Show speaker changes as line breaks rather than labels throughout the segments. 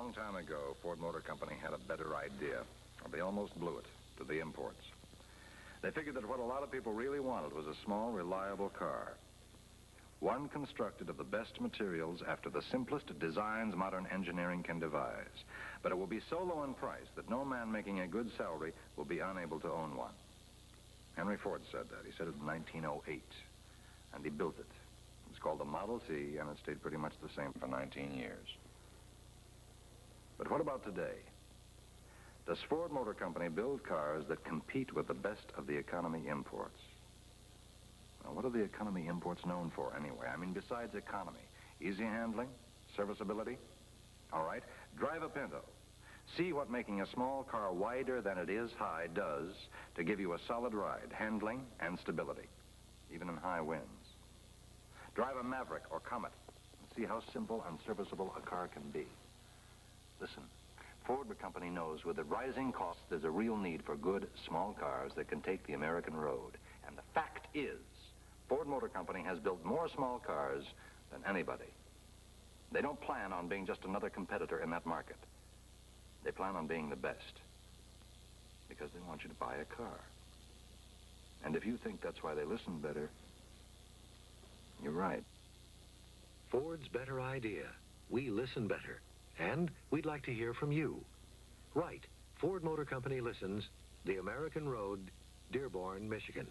long time ago, Ford Motor Company had a better idea. They almost blew it to the imports. They figured that what a lot of people really wanted was a small, reliable car. One constructed of the best materials after the simplest designs modern engineering can devise. But it will be so low in price that no man making a good salary will be unable to own one. Henry Ford said that. He said it in 1908. And he built it. It's called the Model T, and it stayed pretty much the same for 19 years. But what about today? Does Ford Motor Company build cars that compete with the best of the economy imports? Now, what are the economy imports known for anyway? I mean, besides economy, easy handling, serviceability? All right, drive a Pinto. See what making a small car wider than it is high does to give you a solid ride, handling and stability, even in high winds. Drive a Maverick or Comet and see how simple and serviceable a car can be. Listen, Ford Company knows with the rising costs, there's a real need for good, small cars that can take the American road. And the fact is, Ford Motor Company has built more small cars than anybody. They don't plan on being just another competitor in that market. They plan on being the best because they want you to buy a car. And if you think that's why they listen better, you're right.
Ford's better idea. We listen better. And we'd like to hear from you. Write, Ford Motor Company listens, the American Road, Dearborn, Michigan.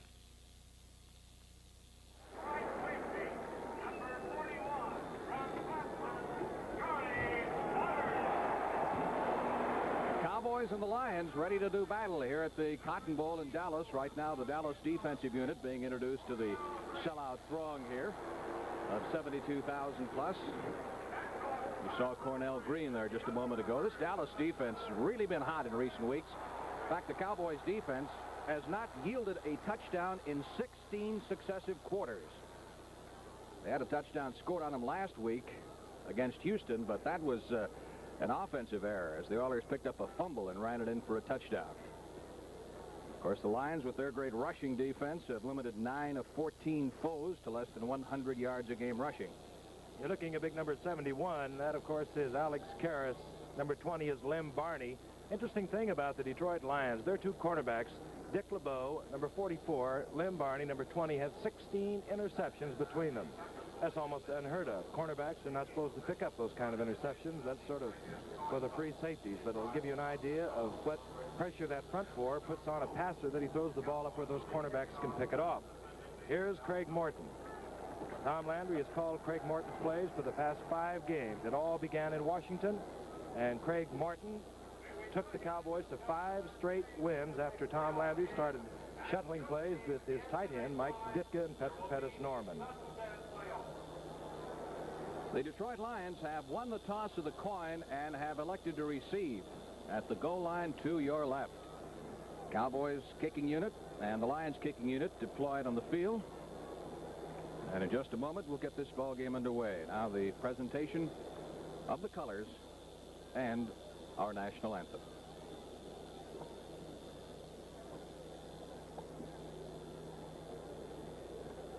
Cowboys and the Lions ready to do battle here at the Cotton Bowl in Dallas. Right now, the Dallas defensive unit being introduced to the sellout throng here of 72,000 plus. You saw Cornell Green there just a moment ago. This Dallas defense has really been hot in recent weeks. In fact, the Cowboys defense has not yielded a touchdown in 16 successive quarters. They had a touchdown scored on them last week against Houston, but that was an offensive error as the Oilers picked up a fumble and ran it in for a touchdown. Of course, the Lions, with their great rushing defense, have limited 9 of 14 foes to less than 100 yards a game rushing.
You're looking at big number 71. That, of course, is Alex Karras. Number 20 is Lem Barney. Interesting thing about the Detroit Lions, their two cornerbacks, Dick LeBeau, number 44, Lem Barney, number 20, have 16 interceptions between them. That's almost unheard of. Cornerbacks are not supposed to pick up those kind of interceptions. That's sort of for the free safeties, but it'll give you an idea of what pressure that front four puts on a passer that he throws the ball up where those cornerbacks can pick it off. Here's Craig Morton. Tom Landry has called Craig Morton's plays for the past 5 games. It all began in Washington, and Craig Morton took the Cowboys to 5 straight wins after Tom Landry started shuttling plays with his tight end, Mike Ditka and Pettis Norman.
The Detroit Lions have won the toss of the coin and have elected to receive at the goal line to your left. Cowboys kicking unit and the Lions kicking unit deployed on the field. And in just a moment, we'll get this ball game underway. Now the presentation of the colors and our national anthem.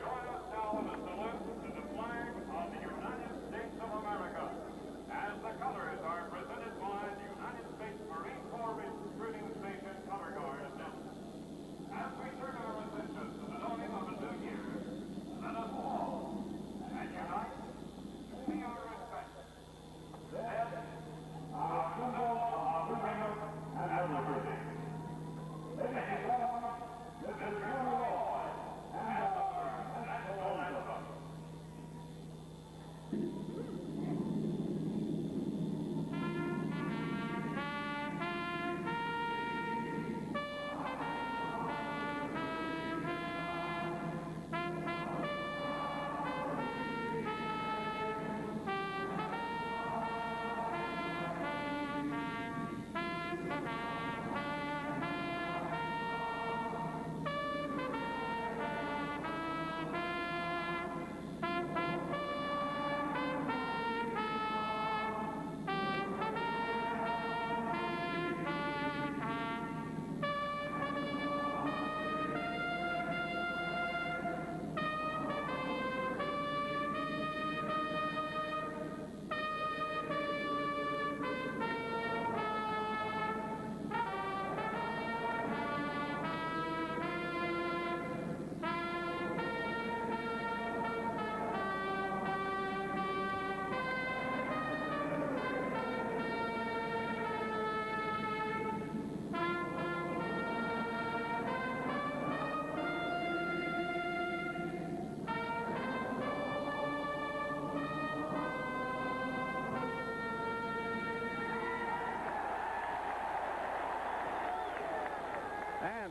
Join us now in the salute to the flag of the United States of America as the colors are presented by the United States Marine Corps Recruiting Station Color Guard of Dallas. As we turn our attention to the dawning of a new year, let us all and unite to pay our respect. This, our symbol of freedom and liberty. Ladies and gentlemen, this is Colonel Lloyd and our national anthem.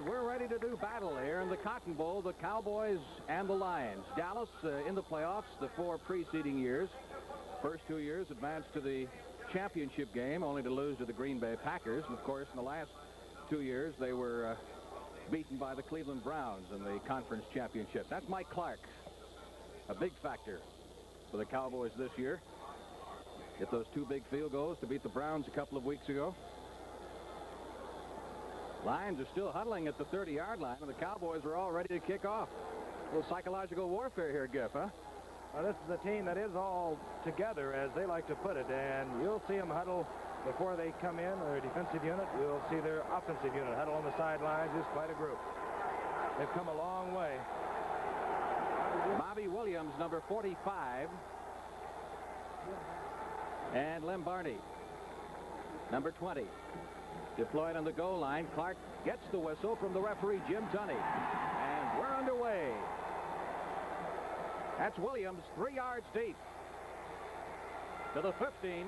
And we're ready to do battle here in the Cotton Bowl, the Cowboys and the Lions. Dallas in the playoffs the 4 preceding years. First 2 years advanced to the championship game, only to lose to the Green Bay Packers. And, of course, in the last 2 years, they were beaten by the Cleveland Browns in the conference championship. That's Mike Clark, a big factor for the Cowboys this year. Get those 2 big field goals to beat the Browns a couple of weeks ago. Lions are still huddling at the 30-yard line, and the Cowboys are all ready to kick off. A little psychological warfare here, Giff, huh?
Well, this is a team that is all together, as they like to put it, and you'll see them huddle before they come in, their defensive unit. You'll see their offensive unit huddle on the sidelines. It's quite a group. They've come a long way.
Bobby Williams, number 45, and Lem Barney, number 20. Deployed on the goal line. Clark gets the whistle from the referee, Jim Tunney. And we're underway. That's Williams, 3 yards deep. To the 15.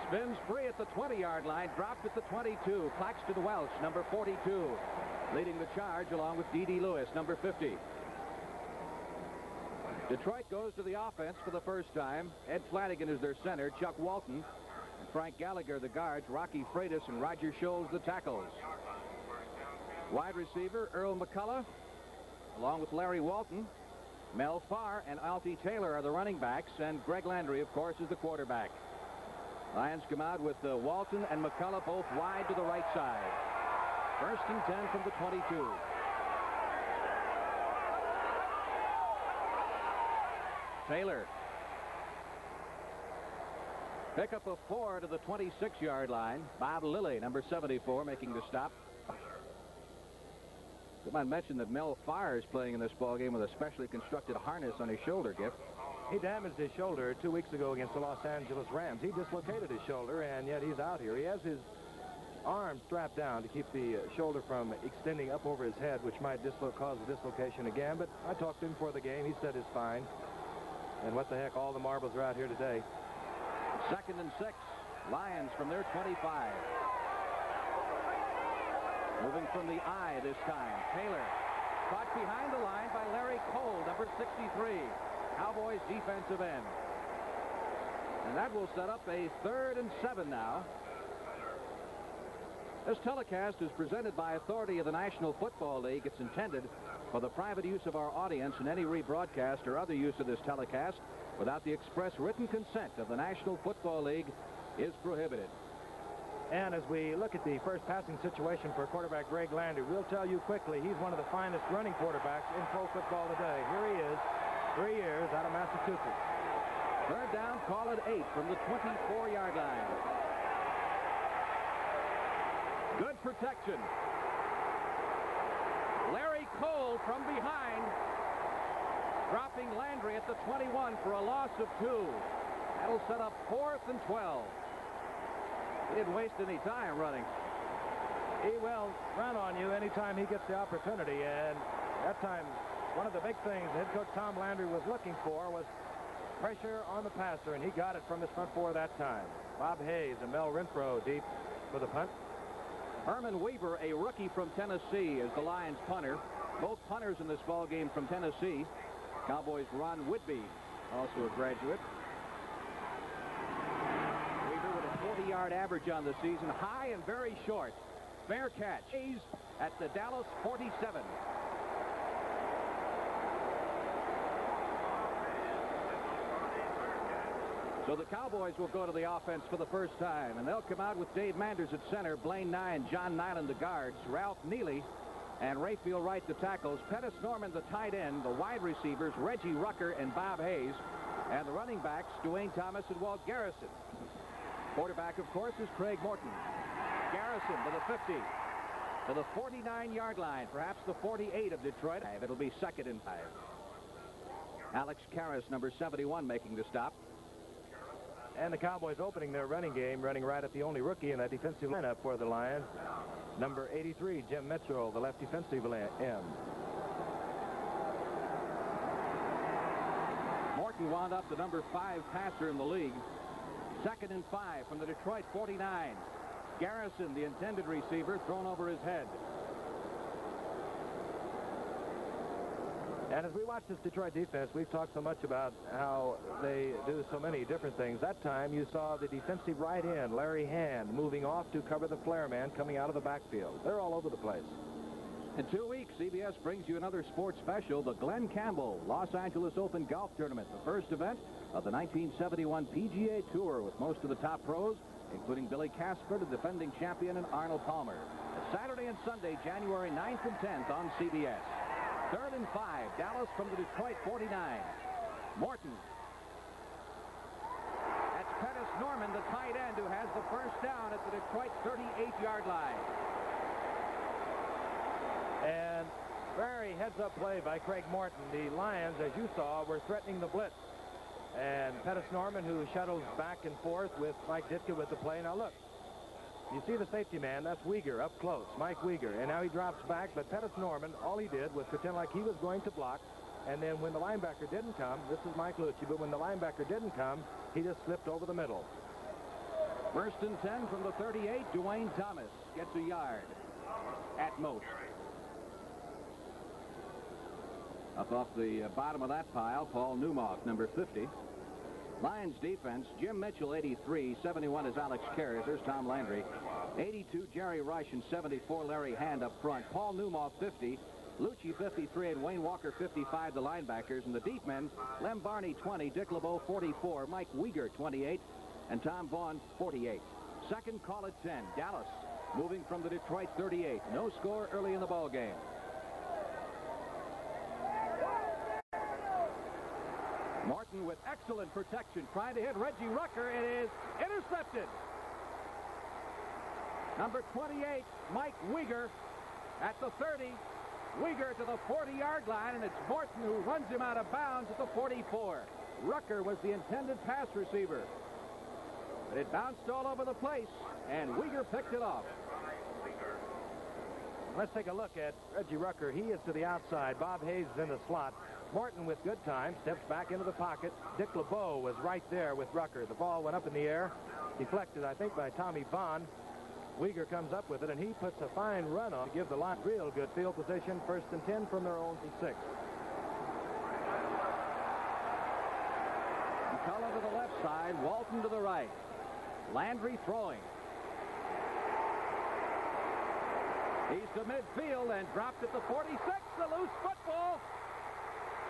Spins free at the 20-yard line. Dropped at the 22. Claxton Welch, number 42. Leading the charge along with D.D. Lewis, number 50. Detroit goes to the offense for the first time. Ed Flanagan is their center. Chuck Walton, Frank Gallagher the guards, Rocky Freitas and Roger Scholes the tackles. Wide receiver Earl McCullough, along with Larry Walton. Mel Farr and Alfie Taylor are the running backs, and Greg Landry, of course, is the quarterback. Lions come out with Walton and McCullough both wide to the right side. 1st and 10 from the 22. Taylor. Pick up a 4 to the 26-yard line. Bob Lilly, number 74, making the stop. I might mention that Mel Farr is playing in this ballgame with a specially constructed harness on his shoulder, Giff.
He damaged his shoulder 2 weeks ago against the Los Angeles Rams. He dislocated his shoulder, and yet he's out here. He has his arm strapped down to keep the shoulder from extending up over his head, which might cause a dislocation again. But I talked to him before the game. He said it's fine. And what the heck, all the marbles are out here today.
2nd and 6. Lions from their 25. Moving from the I this time. Taylor caught behind the line by Larry Cole, number 63. Cowboys defensive end. And that will set up a 3rd and 7 now. This telecast is presented by authority of the National Football League. It's intended for the private use of our audience, and any rebroadcast or other use of this telecast without the express written consent of the National Football League is prohibited.
And as we look at the first passing situation for quarterback Greg Landry, we'll tell you quickly, he's one of the finest running quarterbacks in pro football today. Here he is, 3 years out of Massachusetts.
3rd down, call it 8 from the 24-yard line. Good protection. Larry Cole from behind, dropping Landry at the 21 for a loss of 2. That'll set up 4th and 12. He didn't waste any time running.
He will run on you anytime he gets the opportunity, and that time one of the big things head coach Tom Landry was looking for was pressure on the passer, and he got it from his front four that time. Bob Hayes and Mel Renfro deep for the punt.
Herman Weaver, a rookie from Tennessee, is the Lions punter. Both punters in this ball game from Tennessee. Cowboys' Ron Whitby, also a graduate. Weaver with a 40-yard average on the season, high and very short. Fair catch. He's at the Dallas 47. So the Cowboys will go to the offense for the first time, and they'll come out with Dave Manders at center, Blaine Nye and John Nyland the guards, Ralph Neely and Rayfield Wright the tackles, Pettis Norman the tight end, the wide receivers Reggie Rucker and Bob Hayes, and the running backs Dwayne Thomas and Walt Garrison. Quarterback, of course, is Craig Morton. Garrison to the 50, to the 49-yard line, perhaps the 48 of Detroit. It'll be 2nd and 5. Alex Karras, number 71, making the stop.
And the Cowboys opening their running game, running right at the only rookie in that defensive lineup for the Lions. Number 83, Jim Mitchell, the left defensive end.
Morton wound up the number 5 passer in the league. 2nd and 5 from the Detroit 49. Garrison, the intended receiver, thrown over his head.
And as we watch this Detroit defense, we've talked so much about how they do so many different things. That time you saw the defensive right end, Larry Hand, moving off to cover the flare man coming out of the backfield. They're all over the place.
In 2 weeks, CBS brings you another sports special, the Glenn Campbell Los Angeles Open Golf Tournament, the first event of the 1971 PGA Tour with most of the top pros, including Billy Casper, the defending champion, and Arnold Palmer. It's Saturday and Sunday, January 9th and 10th on CBS. 3rd and 5, Dallas from the Detroit 49. Morton. That's Pettis Norman, the tight end, who has the first down at the Detroit 38-yard line.
And very heads-up play by Craig Morton. The Lions, as you saw, were threatening the blitz. And Pettis Norman, who shuttles back and forth with Mike Ditka with the play. Now look, you see the safety man, that's Weegar up close, Mike Weegar. And now he drops back, but Pettis Norman, all he did was pretend like he was going to block. And then when the linebacker didn't come, this is Mike Lucci, but when the linebacker didn't come, he just slipped over the middle.
1st and 10 from the 38, Dwayne Thomas gets a yard at most. Up off the bottom of that pile, Paul Newmoth, number 50. Lions defense, Jim Mitchell, 83. 71 is Alex Karras. There's Tom Landry. 82, Jerry Rush, and 74, Larry Hand up front. Paul Newmoth, 50. Lucci, 53, and Wayne Walker, 55, the linebackers. And the deep men, Lem Barney, 20, Dick LeBeau, 44, Mike Weegar, 28, and Tom Vaughn, 48. Second call at 10. Dallas moving from the Detroit 38. No score early in the ball game. Morton with excellent protection, trying to hit Reggie Rucker. It is intercepted. Number 28, Mike Weegar at the 30. Weegar to the 40-yard line, and it's Morton who runs him out of bounds at the 44. Rucker was the intended pass receiver. But it bounced all over the place, and Weegar picked it off.
Let's take a look at Reggie Rucker. He is to the outside. Bob Hayes is in the slot. Morton with good time steps back into the pocket. Dick LeBeau was right there with Rucker. The ball went up in the air, deflected, I think, by Tommy Vaughn. Weegar comes up with it, and he puts a fine run on to give the line real good field position. 1st and 10 from their own 6.
McCullough to the left side, Walton to the right. Landry throwing. He's to midfield and dropped at the 46. The loose football.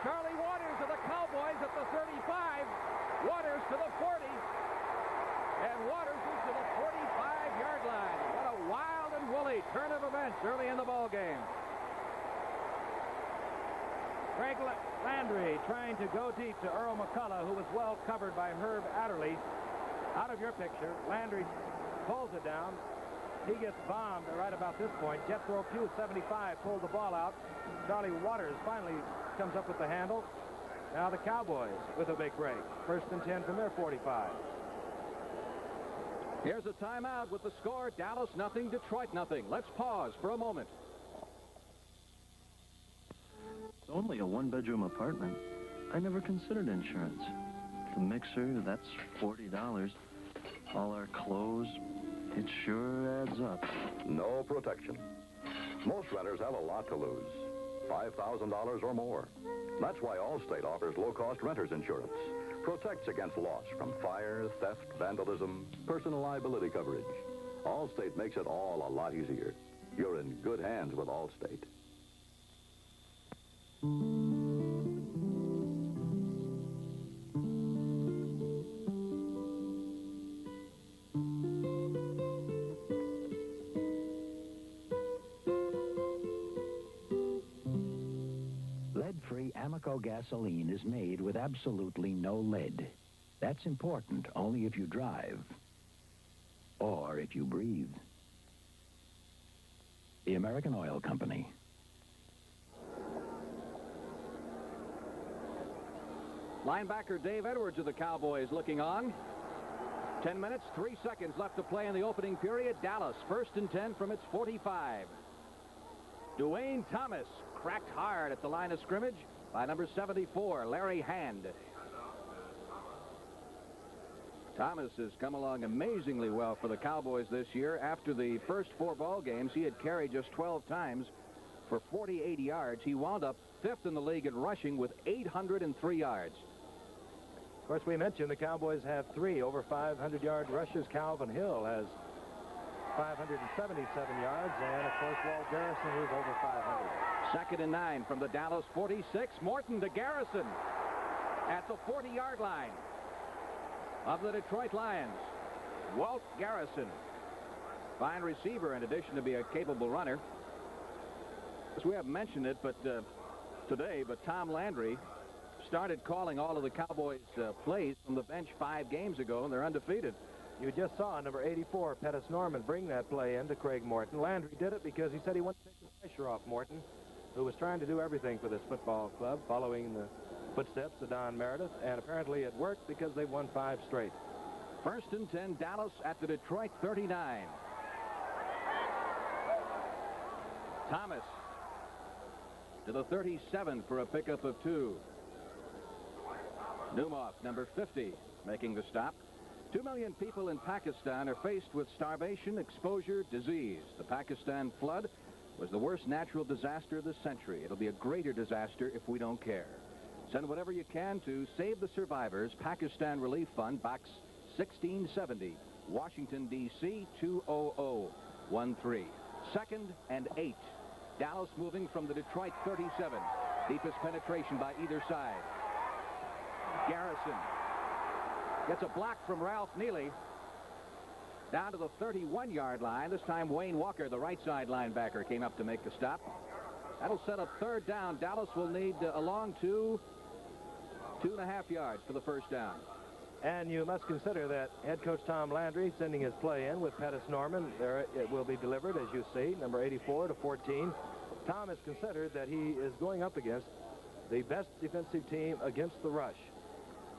Charlie Waters of the Cowboys at the 35. Waters to the 40. And Waters is to the 45-yard line. What a wild and woolly turn of events early in the ball game.
Craig Landry trying to go deep to Earl McCullough, who was well covered by Herb Adderley. Out of your picture, Landry pulls it down. He gets bombed right about this point. Jethro Pugh, 75, pulled the ball out. Charlie Waters finally comes up with the handle. Now the Cowboys with a big break. 1st and 10 from their 45.
Here's a timeout with the score, Dallas nothing, Detroit nothing. Let's pause for a moment.
It's only a one-bedroom apartment. I never considered insurance. The mixer, that's $40. All our clothes, it sure adds up.
No protection. Most renters have a lot to lose. $5,000 or more. That's why Allstate offers low-cost renter's insurance. Protects against loss from fire, theft, vandalism, personal liability coverage. Allstate makes it all a lot easier. You're in good hands with Allstate.
Lead-free Amoco gasoline is made with absolutely no lead. That's important only if you drive or if you breathe. The American Oil Company.
Linebacker Dave Edwards of the Cowboys looking on. 10 minutes, 3 seconds left to play in the opening period. Dallas, 1st and 10 from its 45. Dwayne Thomas cracked hard at the line of scrimmage by number 74, Larry Hand. Thomas has come along amazingly well for the Cowboys this year. After the first 4 ball games, he had carried just 12 times for 48 yards. He wound up fifth in the league in rushing with 803 yards.
Of course, we mentioned the Cowboys have 3 over 500-yard rushers. Calvin Hill has 577 yards, and of course, Walt Garrison is over 500.
2nd and 9 from the Dallas 46. Morton to Garrison at the 40-yard line of the Detroit Lions. Walt Garrison, fine receiver in addition to be a capable runner. As we haven't mentioned it, but today, Tom Landry started calling all of the Cowboys plays from the bench 5 games ago, and they're undefeated.
You just saw number 84, Pettis Norman, bring that play into Craig Morton. Landry did it because he said he wanted to take the pressure off Morton, who was trying to do everything for this football club, following the footsteps of Don Meredith, and apparently it worked because they won 5 straight.
1st and 10, Dallas at the Detroit 39. Thomas to the 37 for a pickup of 2. Numov, number 50, making the stop. 2 million people in Pakistan are faced with starvation, exposure, disease. The Pakistan flood was the worst natural disaster of the century. It'll be a greater disaster if we don't care. Send whatever you can to Save the Survivors, Pakistan Relief Fund, Box 1670, Washington, D.C. 20013. 2nd and 8. Dallas moving from the Detroit 37. Deepest penetration by either side. Garrison gets a block from Ralph Neely down to the 31-yard line. This time Wayne Walker, the right side linebacker, came up to make the stop. That'll set up 3rd down. Dallas will need a long 2.5 yards for the 1st down.
And you must consider that head coach Tom Landry sending his play in with Pettis Norman. There it will be delivered, as you see, number 84 to 14. Tom has considered that he is going up against the best defensive team against the rush.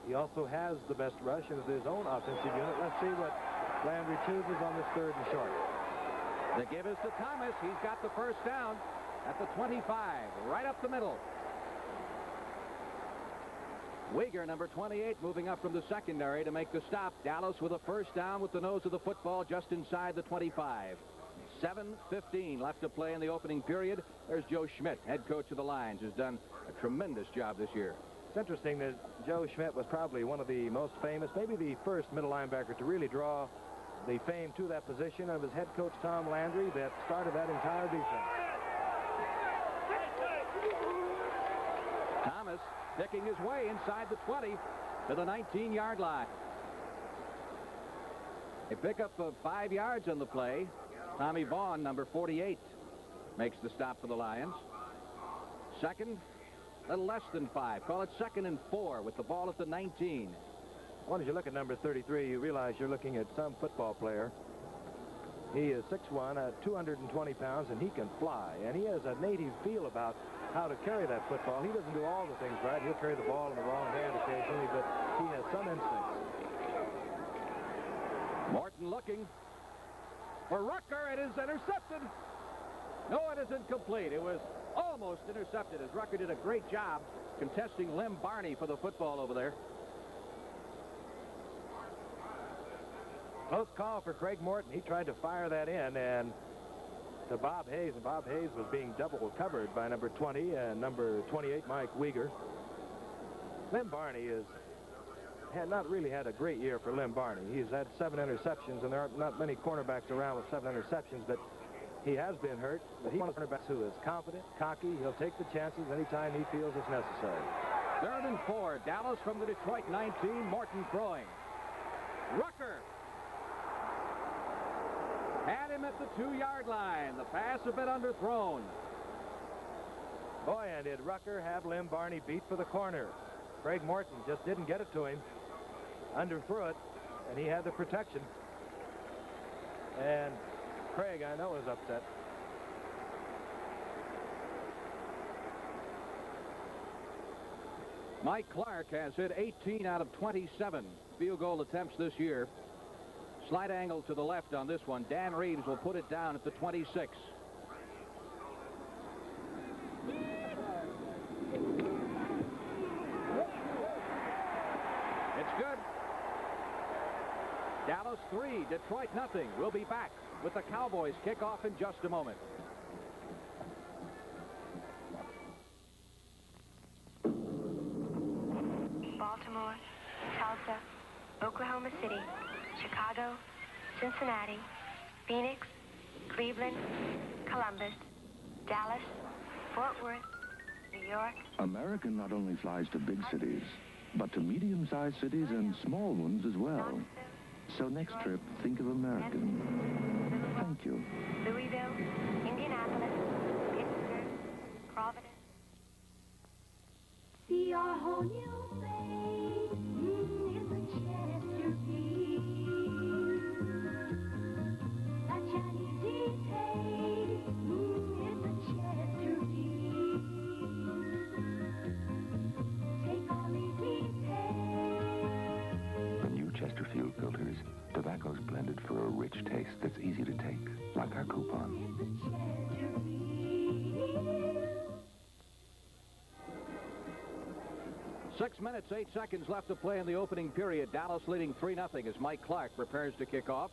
He also has the best rush in his own offensive unit. Let's see what Landry chooses on this 3rd and short.
The give is to Thomas. He's got the 1st down at the 25, right up the middle. Weger, number 28, moving up from the secondary to make the stop. Dallas with a 1st down with the nose of the football just inside the 25. 7:15 left to play in the opening period. There's Joe Schmidt, head coach of the Lions, who's done a tremendous job this year.
It's interesting that Joe Schmidt was probably one of the most famous, maybe the first middle linebacker to really draw the fame to that position of his head coach Tom Landry that started that entire defense.
Thomas picking his way inside the 20 to the 19-yard line. A pickup of 5 yards on the play. Tommy Vaughn, number 48, makes the stop for the Lions. 2nd, a little less than 5. Call it 2nd and 4 with the ball at the 19.
Well, as you look at number 33, you realize you're looking at some football player. He is 6'1", 220 pounds, and he can fly. And he has a native feel about how to carry that football. He doesn't do all the things right. He'll carry the ball in the wrong hand occasionally, but he has some instincts.
Morton looking for Rucker. It is intercepted. No, it isn't complete. It was almost intercepted as Rucker did a great job contesting Lem Barney for the football over there.
Close call for Craig Morton. He tried to fire that in and to Bob Hayes, and Bob Hayes was being double covered by number 20 and number 28, Mike Weger. Lem Barney had not really had a great year for Lem Barney. He's had 7 interceptions, and there aren't not many cornerbacks around with 7 interceptions, but he has been hurt. But he's one of the cornerbacks who is confident, cocky. He'll take the chances anytime he feels it's necessary.
3rd and 4. Dallas from the Detroit 19. Morton throwing. Rucker had him at the 2-yard line. The pass a bit underthrown.
Boy, and did Rucker have Lem Barney beat for the corner. Craig Morton just didn't get it to him. Underthrew it, and he had the protection. And Craig, I know, is upset.
Mike Clark has hit 18 out of 27 field goal attempts this year. Slight angle to the left on this one. Dan Reeves will put it down at the 26. It's good. Dallas 3, Detroit nothing. We'll be back with the Cowboys kickoff in just a moment.
Tulsa, Oklahoma City, Chicago, Cincinnati, Phoenix, Cleveland, Columbus, Dallas, Fort Worth, New York.
American not only flies to big cities, but to medium-sized cities and small ones as well. So next trip, think of American. Thank you.
Louisville, Indianapolis, Pittsburgh, Providence.
See our whole new face in the Chesterfield. That Chinese taste in the Chesterfield. Take all these taste.
The new Chesterfield filters. Tobacco's blended for a rich taste that's easy to take, like our coupon.
6 minutes, 8 seconds left to play in the opening period. Dallas leading 3-0 as Mike Clark prepares to kick off.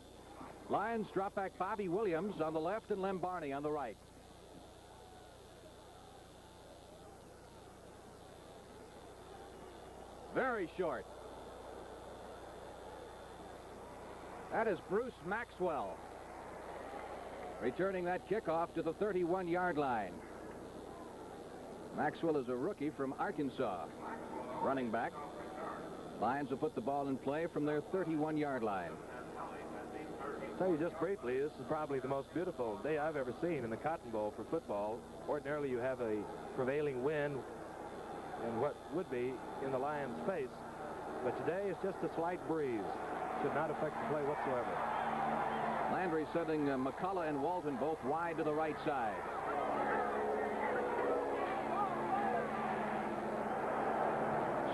Lions drop back Bobby Williams on the left and Lem Barney on the right. Very short. That is Bruce Maxwell returning that kickoff to the 31-yard line. Maxwell is a rookie from Arkansas, running back. Lions will put the ball in play from their 31-yard line.
I'll tell you just briefly, this is probably the most beautiful day I've ever seen in the Cotton Bowl for football. Ordinarily, you have a prevailing wind in what would be in the Lions' face, but today it's just a slight breeze. Should not affect the play whatsoever.
Landry sending McCullough and Walton both wide to the right side.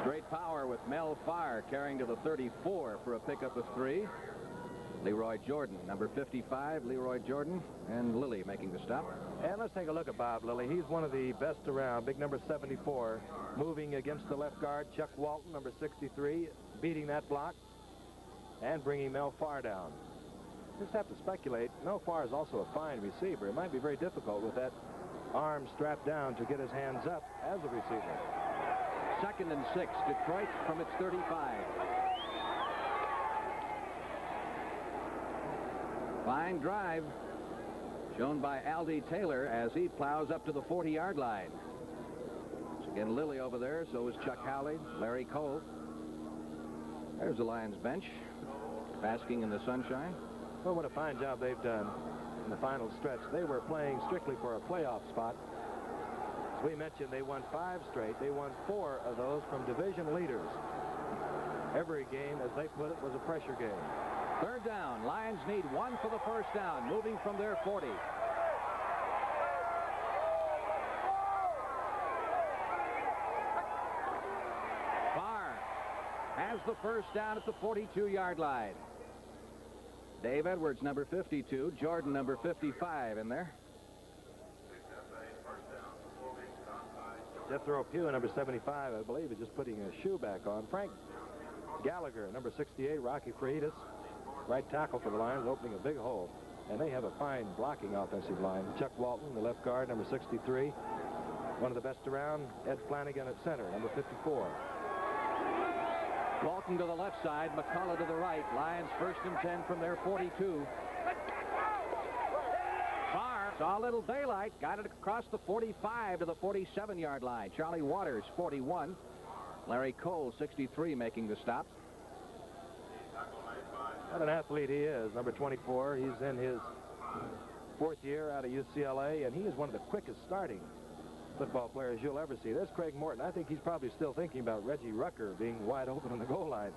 Straight power with Mel Farr carrying to the 34 for a pickup of 3. Leroy Jordan, number 55, Leroy Jordan, and Lilly making the stop.
And let's take a look at Bob Lilly. He's one of the best around, big number 74, moving against the left guard, Chuck Walton, number 63, beating that block and bringing Mel Farr down. Just have to speculate. Mel Farr is also a fine receiver. It might be very difficult with that arm strapped down to get his hands up as a receiver.
2nd and 6, Detroit from its 35. Fine drive shown by Aldi Taylor as he plows up to the 40-yard line. So again, Lilly over there, so is Chuck Howley, Larry Cole. There's the Lions bench, basking in the sunshine.
Well, what a fine job they've done in the final stretch. They were playing strictly for a playoff spot. As we mentioned, they won 5 straight. They won 4 of those from division leaders. Every game, as they put it, was a pressure game.
3rd down. Lions need 1 for the first down, moving from their 40. Farr has the first down at the 42-yard line. Dave Edwards, number 52. Jordan, number 55 in there.
Jethro Pugh, number 75, I believe, is just putting a shoe back on. Frank Gallagher, number 68, Rocky Freitas, right tackle for the Lions, opening a big hole. And they have a fine blocking offensive line. Chuck Walton, the left guard, number 63. One of the best around. Ed Flanagan at center, number 54.
Walton to the left side, McCullough to the right. Lions 1st and 10 from their 42. Farr saw a little daylight, got it across the 45 to the 47-yard line. Charlie Waters, 41. Larry Cole, 63, making the stop.
What an athlete he is, number 24. He's in his 4th year out of UCLA, and he is one of the quickest starting football players you'll ever see. There's Craig Morton. I think he's probably still thinking about Reggie Rucker being wide open on the goal line.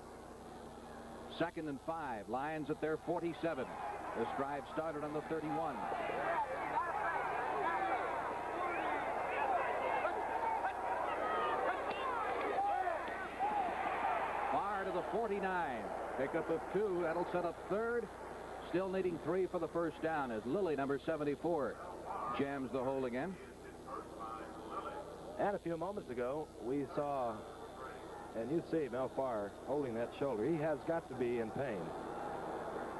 2nd and 5. Lions at their 47. This drive started on the 31. Farr to the 49. Pickup of 2. That'll set up 3rd. Still needing 3 for the first down as Lilly, number 74, jams the hole again.
And a few moments ago, we saw, and you see Mel Farr holding that shoulder. He has got to be in pain.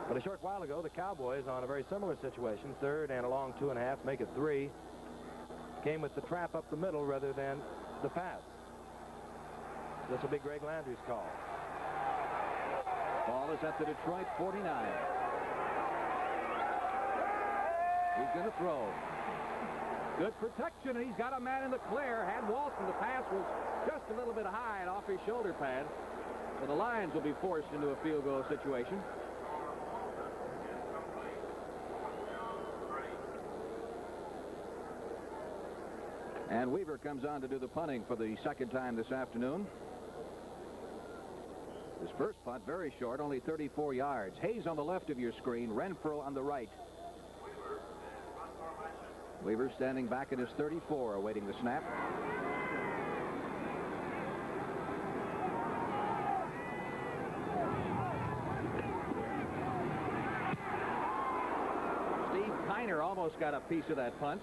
But a short while ago, the Cowboys, on a very similar situation, 3rd and a long 2.5, make it 3, came with the trap up the middle rather than the pass. This will be Greg Landry's call.
ball is at the Detroit 49. He's going to throw. Good protection, and he's got a man in the clear. Had Walton, the pass was just a little bit high and off his shoulder pad. So the Lions will be forced into a field goal situation. And Weaver comes on to do the punting for the second time this afternoon. His first punt, very short, only 34 yards. Hayes on the left of your screen, Renfro on the right. Weaver standing back at his 34, awaiting the snap. Steve Kiner almost got a piece of that punt.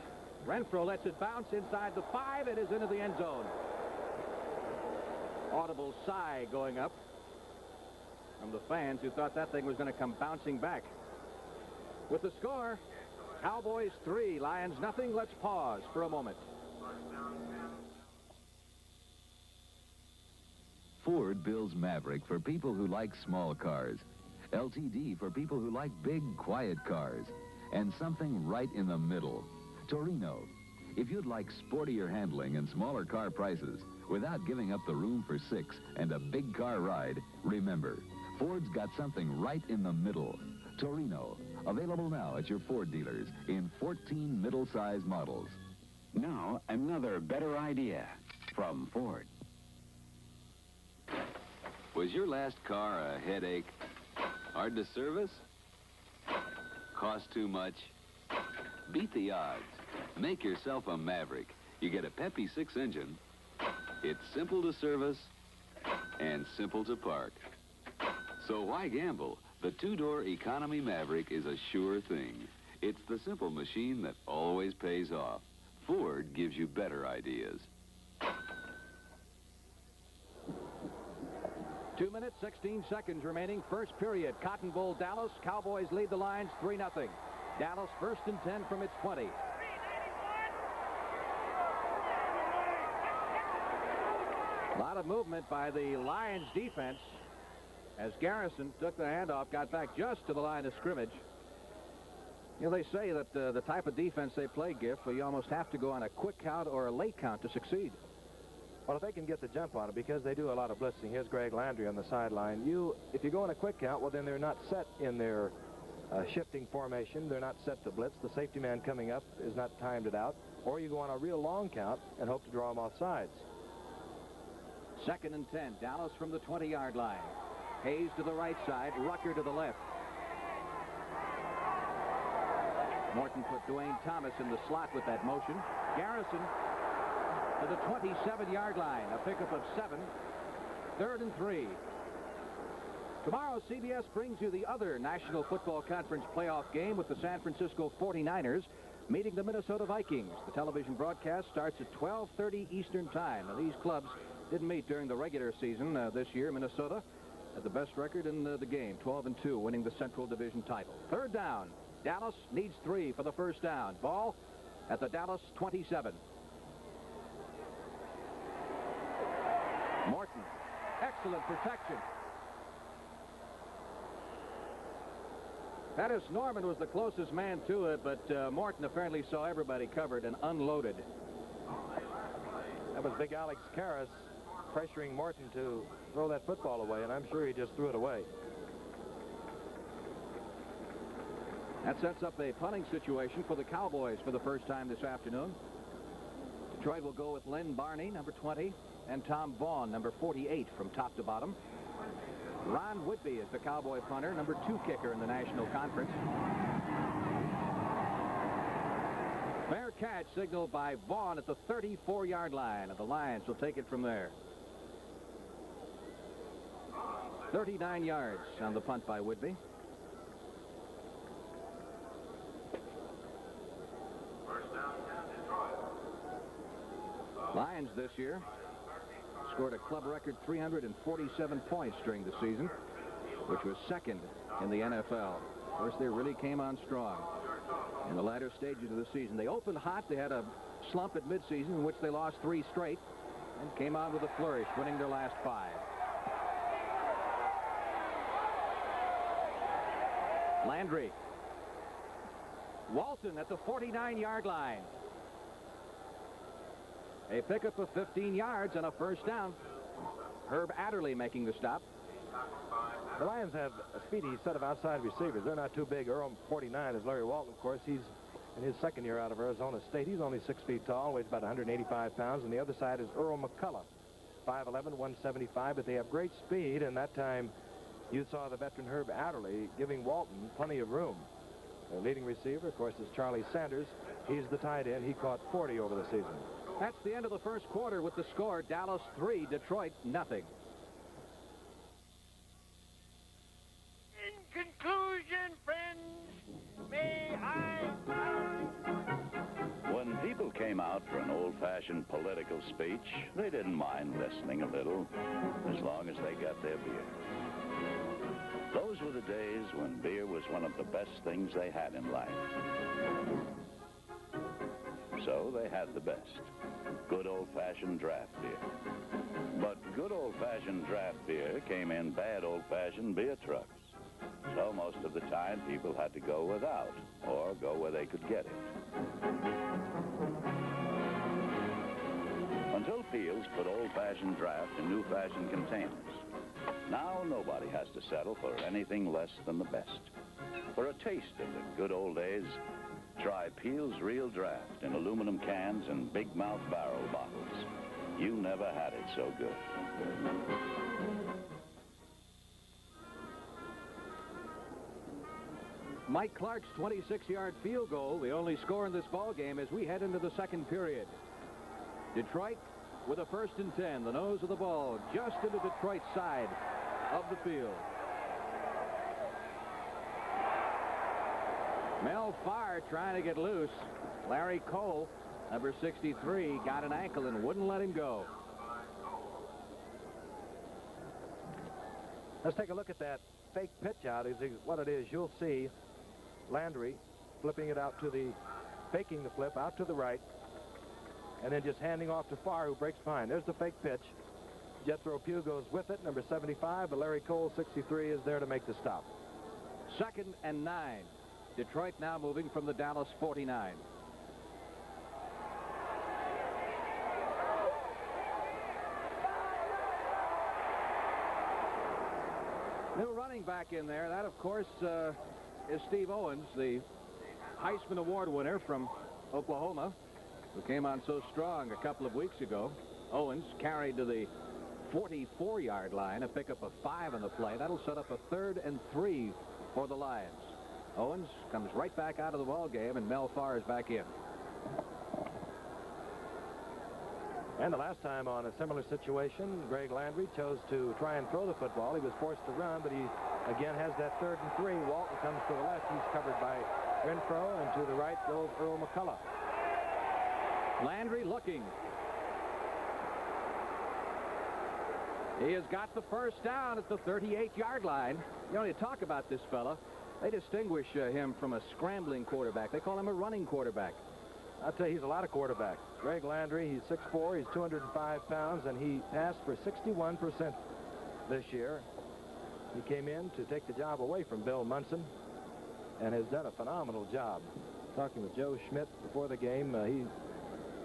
Renfro lets it bounce inside the 5. It is into the end zone. Audible sigh going up from the fans who thought that thing was going to come bouncing back. With the score, Cowboys 3, Lions nothing. Let's pause for a moment.
Ford builds Maverick for people who like small cars. LTD for people who like big, quiet cars. And something right in the middle. Torino. If you'd like sportier handling and smaller car prices without giving up the room for 6 and a big car ride, remember, Ford's got something right in the middle. Torino. Available now at your Ford dealers in 14 middle-sized models.
Now, another better idea from Ford.
Was your last car a headache? Hard to service? Cost too much? Beat the odds. Make yourself a Maverick. You get a peppy 6 engine. It's simple to service and simple to park. So why gamble? The 2-door economy Maverick is a sure thing. It's the simple machine that always pays off. Ford gives you better ideas.
2 minutes, 16 seconds remaining. First period. Cotton Bowl, Dallas. Cowboys lead the Lions 3-0. Dallas first and 10 from its 20. A lot of movement by the Lions defense as Garrison took the handoff, got back just to the line of scrimmage. You know, they say that the type of defense they play, Giff, you almost have to go on a quick count or a late count to succeed.
Well, if they can get the jump on it, because they do a lot of blitzing. Here's Greg Landry on the sideline. If you go on a quick count, well, then they're not set in their shifting formation. They're not set to blitz. The safety man coming up is not timed it out. Or you go on a real long count and hope to draw them off sides.
Second and 10. Dallas from the 20-yard line. Hayes to the right side. Rucker to the left. Morton put Dwayne Thomas in the slot with that motion. Garrison to the 27-yard line. A pickup of 7. 3rd and 3. Tomorrow, CBS brings you the other National Football Conference playoff game with the San Francisco 49ers meeting the Minnesota Vikings. The television broadcast starts at 12:30 Eastern Time. Now, these clubs didn't meet during the regular season this year. Minnesota had the best record in the game, 12-2, winning the Central Division title. 3rd down. Dallas needs 3 for the first down. Ball at the Dallas 27. Morton, excellent protection. Pettis Norman was the closest man to it, but Morton apparently saw everybody covered and unloaded.
That was big Alex Karras pressuring Morton to throw that football away, and I'm sure he just threw it away.
That sets up a punting situation for the Cowboys for the first time this afternoon. Detroit will go with Len Barney, number 20, and Tom Vaughn, number 48, from top to bottom. Ron Whitby is the Cowboy punter, number 2 kicker in the National Conference. Fair catch signaled by Vaughn at the 34-yard line, and the Lions will take it from there. 39 yards on the punt by Whitby. Lions this year scored a club record 347 points during the season, which was 2nd in the NFL. Of course, they really came on strong in the latter stages of the season. They opened hot. They had a slump at midseason in which they lost 3 straight and came on with a flourish, winning their last 5. Landry. Walton at the 49-yard line. A pickup of 15 yards and a first down. Herb Adderley making the stop.
The Lions have a speedy set of outside receivers. They're not too big. Earl, 49, is Larry Walton, of course. He's in his second year out of Arizona State. He's only 6 feet tall, weighs about 185 pounds. And the other side is Earl McCullough, 5'11", 175. But they have great speed, and that time you saw the veteran Herb Adderley giving Walton plenty of room. The leading receiver, of course, is Charlie Sanders. He's the tight end. He caught 40 over the season.
That's the end of the first quarter with the score, Dallas 3, Detroit nothing.
In conclusion, friends, may I...
When people came out for an old-fashioned political speech, they didn't mind listening a little, as long as they got their beer. Those were the days when beer was one of the best things they had in life. So they had the best. Good old-fashioned draft beer. But good old-fashioned draft beer came in bad old-fashioned beer trucks. So most of the time, people had to go without, or go where they could get it. Until Peels put old-fashioned draft in new-fashioned containers. Now nobody has to settle for anything less than the best. For a taste of the good old days, try Peel's Real Draft in aluminum cans and big mouth barrel bottles. You never had it so good.
Mike Clark's 26-yard field goal, the only score in this ball game as we head into the second period. Detroit with a 1st and 10. The nose of the ball just into Detroit's side of the field. Mel Farr trying to get loose. Larry Cole, number 63, got an ankle and wouldn't let him go.
Let's take a look at that fake pitch out. Is what it is. You'll see Landry flipping it out to the, faking the flip out to the right, and then just handing off to Farr, who breaks behind. There's the fake pitch. Jethro Pugh goes with it, number 75, but Larry Cole, 63, is there to make the stop.
2nd and 9. Detroit now moving from the Dallas 49. New running back in there. That, of course, is Steve Owens, the Heisman Award winner from Oklahoma, who came on so strong a couple of weeks ago. Owens carried to the 44-yard line, a pickup of 5 on the play. That'll set up a 3rd and 3 for the Lions. Owens comes right back out of the ball game, and Mel Farr is back in.
And the last time on a similar situation, Greg Landry chose to try and throw the football. He was forced to run, but he again has that 3rd and 3. Walton comes to the left. He's covered by Renfro, and to the right goes Earl McCullough.
Landry looking. He has got the first down at the 38-yard line. You know, you talk about this fella. They distinguish him from a scrambling quarterback. They call him a running quarterback.
I'll tell you, he's a lot of quarterback. Greg Landry, he's 6'4", he's 205 pounds, and he passed for 61% this year. He came in to take the job away from Bill Munson and has done a phenomenal job. Talking with Joe Schmidt before the game, he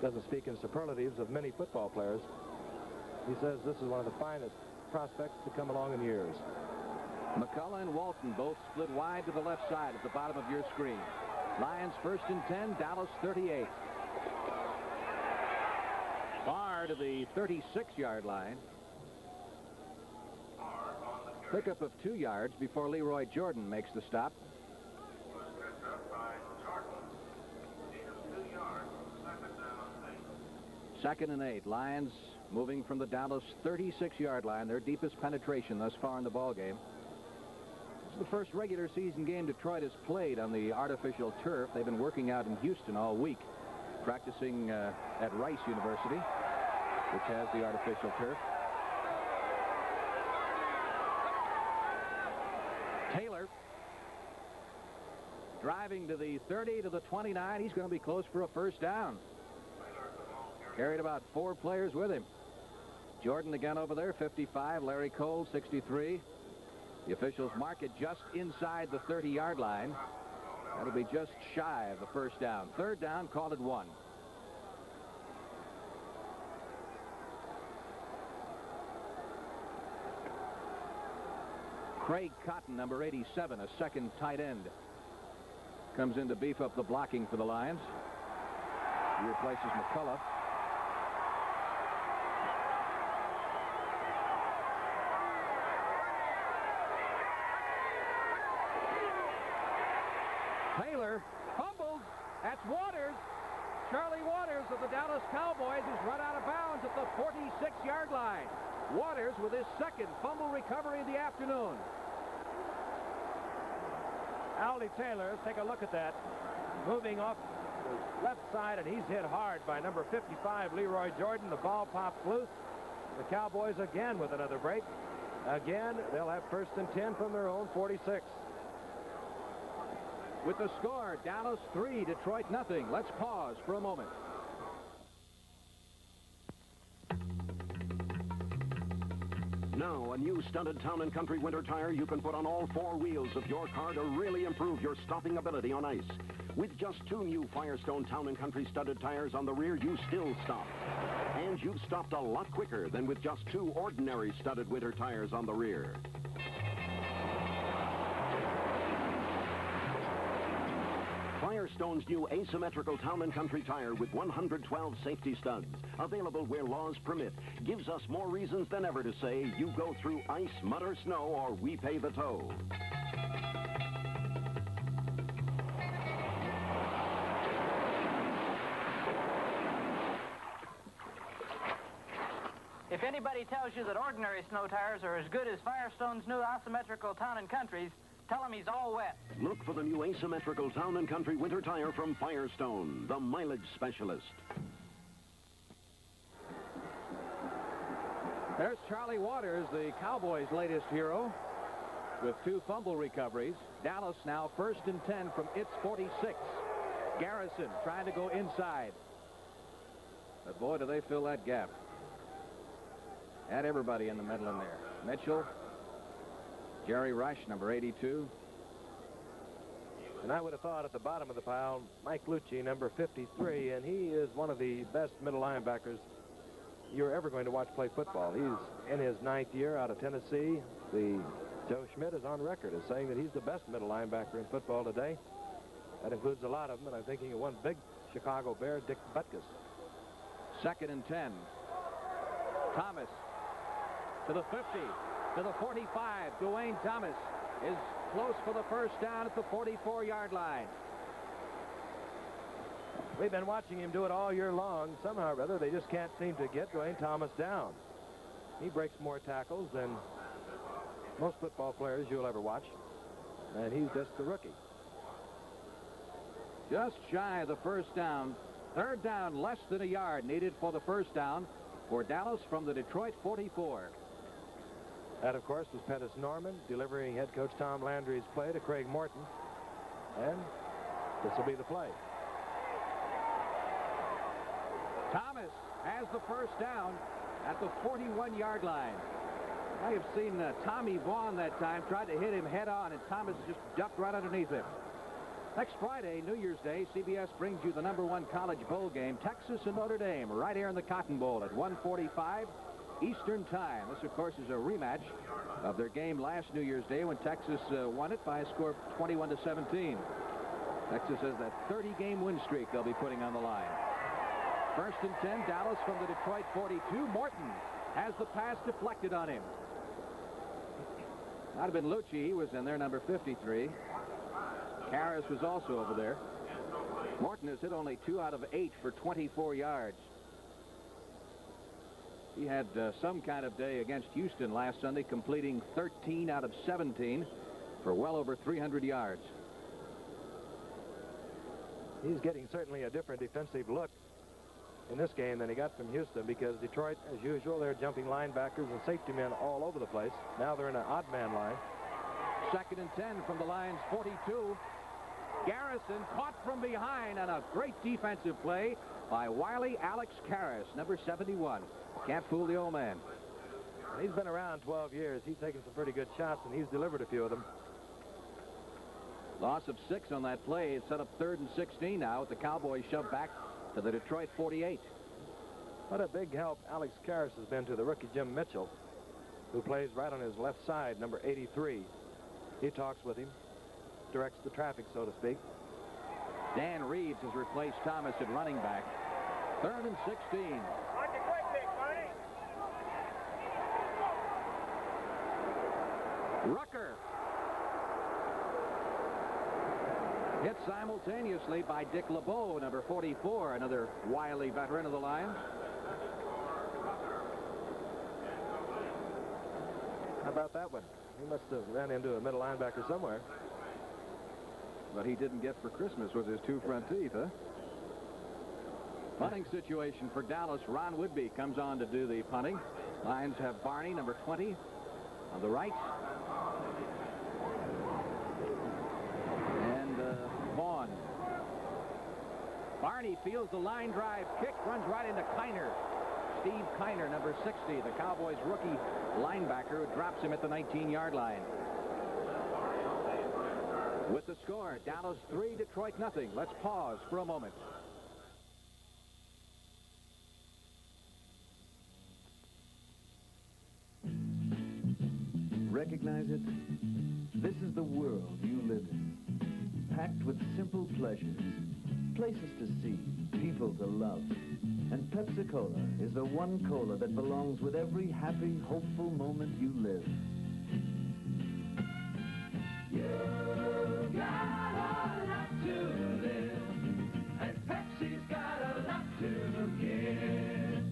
doesn't speak in superlatives of many football players. He says this is one of the finest prospects to come along in years.
McCullough and Walton both split wide to the left side at the bottom of your screen. Lions 1st and 10, Dallas 38. Farr to the 36-yard line. Pickup of 2 yards before Leroy Jordan makes the stop. Second and 8. Lions moving from the Dallas 36-yard line, their deepest penetration thus far in the ball game. This is the first regular season game Detroit has played on the artificial turf. They've been working out in Houston all week, practicing at Rice University, which has the artificial turf. Taylor driving to the 30 to the 29. He's going to be close for a first down. Carried about 4 players with him. Jordan again over there, 55. Larry Cole, 63. The officials mark it just inside the 30-yard line. That'll be just shy of the first down. Third down, called at 1. Craig Cotton, number 87, a second tight end, comes in to beef up the blocking for the Lions. He replaces McCullough. Taylor fumbles. That's Waters. Charlie Waters of the Dallas Cowboys has run out of bounds at the 46-yard line. Waters with his second fumble recovery of the afternoon.
Aldy Taylor, let's take a look at that. Moving off the left side, and he's hit hard by number 55, Leroy Jordan. The ball pops loose. The Cowboys again with another break. Again, they'll have 1st and 10 from their own 46.
With the score, Dallas 3, Detroit nothing. Let's pause for a moment.
Now, a new studded Town & Country winter tire you can put on all 4 wheels of your car to really improve your stopping ability on ice. With just 2 new Firestone Town & Country studded tires on the rear, you still stop. And you've stopped a lot quicker than with just 2 ordinary studded winter tires on the rear. Firestone's new asymmetrical Town & Country tire with 112 safety studs, available where laws permit, gives us more reasons than ever to say you go through ice, mud, or snow, or we pay the toll.
If anybody tells you that ordinary snow tires are as good as Firestone's new asymmetrical Town & Country's, tell him he's all wet.
Look for the new asymmetrical Town & Country winter tire from Firestone, the mileage specialist.
There's Charlie Waters, the Cowboys' latest hero, with 2 fumble recoveries. Dallas now 1st and 10 from its 46. Garrison trying to go inside. But boy, do they fill that gap. Had everybody in the middle in there. Mitchell, Jerry Rush, number 82.
And I would have thought at the bottom of the pile, Mike Lucci, number 53, and he is one of the best middle linebackers you're ever going to watch play football. He's in his 9th year out of Tennessee. Joe Schmidt is on record as saying that he's the best middle linebacker in football today. That includes a lot of them, and I'm thinking of one big Chicago Bear, Dick Butkus.
2nd and 10. Thomas to the 50. To the 45, Dwayne Thomas is close for the first down at the 44-yard line.
We've been watching him do it all year long. Somehow or other, they just can't seem to get Dwayne Thomas down. He breaks more tackles than most football players you'll ever watch, and he's just a rookie.
Just shy of the first down. 3rd down, less than a yard needed for the first down for Dallas from the Detroit 44.
That, of course, was Pettis Norman delivering head coach Tom Landry's play to Craig Morton. And this will be the play.
Thomas has the first down at the 41-yard line. I have seen Tommy Vaughn that time tried to hit him head on, and Thomas just ducked right underneath him. Next Friday, New Year's Day, CBS brings you the #1 college bowl game, Texas and Notre Dame, right here in the Cotton Bowl at 1:45 Eastern Time. This, of course, is a rematch of their game last New Year's Day when Texas won it by a score of 21-17. Texas has that 30-game win streak they'll be putting on the line. 1st and 10, Dallas from the Detroit 42. Morton has the pass deflected on him. Might have been Lucci. He was in there, number 53. Karras was also over there. Morton has hit only 2 out of 8 for 24 yards. He had some kind of day against Houston last Sunday, completing 13 out of 17 for well over 300 yards.
He's getting certainly a different defensive look in this game than he got from Houston, because Detroit, as usual, they're jumping linebackers and safety men all over the place. Now they're in an odd man line.
2nd and 10 from the Lions 42. Garrison caught from behind on a great defensive play by Wiley Alex Karras, number 71. Can't fool the old man.
He's been around 12 years. He's taken some pretty good shots, and he's delivered a few of them.
Loss of 6 on that play. It's set up 3rd and 16 now with the Cowboys shoved back to the Detroit 48.
What a big help Alex Karras has been to the rookie Jim Mitchell, who plays right on his left side, number 83. He talks with him, directs the traffic, so to speak.
Dan Reeves has replaced Thomas at running back. 3rd and 16. Rucker. Hit simultaneously by Dick LeBeau, number 44, another wily veteran of the Lions.
How about that one? He must have ran into a middle linebacker somewhere.
But he didn't get for Christmas with his 2 front teeth, huh? Punting situation for Dallas. Ron Woodby comes on to do the punting. Lions have Barney, number 20, on the right. And Vaughn. Barney fields the line drive kick, runs right into Kiner. Steve Kiner, number 60, the Cowboys rookie linebacker, who drops him at the 19-yard line. With the score, Dallas 3, Detroit nothing. Let's pause for a moment.
Recognize it? This is the world you live in, packed with simple pleasures, places to see, people to love. And Pepsi-Cola is the one cola that belongs with every happy, hopeful moment you live. You got a lot to live, and Pepsi's got a lot to give.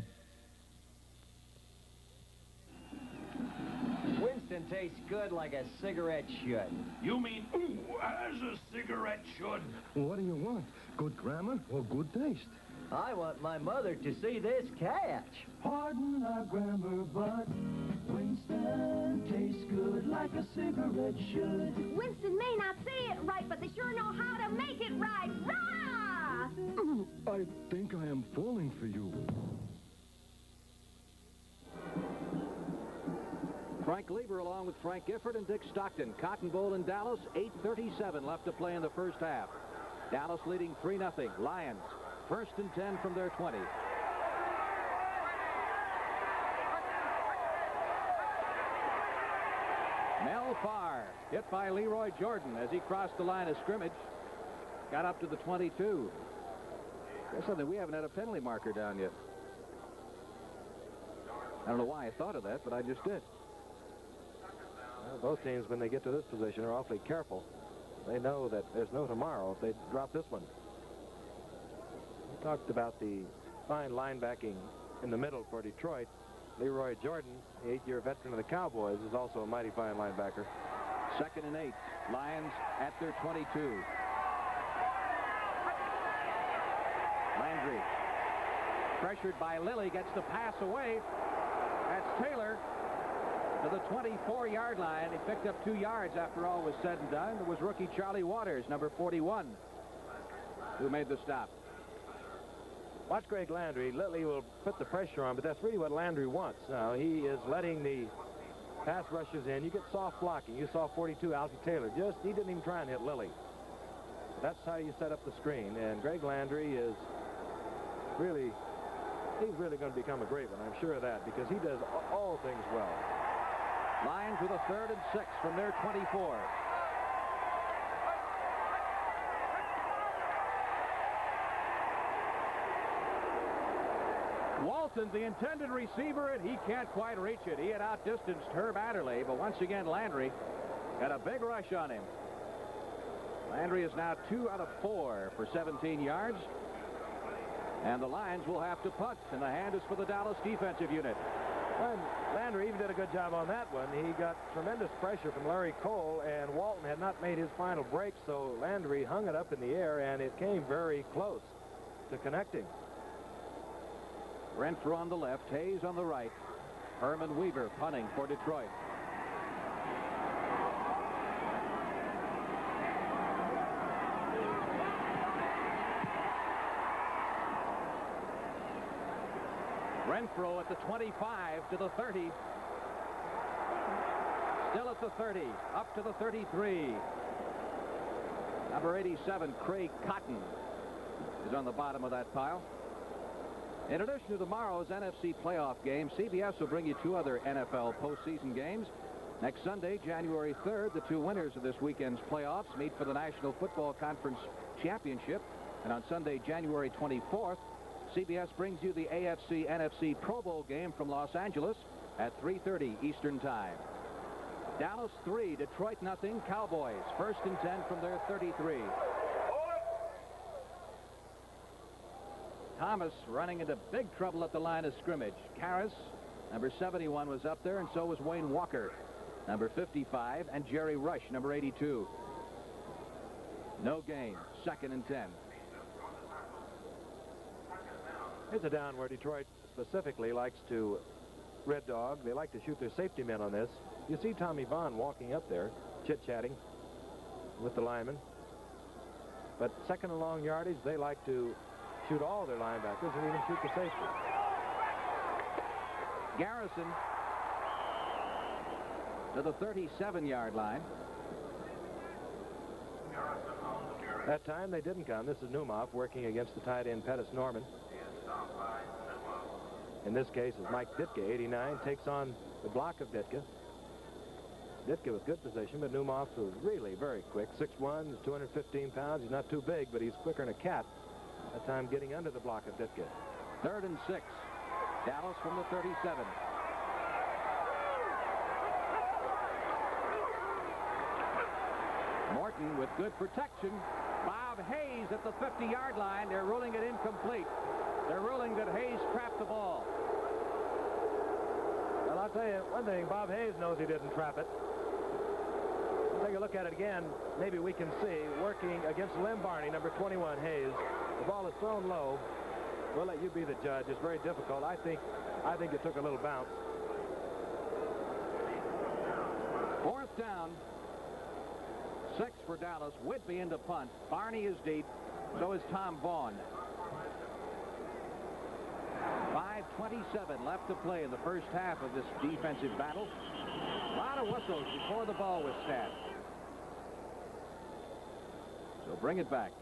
Winston tastes good like a cigarette should.
You mean, ooh, as a cigarette should.
What do you want? Good grammar or good taste?
I want my mother to see this catch.
Pardon our grammar, but Winston tastes good like a cigarette should.
Winston may not say it right, but they sure know how to make it right. Rah!
I think I am falling for you.
Frank Lieber along with Frank Gifford and Dick Stockton. Cotton Bowl in Dallas, 8:37 left to play in the first half. Dallas leading 3-0. Lions, 1st and 10 from their 20. Mel Farr hit by Leroy Jordan as he crossed the line of scrimmage. Got up to the 22. There's something, we haven't had a penalty marker down yet. I don't know why I thought of that, but I just did.
Well, both teams, when they get to this position, are awfully careful. They know that there's no tomorrow if they drop this one. We talked about the fine linebacking in the middle for Detroit. Leroy Jordan, the 8-year veteran of the Cowboys, is also a mighty fine linebacker.
2nd and 8. Lions at their 22. Landry, pressured by Lilly, gets the pass away. That's Taylor to the 24-yard line. He picked up 2 yards after all was said and done. It was rookie Charlie Waters, number 41, who made the stop.
Watch Greg Landry. Lilly will put the pressure on, but that's really what Landry wants. Now, he is letting the pass rushers in. You get soft blocking. You saw 42, Alfie Taylor. He didn't even try and hit Lilly. That's how you set up the screen. And Greg Landry is really, he's really going to become a great one. I'm sure of that, because he does all things well.
Lions with a 3rd and 6 from their 24. Walton, the intended receiver, and he can't quite reach it. He had outdistanced Herb Adderley, but once again, Landry got a big rush on him. Landry is now 2 out of 4 for 17 yards. And the Lions will have to punt, and the hand is for the Dallas defensive unit.
And Landry even did a good job on that one. He got tremendous pressure from Larry Cole, and Walton had not made his final break, so Landry hung it up in the air, and it came very close to connecting.
Renfrew on the left, Hayes on the right. Herman Weaver punting for Detroit. Renfrew at the 25 to the 30. Still at the 30, up to the 33. Number 87, Craig Cotton, is on the bottom of that pile. In addition to tomorrow's NFC playoff game, CBS will bring you 2 other NFL postseason games. Next Sunday, January 3rd, the 2 winners of this weekend's playoffs meet for the National Football Conference Championship. And on Sunday, January 24th, CBS brings you the AFC-NFC Pro Bowl game from Los Angeles at 3:30 Eastern Time. Dallas 3, Detroit nothing. Cowboys, 1st and 10 from their 33. Thomas running into big trouble at the line of scrimmage. Karras, number 71, was up there, and so was Wayne Walker, number 55, and Jerry Rush, number 82. No gain, 2nd and 10.
Here's a down where Detroit specifically likes to red dog. They like to shoot their safety men on this. You see Tommy Vaughn walking up there, chit-chatting with the linemen. But 2nd and long yardage, they like to shoot all their linebackers and even shoot the safety.
Garrison to the 37-yard line.
That time they didn't come. This is Neumoff working against the tight end Pettis Norman. In this case, is Mike Ditka, 89, takes on the block of Ditka. Ditka with good position, but Neumoff was really very quick. 6'1", 215 pounds. He's not too big, but he's quicker than a cat. That time getting under the block of Ditka.
3rd and 6. Dallas from the 37. Morton with good protection. Bob Hayes at the 50-yard line. They're ruling it incomplete. They're ruling that Hayes trapped the ball.
Well, I'll tell you one thing. Bob Hayes knows he didn't trap it. We'll take a look at it again. Maybe we can see working against Lem Barney, number 21, Hayes. The ball is thrown low. We'll let you be the judge. It's very difficult. I think it took a little bounce.
4th down. 6 for Dallas. Whitby into punt. Barney is deep. So is Tom Vaughn. 5:27 left to play in the first half of this defensive battle. A lot of whistles before the ball was snapped. So bring it back.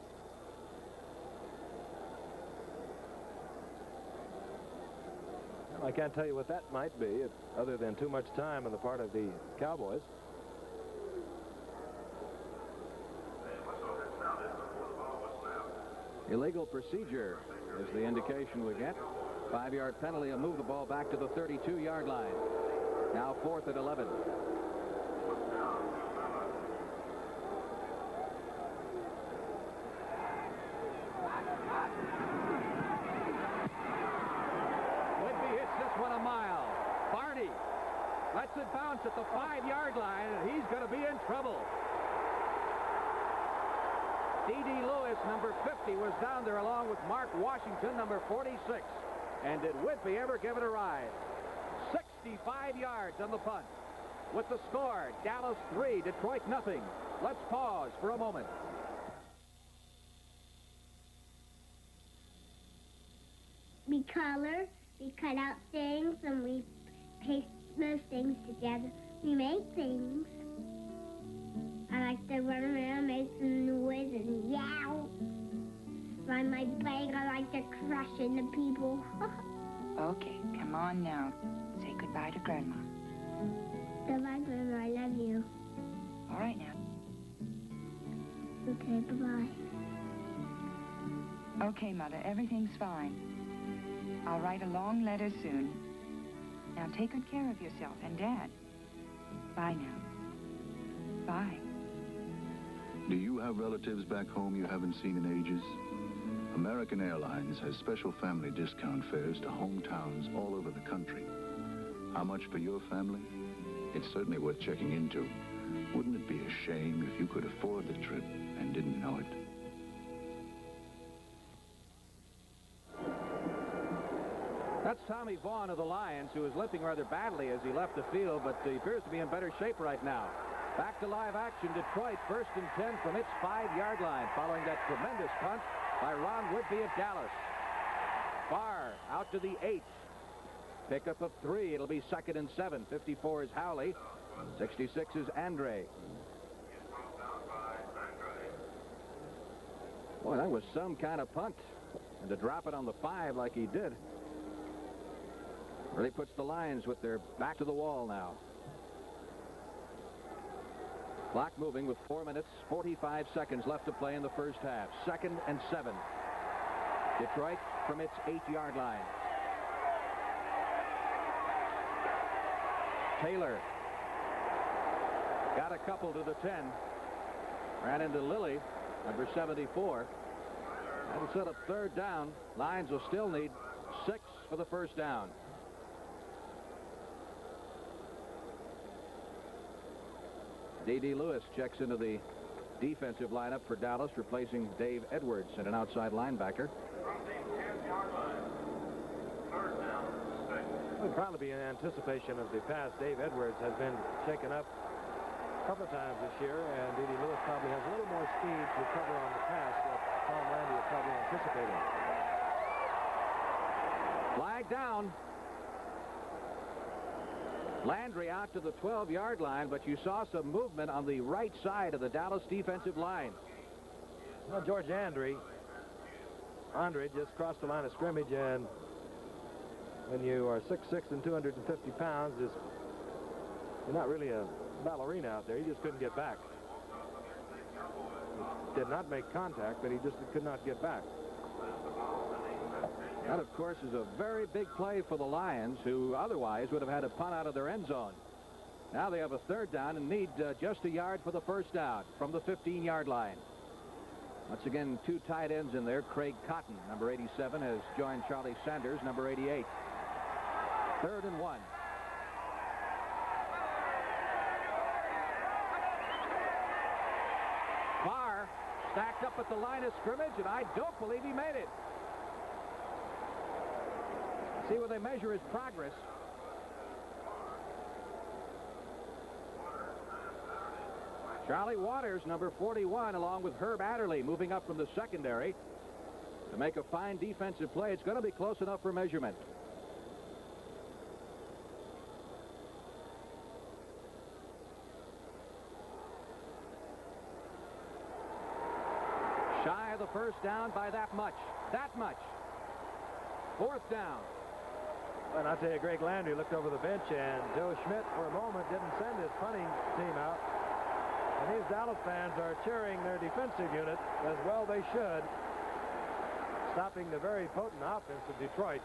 I can't tell you what that might be, other than too much time on the part of the Cowboys.
Illegal procedure is the indication we get. 5-yard penalty will move the ball back to the 32-yard line. Now 4th and 11. Whitby hits this one a mile. Barney lets it bounce at the 5-yard line, and he's going to be in trouble. D.D. Lewis, number 50, was down there along with Mark Washington, number 46. And did Whitby ever give it a ride? 65 yards on the punt. With the score, Dallas 3, Detroit nothing. Let's pause for a moment.
We color, we cut out things, and we paste those things together. We make things. I like to run around, make some noise, and yowl. On my bike, I like to crush into people.
Okay, come on now. Say goodbye to Grandma.
Goodbye, Grandma. I love you.
All right now.
Okay, bye-bye.
Okay, Mother, everything's fine. I'll write a long letter soon. Now take good care of yourself and Dad. Bye now. Bye.
Do you have relatives back home you haven't seen in ages? American Airlines has special family discount fares to hometowns all over the country. How much for your family? It's certainly worth checking into. Wouldn't it be a shame if you could afford the trip and didn't know it?
That's Tommy Vaughn of the Lions, who is limping rather badly as he left the field, but he appears to be in better shape right now. Back to live action. Detroit 1st and 10 from its 5-yard line following that tremendous punt by Ron Whitby of Dallas. Barr out to the 8. Pickup of 3. It'll be 2nd and 7. 54 is Howley. 66 is Andre. Boy, that was some kind of punt. And to drop it on the 5 like he did really puts the Lions with their back to the wall now. Clock moving with 4 minutes, 45 seconds left to play in the first half. 2nd and 7. Detroit from its 8-yard line. Taylor got a couple to the 10. Ran into Lilly, number 74. That'll set up 3rd down. Lions will still need 6 for the first down. D.D. Lewis checks into the defensive lineup for Dallas, replacing Dave Edwards at an outside linebacker.
Will probably be in anticipation of the pass. Dave Edwards has been shaken up a couple of times this year, and D.D. Lewis probably has a little more speed to cover on the pass that Tom Landy is probably anticipating.
Flag down. Landry out to the 12-yard line, but you saw some movement on the right side of the Dallas defensive line.
Well, George Andre just crossed the line of scrimmage, and when you are 6'6" and 250 pounds, you're not really a ballerina out there. He just couldn't get back. He did not make contact, but he just could not get back.
That, of course, is a very big play for the Lions, who otherwise would have had a punt out of their end zone. Now they have a 3rd down and need just a yard for the first down from the 15-yard line. Once again, 2 tight ends in there. Craig Cotton, number 87, has joined Charlie Sanders, number 88. 3rd and 1. Barr stacked up at the line of scrimmage, and I don't believe he made it. See where they measure his progress. Charlie Waters, number 41, along with Herb Adderley, moving up from the secondary to make a fine defensive play. It's going to be close enough for measurement. Shy of the first down by that much. That much. 4th down.
And I'll tell you, Greg Landry looked over the bench, and Joe Schmidt, for a moment, didn't send his punting team out. And these Dallas fans are cheering their defensive unit, as well they should, stopping the very potent offense of Detroit.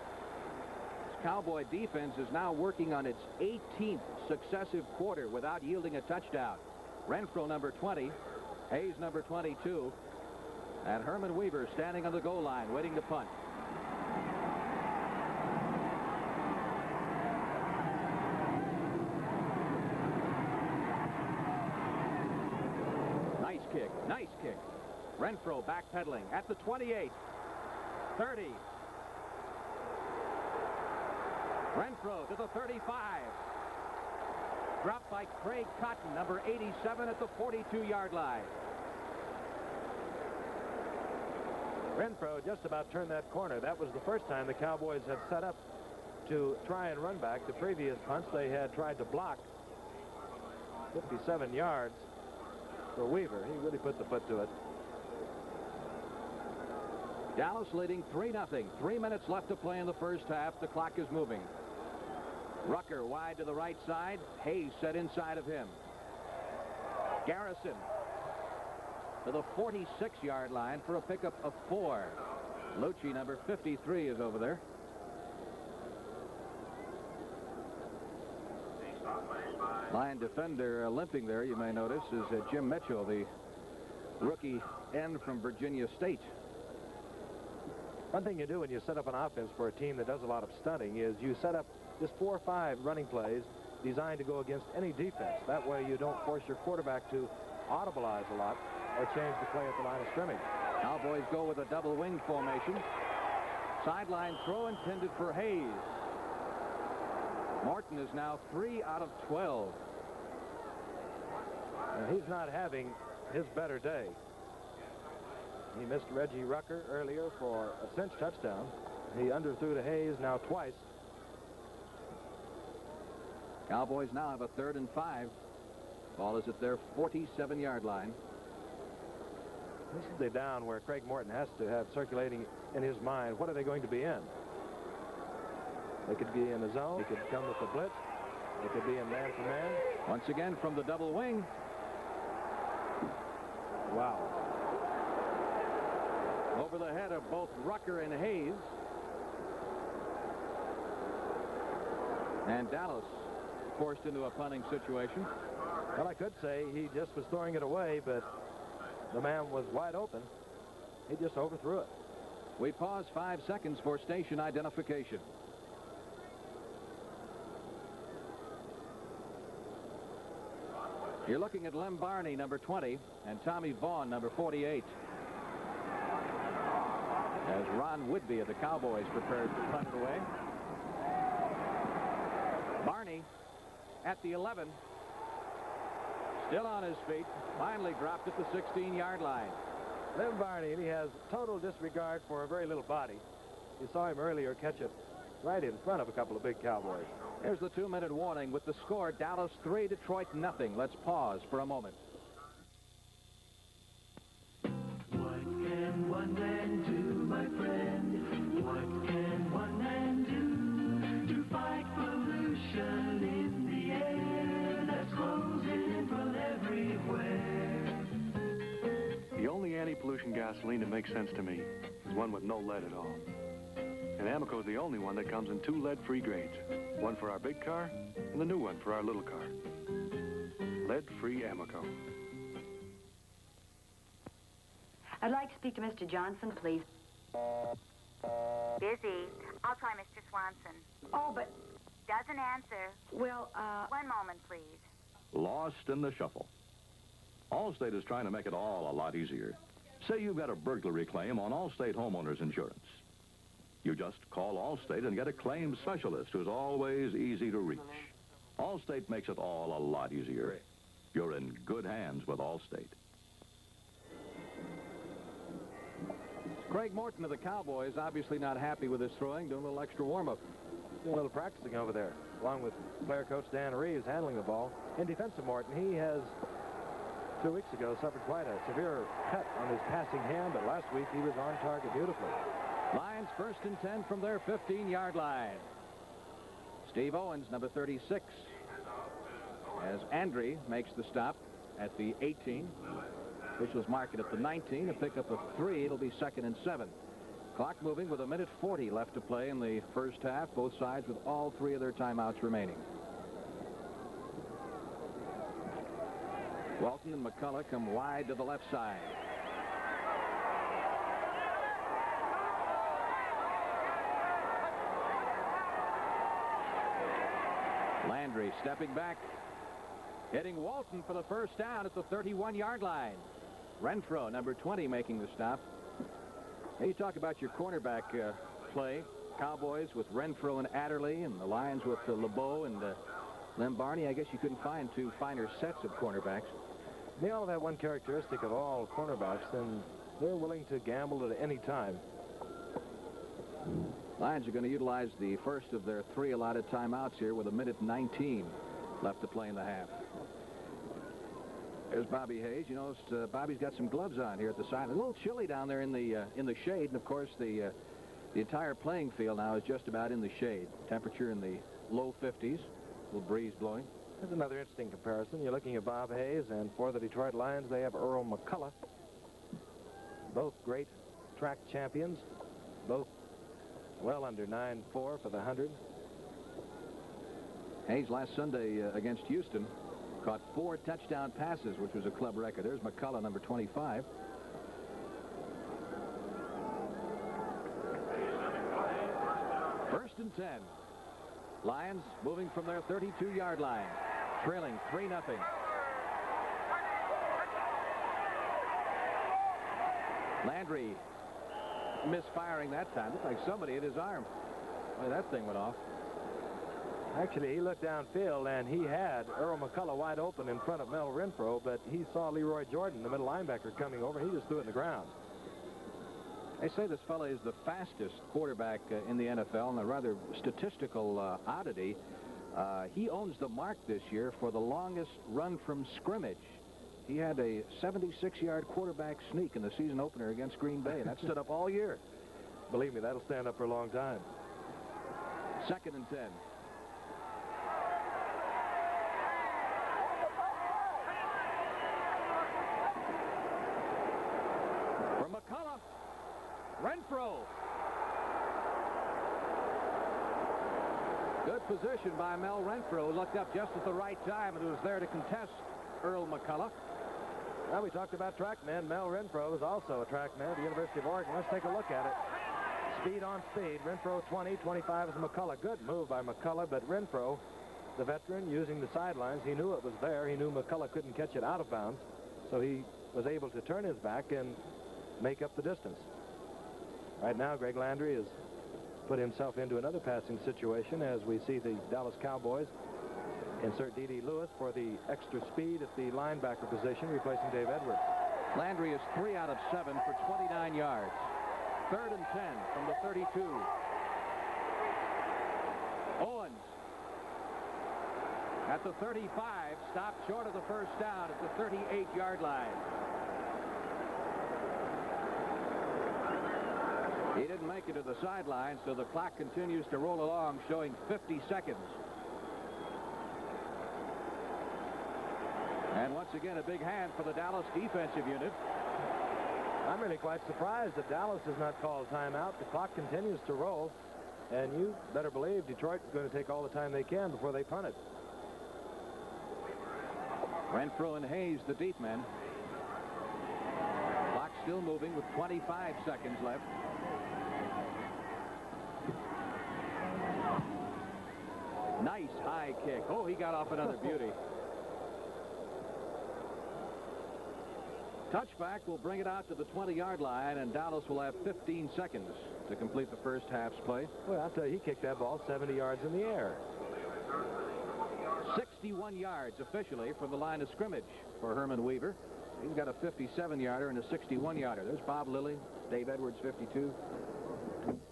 This Cowboy defense is now working on its 18th successive quarter without yielding a touchdown. Renfro, number 20, Hayes, number 22, and Herman Weaver standing on the goal line, waiting to punt. Nice kick. Renfro backpedaling at the 28. 30. Renfro to the 35. Dropped by Craig Cotton, number 87, at the 42-yard line.
Renfro just about turned that corner. That was the first time the Cowboys had set up to try and run back. The previous punts they had tried to block. 57 yards. For Weaver, he really put the foot to it.
Dallas leading 3-0. 3 minutes left to play in the first half. The clock is moving. Rucker wide to the right side. Hayes set inside of him. Garrison to the 46-yard line for a pickup of 4. Lucci, number 53, is over there. Lion defender limping there, you may notice, is Jim Mitchell, the rookie end from Virginia State.
One thing you do when you set up an offense for a team that does a lot of stunting is you set up just 4 or 5 running plays designed to go against any defense. That way you don't force your quarterback to audibilize a lot or change the play at the line of scrimmage.
Cowboys go with a double wing formation. Sideline throw intended for Hayes. Morton is now 3 out of 12.
And he's not having his better day. He missed Reggie Rucker earlier for a cinch touchdown. He underthrew to Hayes now twice.
Cowboys now have a 3rd and 5. Ball is at their 47-yard line.
This is the down where Craig Morton has to have circulating in his mind, what are they going to be in? They could be in a zone. They could come with a blitz. They could be in man-to-man.
Once again from the double wing.
Wow.
Over the head of both Rucker and Hayes. And Dallas forced into a punting situation.
Well, I could say he just was throwing it away, but the man was wide open. He just overthrew it.
We pause 5 seconds for station identification. You're looking at Lem Barney, number 20, and Tommy Vaughn, number 48. As Ron Whitby of the Cowboys prepared to punt it away. Barney at the 11. Still on his feet. Finally dropped at the 16-yard line.
Lem Barney, and he has total disregard for a very little body. You saw him earlier catch it right in front of a couple of big Cowboys.
Here's the 2-minute warning with the score, Dallas 3, Detroit nothing. Let's pause for a moment.
What can one man do, my friend? What can one man do to fight pollution in the air that's closing from everywhere?
The only anti-pollution gasoline that makes sense to me is one with no lead at all. And Amoco is the only one that comes in 2 lead-free grades. One for our big car, and the new one for our little car. Lead-free Amoco.
I'd like to speak to Mr. Johnson, please.
Busy. I'll try Mr. Swanson.
Oh, but...
Doesn't answer.
Well,
One moment, please.
Lost in the shuffle. Allstate is trying to make it all a lot easier. Say you've got a burglary claim on Allstate Homeowners Insurance. You just call Allstate and get a claim specialist who's always easy to reach. Allstate makes it all a lot easier. You're in good hands with Allstate.
Craig Morton of the Cowboys, obviously not happy with his throwing, doing a little extra warm-up.
Doing a little practicing over there, along with player coach Dan Reeves handling the ball. In defense of Morton, he has 2 weeks ago suffered quite a severe cut on his passing hand, but last week he was on target beautifully.
Lions 1st and 10 from their 15-yard line. Steve Owens, number 36, as Andre makes the stop at the 18. Officials mark it at the 19. A pickup of 3. It'll be 2nd and 7. Clock moving with 1:40 left to play in the first half. Both sides with all 3 of their timeouts remaining. Walton and McCullough come wide to the left side. Landry stepping back, hitting Walton for the first down at the 31-yard line. Renfro, number 20, making the stop. Now you talk about your cornerback play. Cowboys with Renfro and Adderley, and the Lions with LeBeau and Lem Barney. I guess you couldn't find 2 finer sets of cornerbacks.
They all have one characteristic of all cornerbacks, and they're willing to gamble at any time.
Lions are going to utilize the first of their 3 allotted timeouts here with 1:19 left to play in the half. There's Bobby Hayes. You notice Bobby's got some gloves on here at the side. A little chilly down there in the shade, and of course the entire playing field now is just about in the shade. Temperature in the low 50s. A little breeze blowing.
Here's another interesting comparison. You're looking at Bob Hayes, and for the Detroit Lions, they have Earl McCullough. Both great track champions. Both well under 9.4 for the 100.
Hayes last Sunday against Houston caught 4 touchdown passes, which was a club record. There's McCullough, number 25. First and 10. Lions moving from their 32-yard line, trailing 3-0. Landry misfiring that time. Looked like somebody hit his arm. Boy, that thing went off.
Actually, he looked downfield, and he had Earl McCullough wide open in front of Mel Renfro, but he saw Leroy Jordan, the middle linebacker, coming over. He just threw it in the ground.
They say this fella is the fastest quarterback in the NFL, and a rather statistical oddity. He owns the mark this year for the longest run from scrimmage. He had a 76-yard quarterback sneak in the season opener against Green Bay. That stood up all year.
Believe me, that'll stand up for a long time.
2nd and 10. From McCullough. Renfro. Good position by Mel Renfro. Looked up just at the right time and was there to contest Earl McCullough.
Well, we talked about track man. Mel Renfro is also a track man at the University of Oregon. Let's take a look at it. Speed on speed. Renfro 20, 25 is McCullough. Good move by McCullough, but Renfro, the veteran, using the sidelines, he knew it was there. He knew McCullough couldn't catch it out of bounds, so he was able to turn his back and make up the distance. Right now, Greg Landry has put himself into another passing situation as we see the Dallas Cowboys insert D.D. Lewis for the extra speed at the linebacker position, replacing Dave Edwards.
Landry is 3 out of 7 for 29 yards. 3rd and 10 from the 32. Owens at the 35, stopped short of the first down at the 38-yard line. He didn't make it to the sideline, so the clock continues to roll along, showing 50 seconds. And once again, a big hand for the Dallas defensive unit.
I'm really quite surprised that Dallas has not called timeout. The clock continues to roll, and you better believe Detroit is going to take all the time they can before they punt it.
Renfro and Hayes, the deep men. Clock still moving with 25 seconds left. Nice high kick. Oh, he got off another beauty. Touchback will bring it out to the 20-yard line, and Dallas will have 15 seconds to complete the first half's play.
Well, I'll tell you, he kicked that ball 70 yards in the air.
61 yards officially from the line of scrimmage for Herman Weaver. He's got a 57-yarder and a 61-yarder. There's Bob Lilly, Dave Edwards, 52.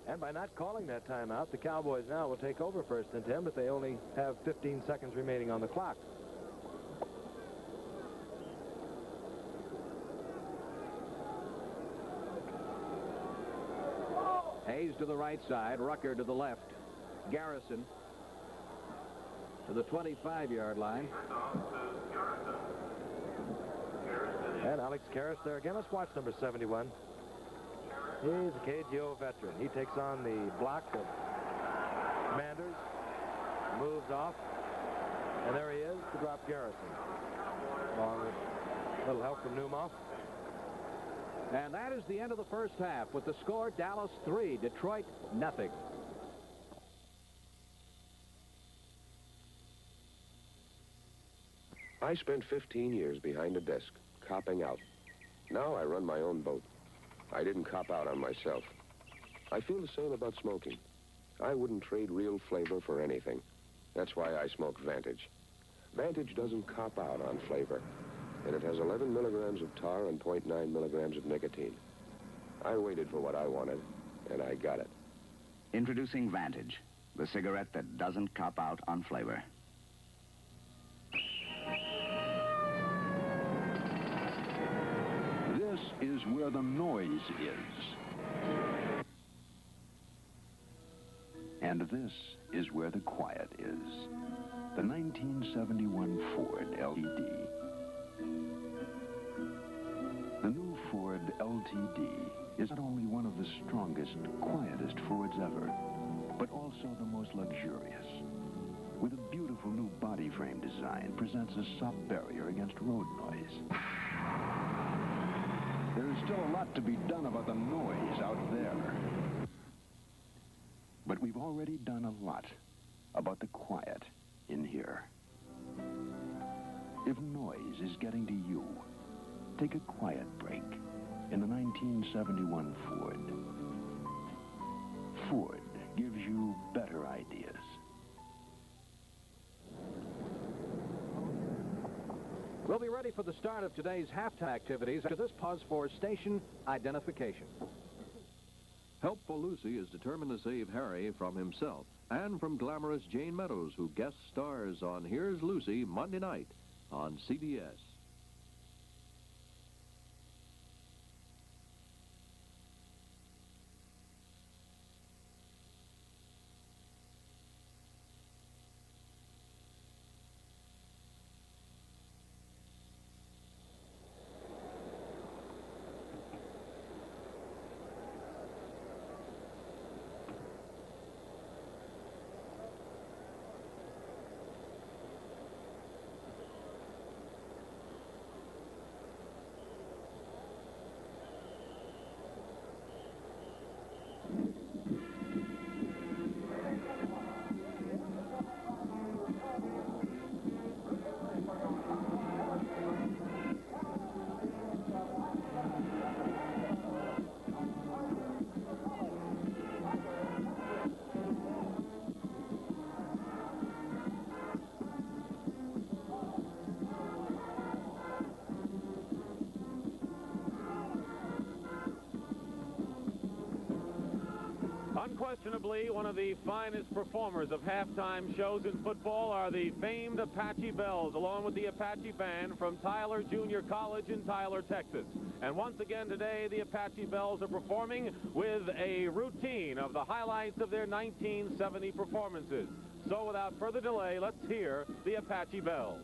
And by not calling that timeout, the Cowboys now will take over 1st and 10, but they only have 15 seconds remaining on the clock.
Hayes to the right side, Rucker to the left. Garrison to the 25-yard line.
And Alex Karras there again. Let's watch number 71. He's a KGO veteran. He takes on the block of Manders, moves off, and there he is to drop Garrison. Along with a little help from Newmoff.
And that is the end of the first half with the score Dallas 3, Detroit nothing.
I spent 15 years behind a desk, copping out. Now I run my own boat. I didn't cop out on myself. I feel the same about smoking. I wouldn't trade real flavor for anything. That's why I smoke Vantage. Vantage doesn't cop out on flavor, and it has 11 milligrams of tar and 0.9 milligrams of nicotine. I waited for what I wanted, and I got it.
Introducing Vantage, the cigarette that doesn't cop out on flavor.
This is where the noise is. And this is where the quiet is. The 1971 Ford LTD. The new Ford LTD is not only one of the strongest, quietest Fords ever, but also the most luxurious. With a beautiful new body frame design, presents a soft barrier against road noise. There is still a lot to be done about the noise out there. But we've already done a lot about the quiet in here. If noise is getting to you, take a quiet break in the 1971 Ford. Ford gives you better ideas.
We'll be ready for the start of today's halftime activities after this pause for station identification.
Helpful Lucy is determined to save Harry from himself.
and from glamorous Jane Meadows, who guest stars on Here's Lucy Monday night on CBS.
Unquestionably, one of the finest performers of halftime shows in football are the famed Apache Bells, along with the Apache Band from Tyler Junior College in Tyler, Texas. And once again today, the Apache Bells are performing with a routine of the highlights of their 1970 performances. So without further delay, let's hear the Apache Bells.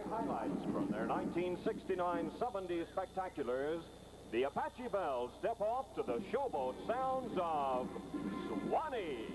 Highlights from their 1969-70 spectaculars, the Apache Bells step off to the showboat sounds of Swanee.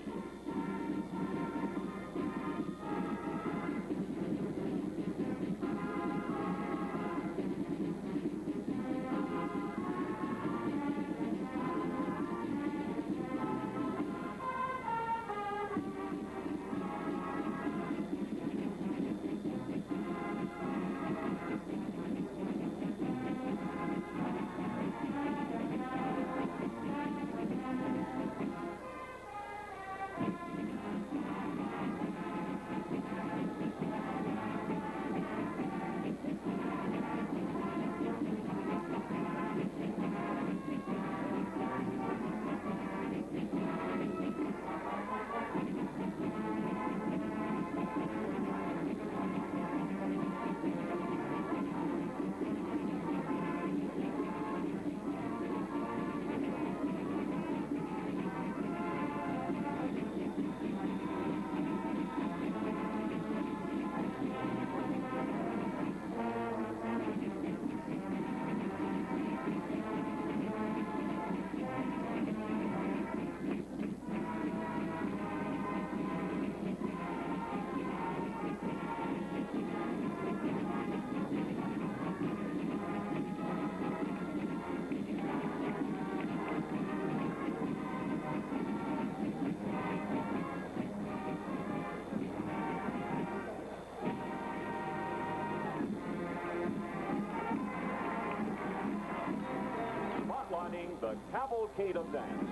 The cavalcade of dance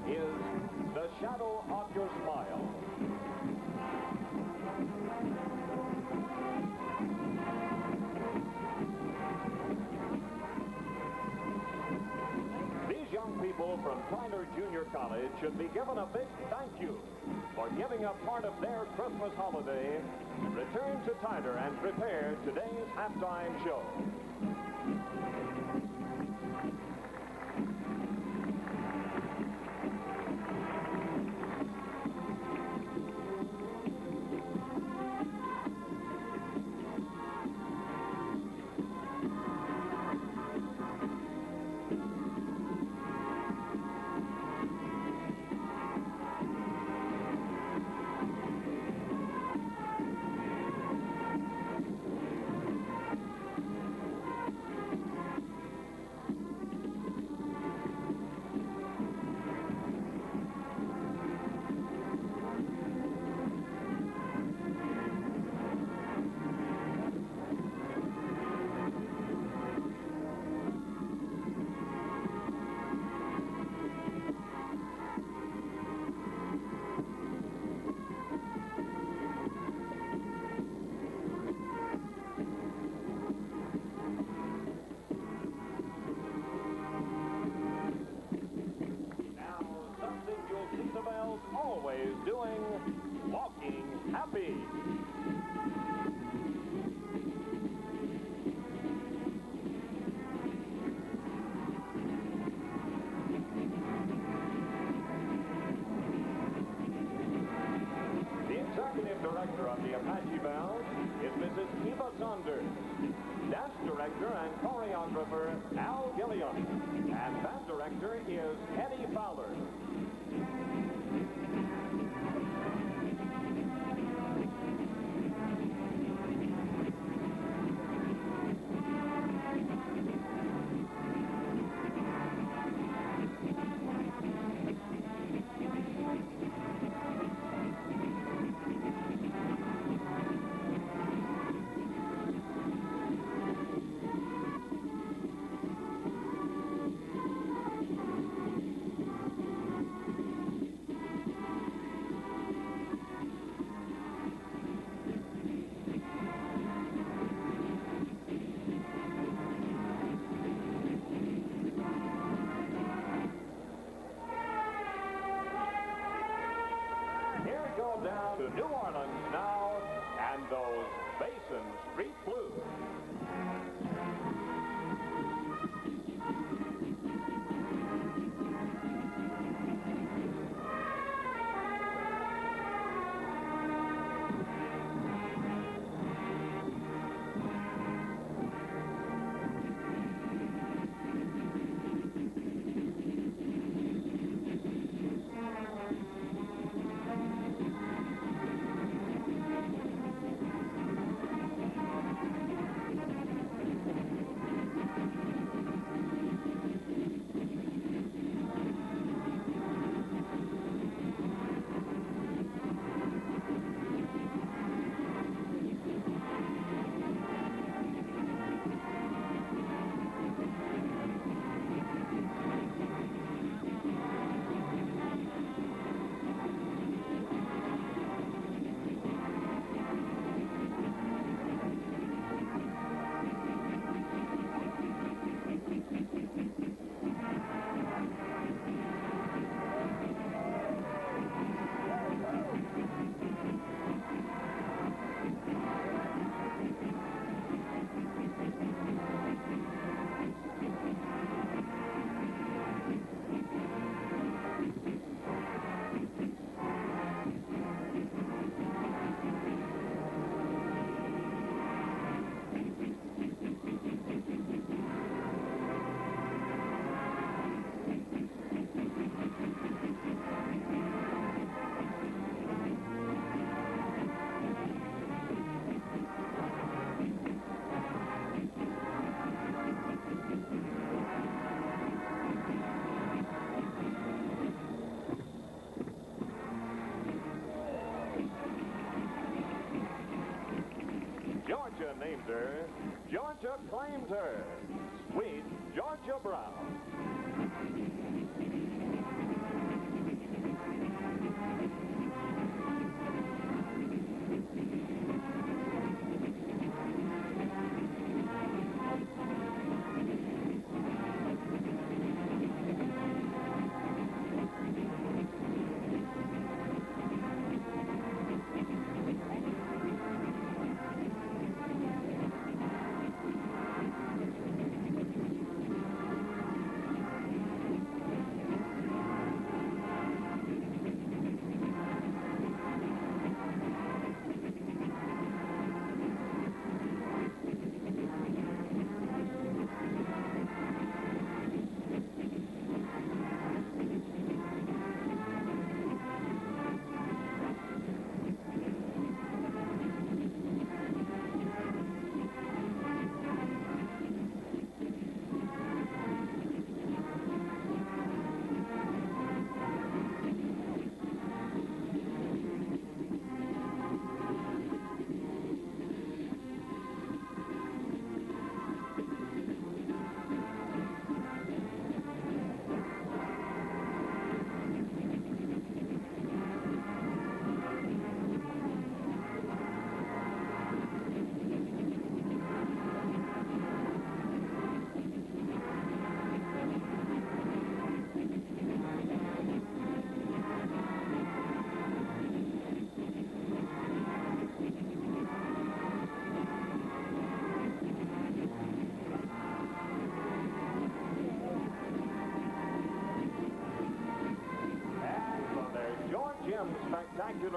is The Shadow of Your Smile. These young people from Tyler Junior College should be given a big thank you for giving up part of their Christmas holiday. Return to Tyler and prepare today's halftime show. The executive director of the Apache Bells is Mrs. Eva Saunders. Dance director and choreographer Al Gilliam. And band director is Eddie Fowler. Down to New Orleans now, and those Basin Street Blues. Georgia named her, Georgia claimed her. Sweet Georgia Brown.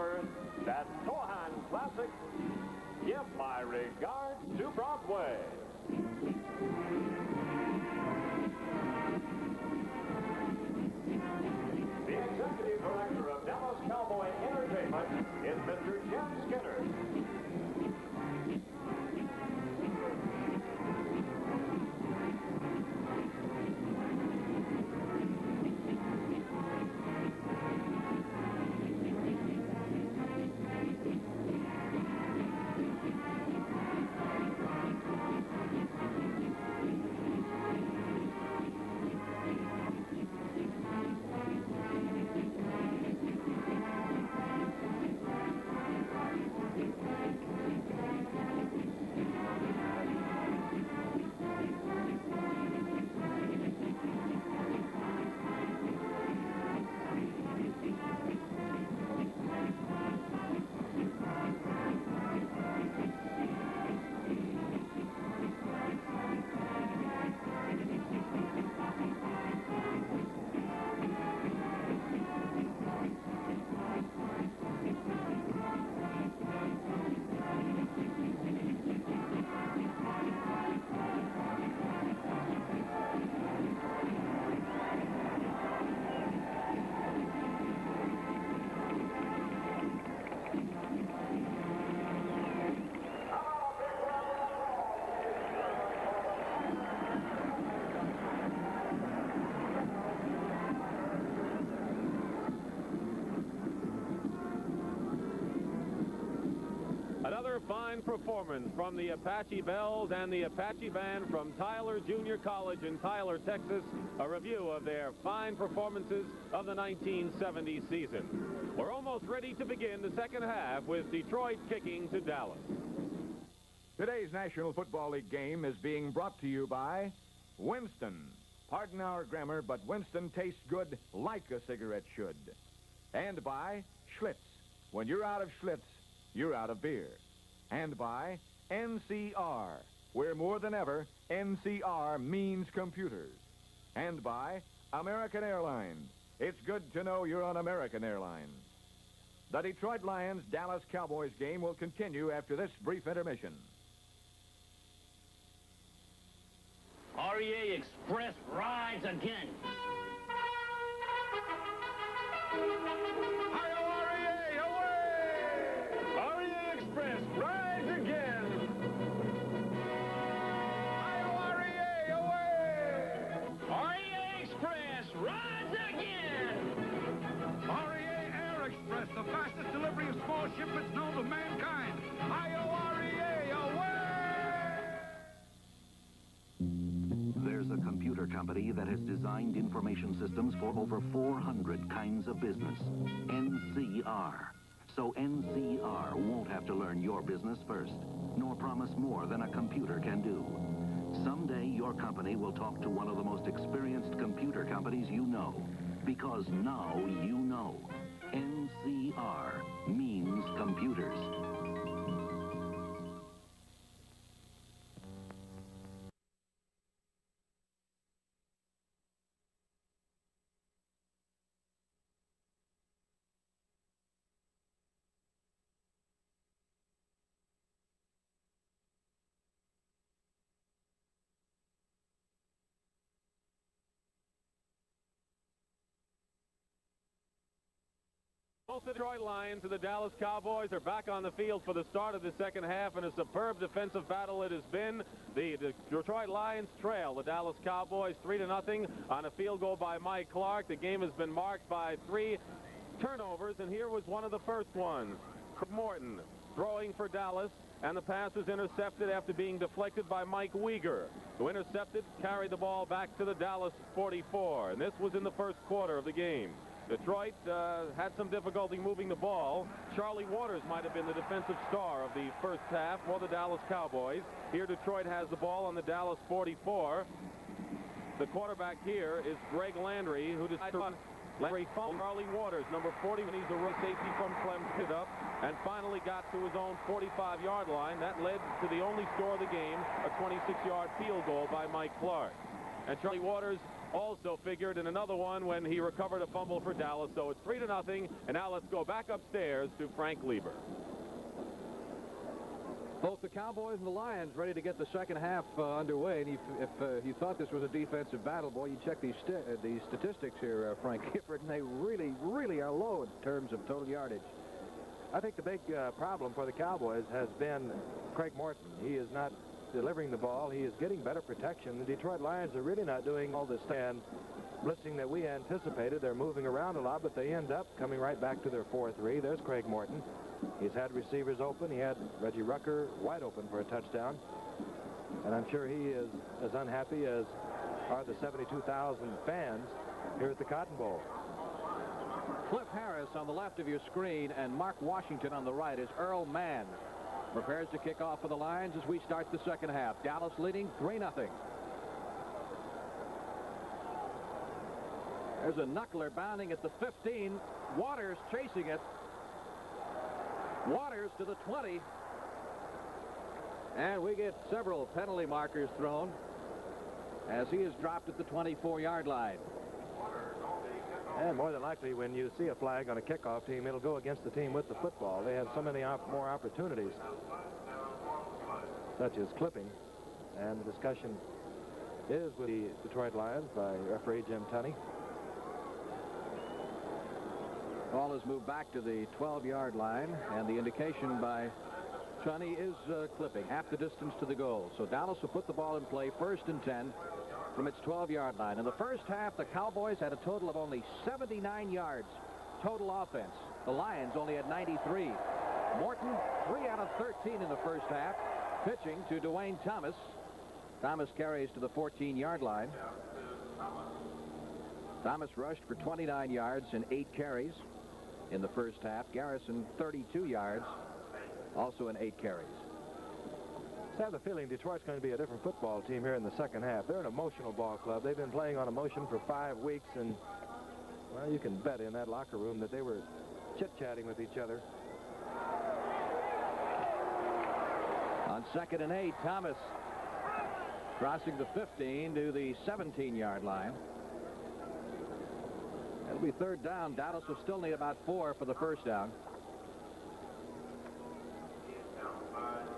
Remember, that's Tohan Classic. Give my regards to Broadway. The executive director of Dallas Cowboy Entertainment is Mr. Jim Skinner.
Another fine performance from the Apache Bells and the Apache Band from Tyler Junior College in Tyler, Texas. A review of their fine performances of the 1970 season. We're almost ready to begin the second half with Detroit kicking to Dallas.
Today's National Football League game is being brought to you by Winston. Pardon our grammar, but Winston tastes good like a cigarette should. And by Schlitz. When you're out of Schlitz, you're out of beer. And by NCR, where more than ever, NCR means computers. And by American Airlines. It's good to know you're on American Airlines. The Detroit Lions-Dallas Cowboys game will continue after this brief intermission.
REA Express rides again.
Express rides again. REA away! REA Express rides again. REA Air Express, the fastest delivery of small shipments known to mankind. REA away!
There's a computer company that has designed information systems for over 400 kinds of business. NCR. So NCR won't have to learn your business first, nor promise more than a computer can do. Someday your company will talk to one of the most experienced computer companies you know, because now you know. NCR means computers.
Both the Detroit Lions and the Dallas Cowboys are back on the field for the start of the second half, and a superb defensive battle it has been. The Detroit Lions trail the Dallas Cowboys 3-0 on a field goal by Mike Clark. The game has been marked by 3 turnovers, and here was one of the first ones. Morton throwing for Dallas, and the pass was intercepted after being deflected by Mike Weegar, who intercepted, carried the ball back to the Dallas 44, and this was in the first quarter of the game. Detroit had some difficulty moving the ball. Charlie Waters might have been the defensive star of the first half for the Dallas Cowboys. Here Detroit has the ball on the Dallas 44. The quarterback here is Greg Landry, who decided to Landry fouled Charlie Waters, number 40, when he's a rookie safety from Clemson, hit up, and finally got to his own 45-yard line. That led to the only score of the game, a 26-yard field goal by Mike Clark. And Charlie Waters also figured in another one when he recovered a fumble for Dallas. So it's 3-0. And now let's go back upstairs to Frank Lieber.
Both the Cowboys and the Lions ready to get the second half underway. And if you thought this was a defensive battle, boy, you check these statistics here, Frank Gifford, and they really, really are low in terms of total yardage.
I think the big problem for the Cowboys has been Craig Morton. He is not delivering the ball. He is getting better protection. The Detroit Lions are really not doing all this and blitzing that we anticipated. They're moving around a lot, but they end up coming right back to their 4-3. There's Craig Morton. He's had receivers open. He had Reggie Rucker wide open for a touchdown. And I'm sure he is as unhappy as are the 72,000 fans here at the Cotton Bowl.
Cliff Harris on the left of your screen and Mark Washington on the right as Earl Mann prepares to kick off for the Lions as we start the second half. Dallas leading 3-0. There's a knuckler bounding at the 15. Waters chasing it. Waters to the 20. And we get several penalty markers thrown as he is dropped at the 24-yard line.
And more than likely, when you see a flag on a kickoff team, it'll go against the team with the football. They have so many more opportunities, such as clipping. And the discussion is with the Detroit Lions by referee Jim Tunney.
Ball is moved back to the 12-yard line, and the indication by Tunney is clipping, half the distance to the goal. So Dallas will put the ball in play, 1st and 10 from its 12-yard line. In the first half, the Cowboys had a total of only 79 yards total offense. The Lions only had 93. Morton, 3 out of 13 in the first half, pitching to Dwayne Thomas. Thomas carries to the 14-yard line. Thomas rushed for 29 yards and 8 carries in the first half. Garrison, 32 yards, also in 8 carries.
I have the feeling Detroit's going to be a different football team here in the second half. They're an emotional ball club. They've been playing on emotion for 5 weeks, and, well, you can bet in that locker room that they were chit-chatting with each other.
On 2nd and 8, Thomas crossing the 15 to the 17-yard line. It'll be 3rd down. Dallas will still need about 4 for the first down.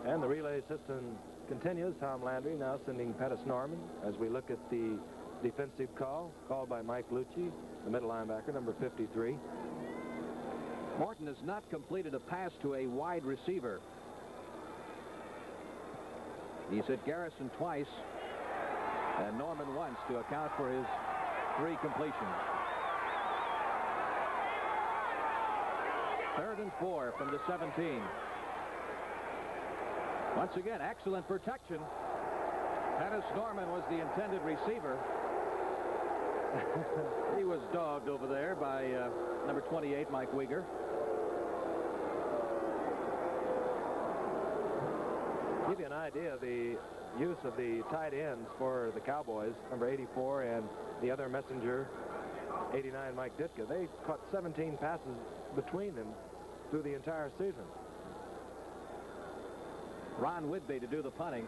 And the relay system continues. Tom Landry now sending Pettis Norman as we look at the defensive call called by Mike Lucci, the middle linebacker, number 53.
Morton has not completed a pass to a wide receiver. He's hit Garrison twice and Norman once to account for his 3 completions. 3rd and 4 from the 17. Once again, excellent protection. Pettis Norman was the intended receiver. He was dogged over there by number 28, Mike Weger.
Give you an idea of the use of the tight ends for the Cowboys, number 84 and the other messenger, 89, Mike Ditka. They caught 17 passes between them through the entire season.
Ron Whitby to do the punting.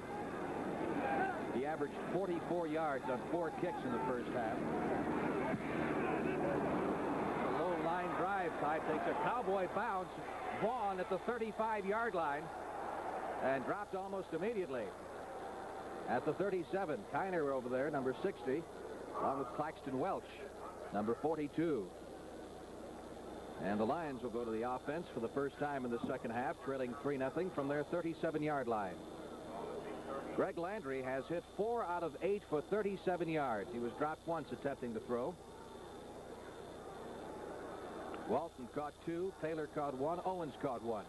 He averaged 44 yards on 4 kicks in the first half. The low line drive type takes a Cowboy bounce. Vaughn at the 35-yard line and dropped almost immediately. At the 37, Kiner over there, number 60, along with Claxton Welch, number 42. And the Lions will go to the offense for the first time in the second half, trailing 3-0 from their 37-yard line. Greg Landry has hit 4 out of 8 for 37 yards. He was dropped once attempting to throw. Walton caught 2, Taylor caught 1, Owens caught 1.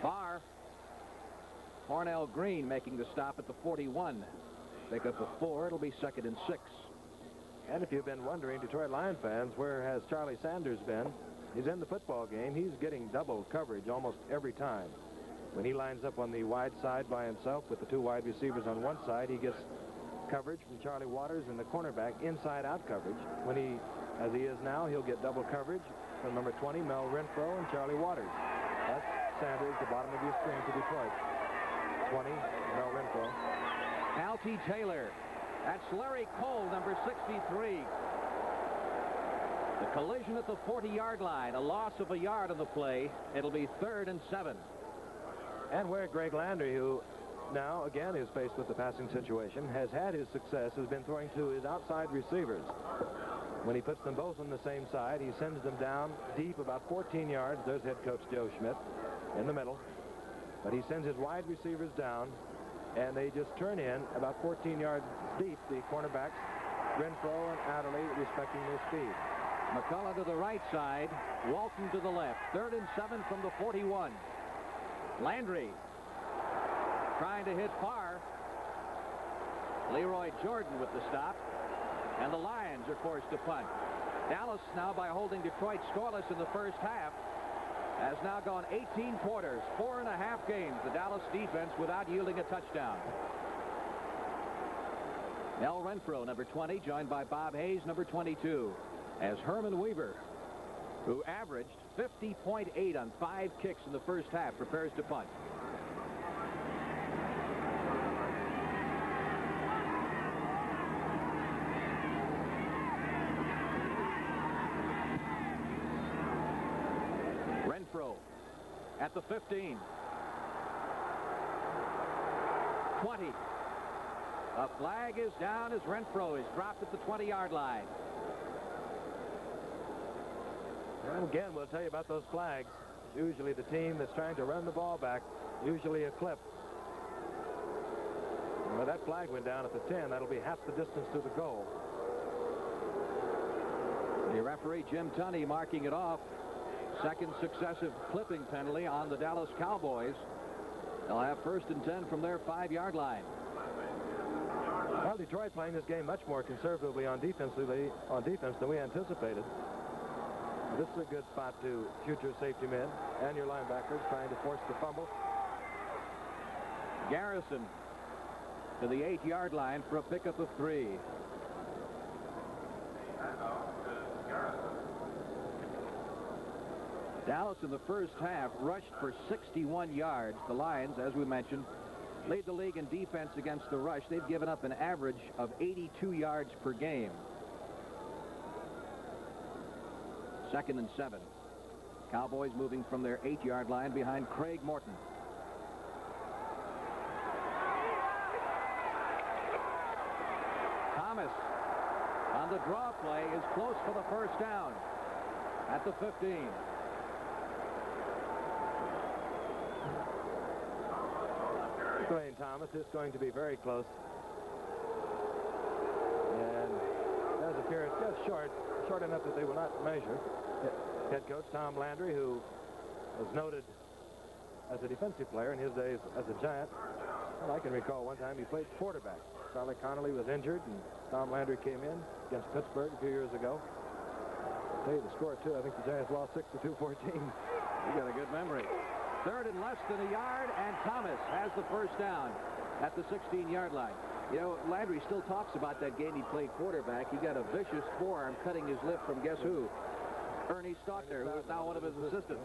Far. Cornell Green making the stop at the 41. Pick up a 4. It'll be 2nd and 6.
And if you've been wondering, Detroit Lion fans, where has Charlie Sanders been? He's in the football game. He's getting double coverage almost every time. When he lines up on the wide side by himself with the 2 wide receivers on one side, he gets coverage from Charlie Waters and the cornerback inside-out coverage. When he, as he is now, he'll get double coverage from number 20, Mel Renfro, and Charlie Waters. That's Sanders, the bottom of your screen to Detroit. 20, Mel Renfro.
Altie Taylor. That's Larry Cole, number 63. The collision at the 40-yard line, a loss of a yard on the play. It'll be 3rd and 7.
And where Greg Landry, who now again is faced with the passing situation, has had his success, has been throwing to his outside receivers. When he puts them both on the same side, he sends them down deep about 14 yards. There's head coach Joe Schmidt in the middle. But he sends his wide receivers down, and they just turn in about 14 yards deep, the cornerbacks, Renfro and Adderley, respecting their speed.
McCullough to the right side, Walton to the left. 3rd and 7 from the 41. Landry trying to hit far. Leroy Jordan with the stop. And the Lions are forced to punt. Dallas now, by holding Detroit scoreless in the first half, has now gone 18 quarters, 4.5 games, the Dallas defense, without yielding a touchdown. Mel Renfro, number 20, joined by Bob Hayes, number 22, as Herman Weaver, who averaged 50.8 on 5 kicks in the first half, prepares to punt. Renfro at the 15. 20. A flag is down as Renfro is dropped at the 20-yard line.
And again, we'll tell you about those flags. Usually the team that's trying to run the ball back, usually a clip. Well, that flag went down at the 10. That'll be half the distance to the goal.
The referee, Jim Tunney, marking it off. Second successive clipping penalty on the Dallas Cowboys. They'll have 1st and 10 from their 5-yard line.
Well, Detroit playing this game much more conservatively on defense than we anticipated. This is a good spot to future safety men and your linebackers trying to force the fumble.
Garrison to the 8-yard line for a pickup of 3. Dallas in the first half rushed for 61 yards. The Lions, as we mentioned, lead the league in defense against the rush. They've given up an average of 82 yards per game. 2nd and 7. Cowboys moving from their 8-yard line behind Craig Morton. Thomas on the draw play is close for the first down at the 15.
Dwayne Thomas is going to be very close. And does appear it's just short enough that they will not measure. Head coach Tom Landry, who was noted as a defensive player in his days as a Giant. Well, I can recall one time he played quarterback. Charlie Connolly was injured, and Tom Landry came in against Pittsburgh a few years ago. I'll tell you the score, too. I think the Giants lost 6-2-14.
You got a good memory. 3rd and less than a yard, and Thomas has the first down at the 16-yard line. You know, Landry still talks about that game he played quarterback. He got a vicious forearm cutting his lip from guess who? Ernie Stautner, who is now one of his assistants.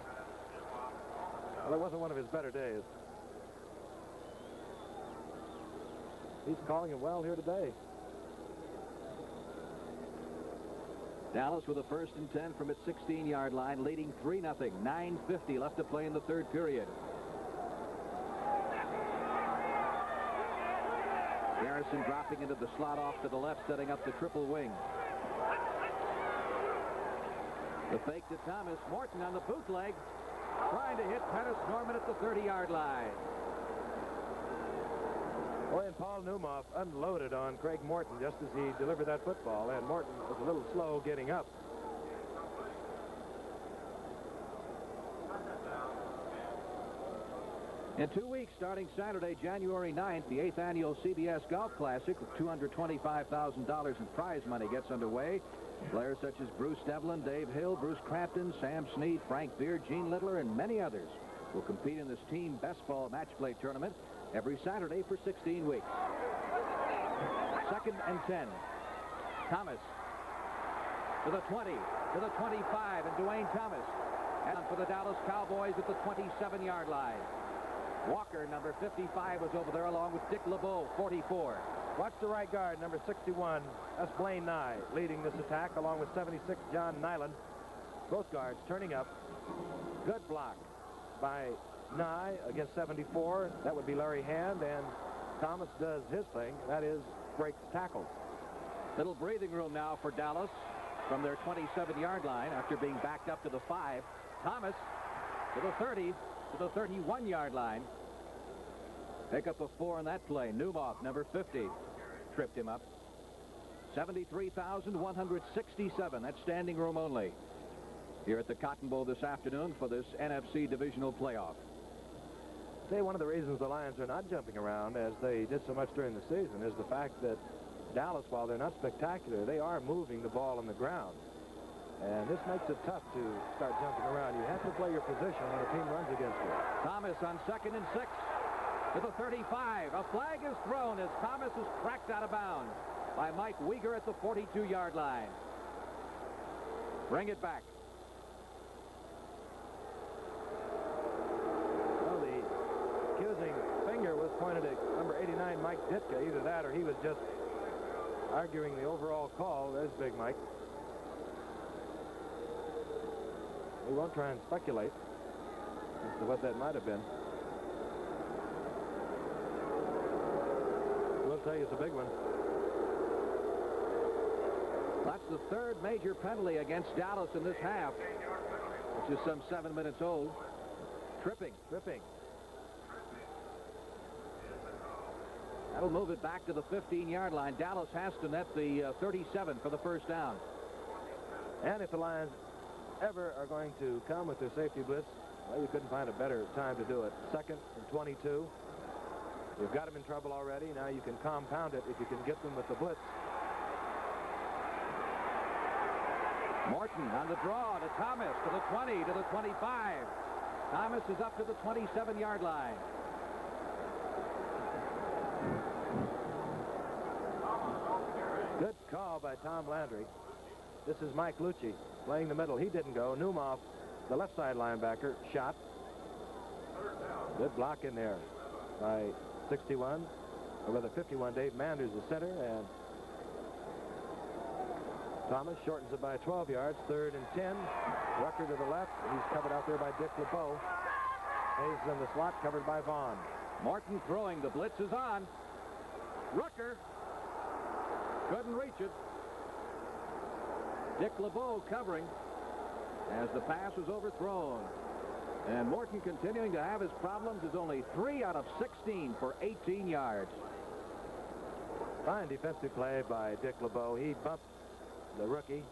Well, it wasn't one of his better days. He's calling it well here today.
Dallas with a 1st and 10 from its 16-yard line, leading 3-0. 9:50 left to play in the 3rd period. Garrison dropping into the slot off to the left, setting up the triple wing. The fake to Thomas. Morton on the bootleg, trying to hit Pettis Norman at the 30-yard line.
Boy, and Paul Newmoff unloaded on Craig Morton just as he delivered that football, and Morton was a little slow getting up.
In 2 weeks, starting Saturday, January 9th, the 8th annual CBS Golf Classic with $225,000 in prize money gets underway. Players such as Bruce Devlin, Dave Hill, Bruce Crampton, Sam Snead, Frank Beard, Gene Littler, and many others will compete in this team best ball match play tournament every Saturday for 16 weeks. 2nd and 10. Thomas to the 20, to the 25, and Dwayne Thomas And for the Dallas Cowboys at the 27-yard line. Walker, number 55, was over there along with Dick LeBeau, 44.
Watch the right guard, number 61. That's Blaine Nye leading this attack along with 76, John Nyland. Both guards turning up. Good block by Nye against 74. That would be Larry Hand, and Thomas does his thing. That is breaks tackles.
Little breathing room now for Dallas from their 27-yard line after being backed up to the 5. Thomas to the 30, to the 31-yard line. Pick up a 4 on that play. Newmoff, number 50, tripped him up. 73,167. That's standing room only here at the Cotton Bowl this afternoon for this NFC divisional playoff.
Say one of the reasons the Lions are not jumping around as they did so much during the season is the fact that Dallas, while they're not spectacular, they are moving the ball on the ground. And this makes it tough to start jumping around. You have to play your position when a team runs against you.
Thomas on 2nd and 6 to the 35. A flag is thrown as Thomas is cracked out of bounds by Mike Weger at the 42-yard line. Bring it back.
Well, the accusing finger was pointed at number 89, Mike Ditka. Either that or he was just arguing the overall call. There's Big Mike. We won't try and speculate as to what that might have been. We'll tell you it's a big one.
That's the 3rd major penalty against Dallas in this half, which is some 7 minutes old. Tripping. That'll move it back to the 15-yard line. Dallas has to net the 37 for the first down.
And if the Lions ever are going to come with their safety blitz, well, you couldn't find a better time to do it. 2nd and 22. You've got them in trouble already. Now you can compound it if you can get them with the blitz.
Morton on the draw to Thomas, to the 20, to the 25. Thomas is up to the 27-yard line.
Good call by Tom Landry. This is Mike Lucci playing the middle. He didn't go. Newmoff, the left side linebacker, shot. Good block in there by 61, or rather 51, Dave Manders, the center, and Thomas shortens it by 12 yards. 3rd and 10. Rucker to the left. He's covered out there by Dick LeBeau. Hayes in the slot, covered by Vaughn.
Morton throwing. The blitz is on. Rucker couldn't reach it. Dick LeBeau covering as the pass was overthrown. And Morton, continuing to have his problems, is only 3 out of 16 for 18 yards.
Fine defensive play by Dick LeBeau. He bumped the rookie,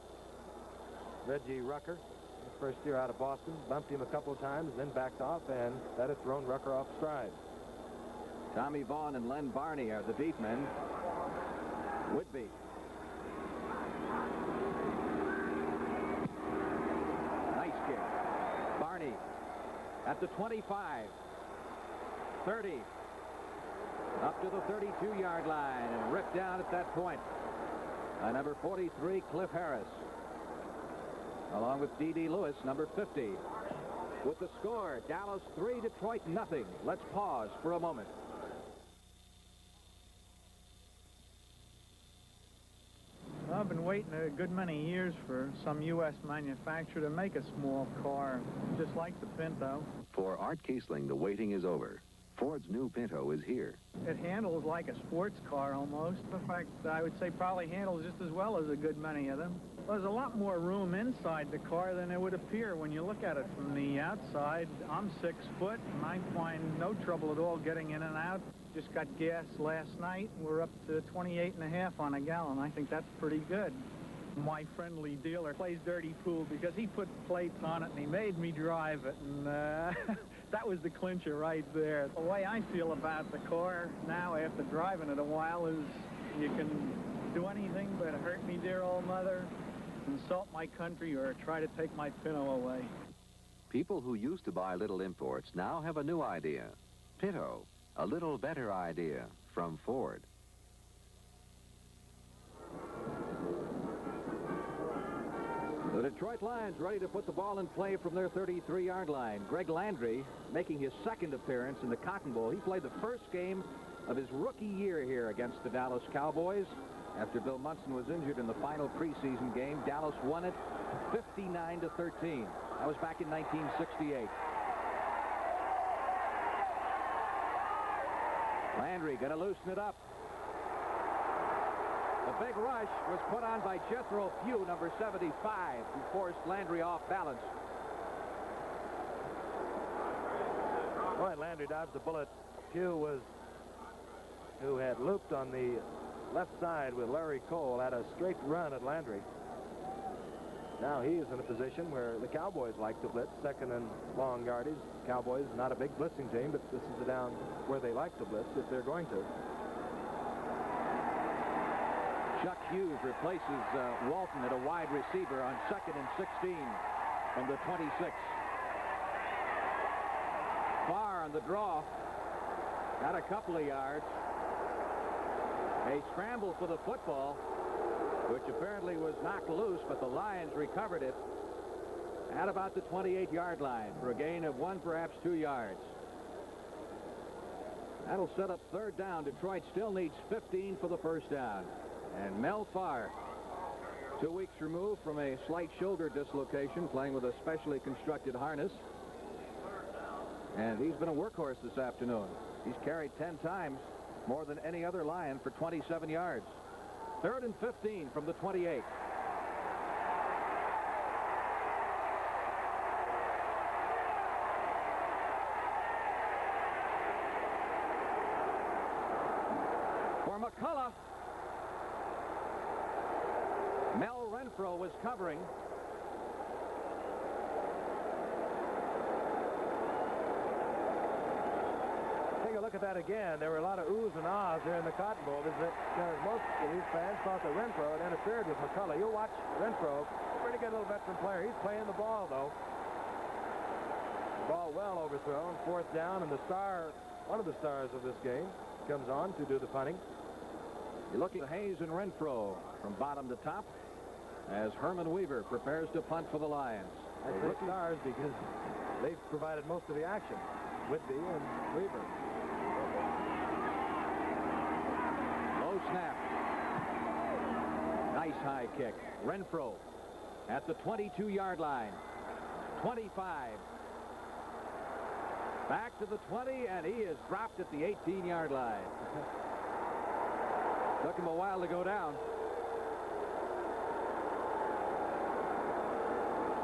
Reggie Rucker, his first year out of Boston. Bumped him a couple of times, then backed off, and that had thrown Rucker off stride.
Tommy Vaughn and Len Barney are the deep men. Whitby. Nice kick. Barney at the 25. 30. Up to the 32-yard line and ripped down at that point by number 43, Cliff Harris, along with D.D. Lewis, number 50. With the score, Dallas 3, Detroit nothing. Let's pause for a moment.
I've been waiting a good many years for some U.S. manufacturer to make a small car, just like the Pinto.
For Art Kiesling, the waiting is over. Ford's new Pinto is here.
It handles like a sports car almost. In fact, I would say probably handles just as well as a good many of them. There's a lot more room inside the car than it would appear when you look at it from the outside. I'm 6 foot, and I find no trouble at all getting in and out. Just got gas last night. We're up to 28.5 on a gallon. I think that's pretty good. My friendly dealer plays dirty pool because he put plates on it and he made me drive it, and that was the clincher right there. The way I feel about the car now after driving it a while is you can do anything but hurt me dear old mother, insult my country, or try to take my Pinto away.
People who used to buy little imports now have a new idea. Pinto, a little better idea from Ford.
The Detroit Lions ready to put the ball in play from their 33-yard line. Greg Landry making his second appearance in the Cotton Bowl. He played the first game of his rookie year here against the Dallas Cowboys. After Bill Munson was injured in the final preseason game, Dallas won it 59-13. That was back in 1968. Landry going to loosen it up. The big rush was put on by Jethro Pugh, number 75, who forced Landry off balance.
Boy, Landry dodged the bullet. Pugh who had looped on the left side with Larry Cole, had a straight run at Landry. Now he is in a position where the Cowboys like to blitz, second and long yardage. Cowboys, not a big blitzing team, but this is the down where they like to blitz if they're going to.
Chuck Hughes replaces Walton at a wide receiver on 2nd and 16 from the 26. Farr on the draw. Got a couple of yards. A scramble for the football, which apparently was knocked loose, but the Lions recovered it at about the 28-yard line for a gain of 1, perhaps 2 yards. That'll set up third down. Detroit still needs 15 for the first down. And Mel Farr, 2 weeks removed from a slight shoulder dislocation, playing with a specially constructed harness. And he's been a workhorse this afternoon. He's carried 10 times, more than any other Lion, for 27 yards. 3rd and 15 from the 28. For McCullough. Mel Renfro was covering.
Take a look at that again. There were a lot of oohs and ahs there in the Cotton Bowl because most of these fans thought that Renfro had interfered with McCullough. You'll watch Renfro, pretty good little veteran player. He's playing the ball, though. The ball well overthrown, 4th down, and the star, one of the stars of this game, comes on to do the punting.
You're looking at Hayes and Renfro from bottom to top as Herman Weaver prepares to punt for the Lions.
I say stars because they've provided most of the action, Whitby and Weaver.
Low snap. Nice high kick. Renfro at the 22-yard line. 25. Back to the 20, and he is dropped at the 18-yard line. Took him a while to go down.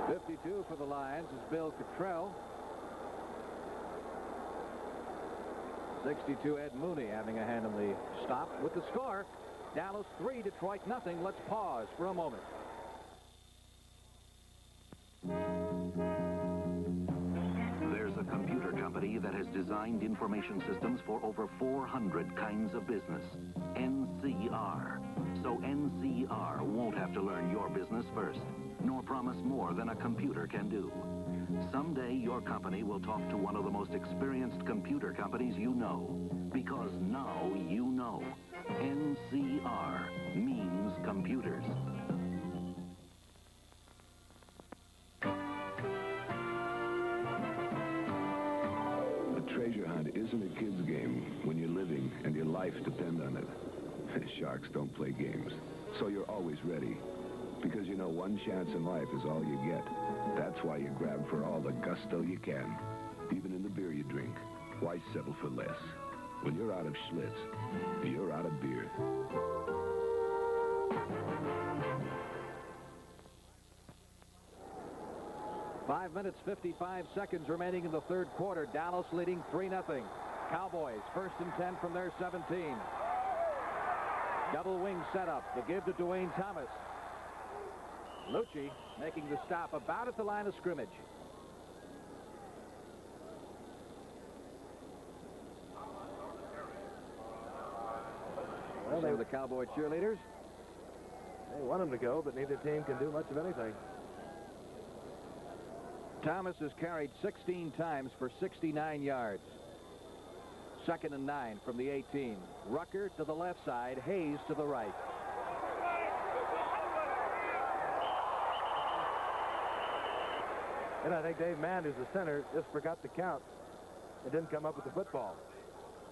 52 for the Lions is Bill Cottrell. 62 Ed Mooney having a hand on the stop. With the score, Dallas 3, Detroit nothing. Let's pause for a moment.
There's a computer company that has designed information systems for over 400 kinds of business. NCR. So NCR won't have to learn your business first, nor promise more than a computer can do. Someday your company will talk to one of the most experienced computer companies you know, because now you know. NCR means computers.
A treasure hunt isn't a kid's game when you're living and your life depends on it. Sharks don't play games, so you're always ready. Because you know one chance in life is all you get. That's why you grab for all the gusto you can. Even in the beer you drink. Why settle for less? When you're out of Schlitz, you're out of beer.
Five minutes, 55 seconds remaining in the third quarter. Dallas leading 3-0. Cowboys, 1st and 10 from their 17. Double wing setup. The give to Dwayne Thomas. Lucci making the stop about at the line of scrimmage. Well, they were the Cowboy cheerleaders.
They want them to go, but neither team can do much of anything.
Thomas has carried 16 times for 69 yards. 2nd and 9 from the 18. Rucker to the left side, Hayes to the right.
And I think Dave Mann, who's the center, just forgot to count. It didn't come up with the football.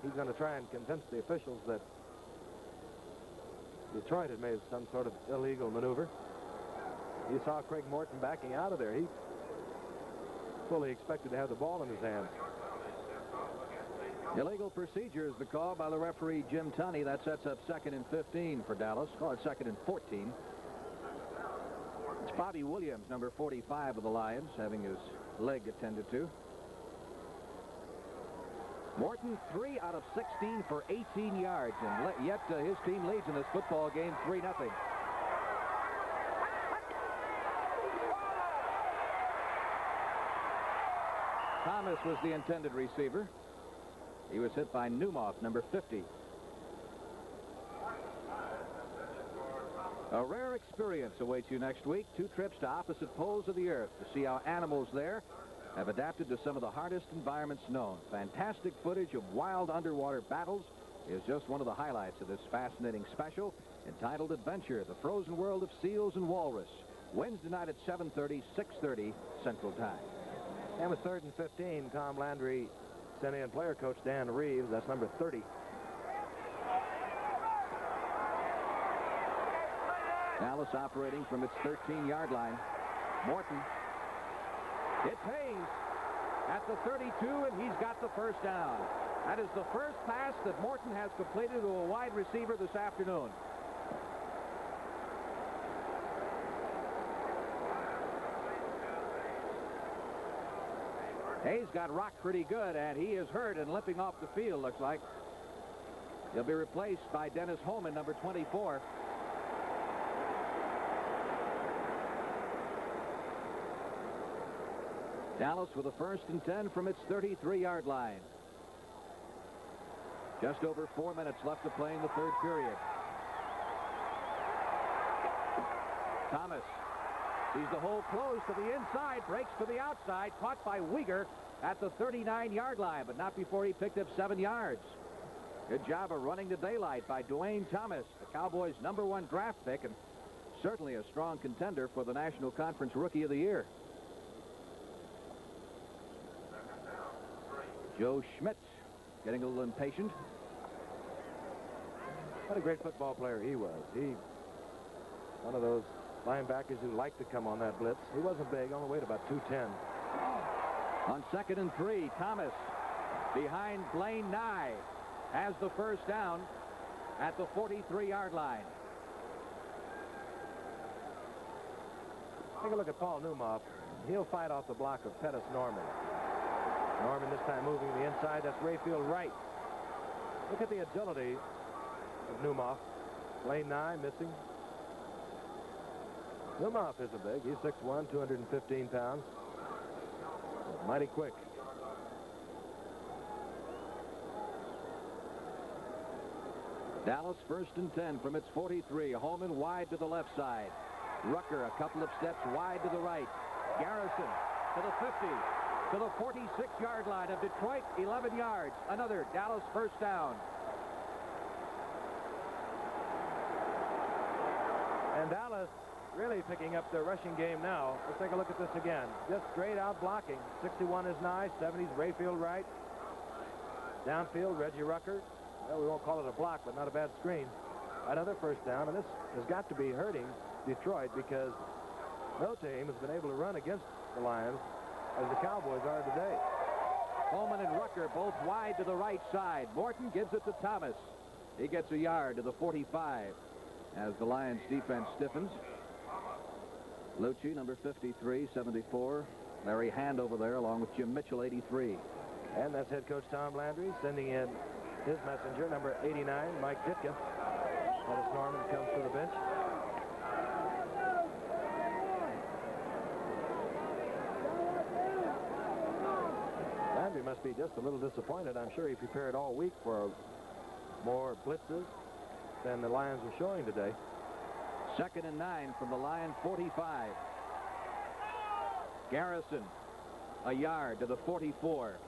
He's going to try and convince the officials that Detroit had made some sort of illegal maneuver. You saw Craig Morton backing out of there. He fully expected to have the ball in his hands.
Illegal procedure is the call by the referee, Jim Tunney. That sets up 2nd and 15 for Dallas. Call it 2nd and 14. It's Bobby Williams, number 45 of the Lions, having his leg attended to. Morton, 3 out of 16 for 18 yards, and yet his team leads in this football game 3-0. Thomas was the intended receiver. He was hit by Newmoff, number 50. A rare experience awaits you next week. 2 trips to opposite poles of the earth to see how animals there have adapted to some of the hardest environments known. Fantastic footage of wild underwater battles is just one of the highlights of this fascinating special entitled Adventure, the Frozen World of Seals and Walrus. Wednesday night at 7:30, 6:30 Central Time.
And with 3rd and 15, Tom Landry sent in player coach Dan Reeves. That's number 30.
Dallas operating from its 13-yard line. Morton. It pays at the 32, and he's got the first down. That is the first pass that Morton has completed to a wide receiver this afternoon. Hayes got rocked pretty good, and he is hurt and limping off the field, looks like. He'll be replaced by Dennis Holman, number 24. Dallas with a 1st and 10 from its 33-yard line. Just over 4 minutes left to play in the 3rd period. Thomas sees the hole closed to the inside, breaks to the outside, caught by Weegar at the 39-yard line, but not before he picked up 7 yards. Good job of running the daylight by Dwayne Thomas, the Cowboys' #1 draft pick, and certainly a strong contender for the National Conference Rookie of the Year. Joe Schmidt getting a little impatient.
What a great football player he was. One of those linebackers who liked to come on that blitz. He wasn't big, only weighed about 210.
On 2nd and 3, Thomas behind Blaine Nye has the first down at the 43-yard line.
Take a look at Paul Newmoff. He'll fight off the block of Pettis Norman. Norman this time moving to the inside. That's Rayfield Wright. Look at the agility of Newmoff. Blaine Nye missing. Newmoff isn't big. He's 6'1", 215 pounds. Mighty quick.
Dallas 1st and 10 from its 43. Holman wide to the left side. Rucker a couple of steps wide to the right. Garrison to the 50. To the 46-yard line of Detroit, 11 yards. Another Dallas first down.
And Dallas really picking up their rushing game now. Let's take a look at this again. Just straight out blocking. 61 is Nye, 70's Rayfield Wright. Downfield, Reggie Rucker. Well, we won't call it a block, but not a bad screen. Another first down, and this has got to be hurting Detroit because no team has been able to run against the Lions as the Cowboys are today.
Holman and Rucker both wide to the right side. Morton gives it to Thomas. He gets a yard to the 45 as the Lions defense stiffens. Lucci, number 53, 74. Larry Hand over there along with Jim Mitchell, 83.
And that's head coach Tom Landry sending in his messenger, number 89, Mike Ditka. Pettis Norman comes to the bench. Landry must be just a little disappointed. I'm sure he prepared all week for more blitzes than the Lions were showing today.
2nd and 9 from the Lion 45. Garrison, a yard to the 44.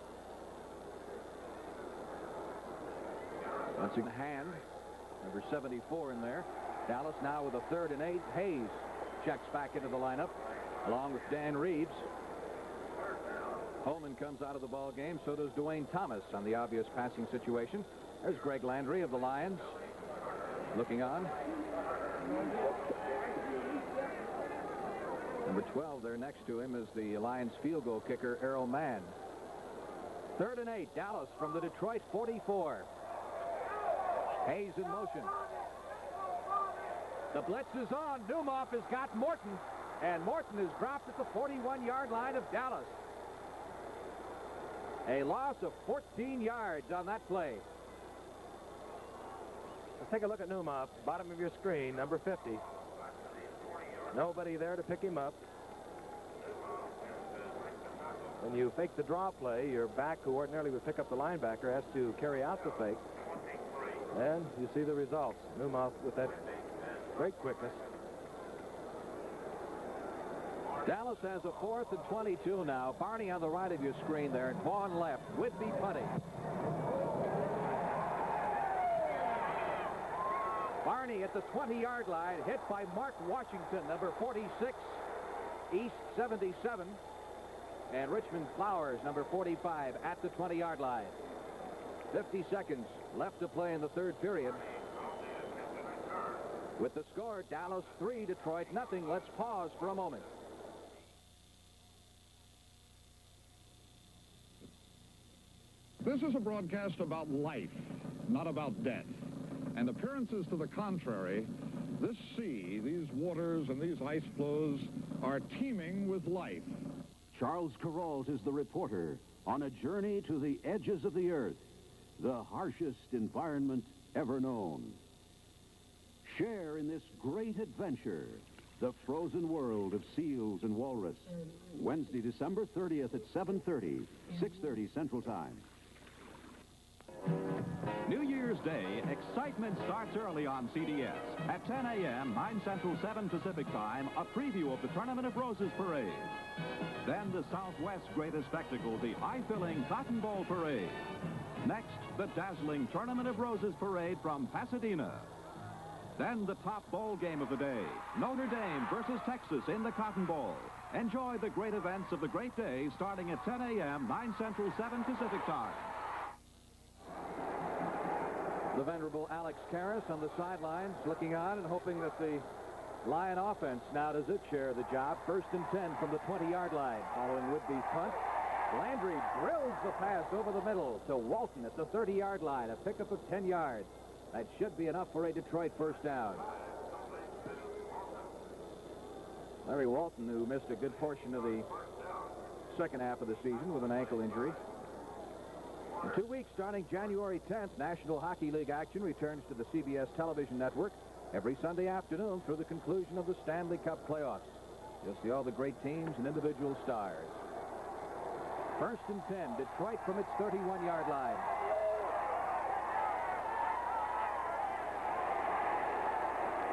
Once again, Hand, number 74 in there. Dallas now with a 3rd and 8. Hayes checks back into the lineup along with Dan Reeves. Holman comes out of the ball game. So does Dwayne Thomas on the obvious passing situation. There's Greg Landry of the Lions looking on. Number 12 there next to him is the Lions field goal kicker, Errol Mann. 3rd and 8, Dallas from the Detroit 44. Hayes in motion. The blitz is on. Newmoff has got Morton, and Morton is dropped at the 41-yard line of Dallas. A loss of 14 yards on that play.
Let's take a look at Newmoff, bottom of your screen, number 50. Nobody there to pick him up. When you fake the draw play, your back, who ordinarily would pick up the linebacker, has to carry out the fake. And you see the results. Newmoff with that great quickness.
Dallas has a 4th and 22 now. Barney on the right of your screen there, and Vaughn left. Whitby punting. Barney at the 20-yard line, hit by Mark Washington, number 46, East 77. And Richmond Flowers, number 45, at the 20-yard line. 50 seconds left to play in the 3rd period. With the score, Dallas 3, Detroit nothing. Let's pause for a moment.
This is a broadcast about life, not about death. And appearances to the contrary, this sea, these waters, and these ice floes are teeming with life.
Charles Kuralt is the reporter on a journey to the edges of the earth, the harshest environment ever known. Share in this great adventure, the frozen world of seals and walrus. Wednesday, December 30th at 7:30, 6:30 Central Time.
New Year's Day, excitement starts early on CDS. At 10 a.m., 9 Central, 7 Pacific Time, a preview of the Tournament of Roses Parade. Then the Southwest's greatest spectacle, the eye-filling Cotton Bowl Parade. Next, the dazzling Tournament of Roses Parade from Pasadena. Then the top bowl game of the day, Notre Dame versus Texas in the Cotton Bowl. Enjoy the great events of the great day starting at 10 a.m., 9 Central, 7 Pacific Time.
The venerable Alex Karras on the sidelines looking on and hoping that the Lion offense now does its share of the job. 1st and 10 from the 20-yard line following Whitby's punt. Landry drills the pass over the middle to Walton at the 30-yard line, a pickup of 10 yards. That should be enough for a Detroit first down. Larry Walton, who missed a good portion of the second half of the season with an ankle injury. In 2 weeks, starting January 10th, National Hockey League action returns to the CBS television network every Sunday afternoon through the conclusion of the Stanley Cup playoffs. You'll see all the great teams and individual stars. 1st and 10, Detroit from its 31-yard line.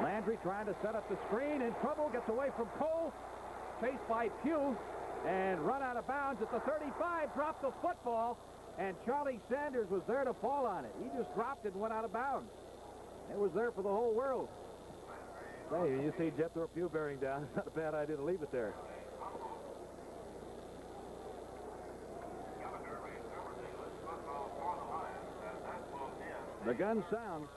Landry trying to set up the screen, in trouble, gets away from Cole, chased by Pugh, and run out of bounds at the 35, dropped the football, and Charlie Sanders was there to fall on it. He just dropped it and went out of bounds. It was there for the whole world.
Hey, you see Jethro Pugh bearing down. It's not a bad idea to leave it there.
The gun sounds.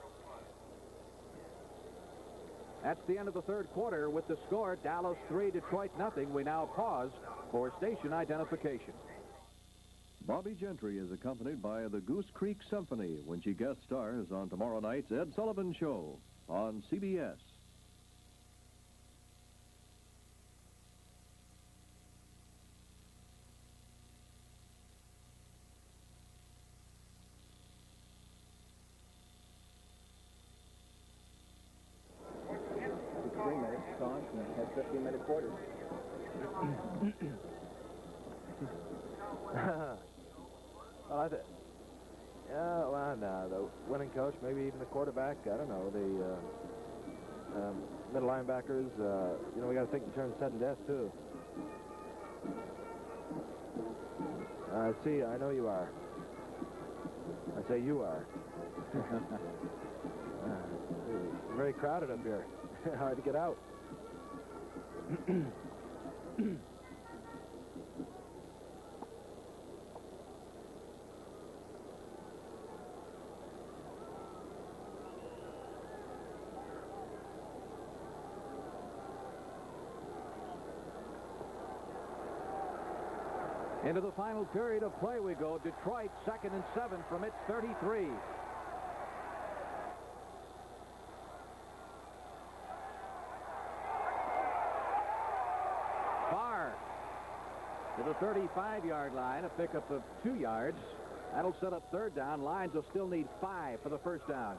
That's the end of the 3rd quarter with the score, Dallas 3, Detroit nothing. We now pause for station identification.
Bobby Gentry is accompanied by the Goose Creek Symphony when she guest stars on tomorrow night's Ed Sullivan Show on CBS.
On and has 15-minute quarters.
Well, well, no, the winning coach, maybe even the quarterback, I don't know, the middle linebackers, you know, we got to think in terms of sudden death, too. See, I know you are. I say you are. It's very crowded up here. Hard to get out.
Into the final period of play we go. Detroit 2nd and 7 from its 33. Barr to the 35-yard line, a pickup of 2 yards. That'll set up third down. Lions will still need 5 for the first down.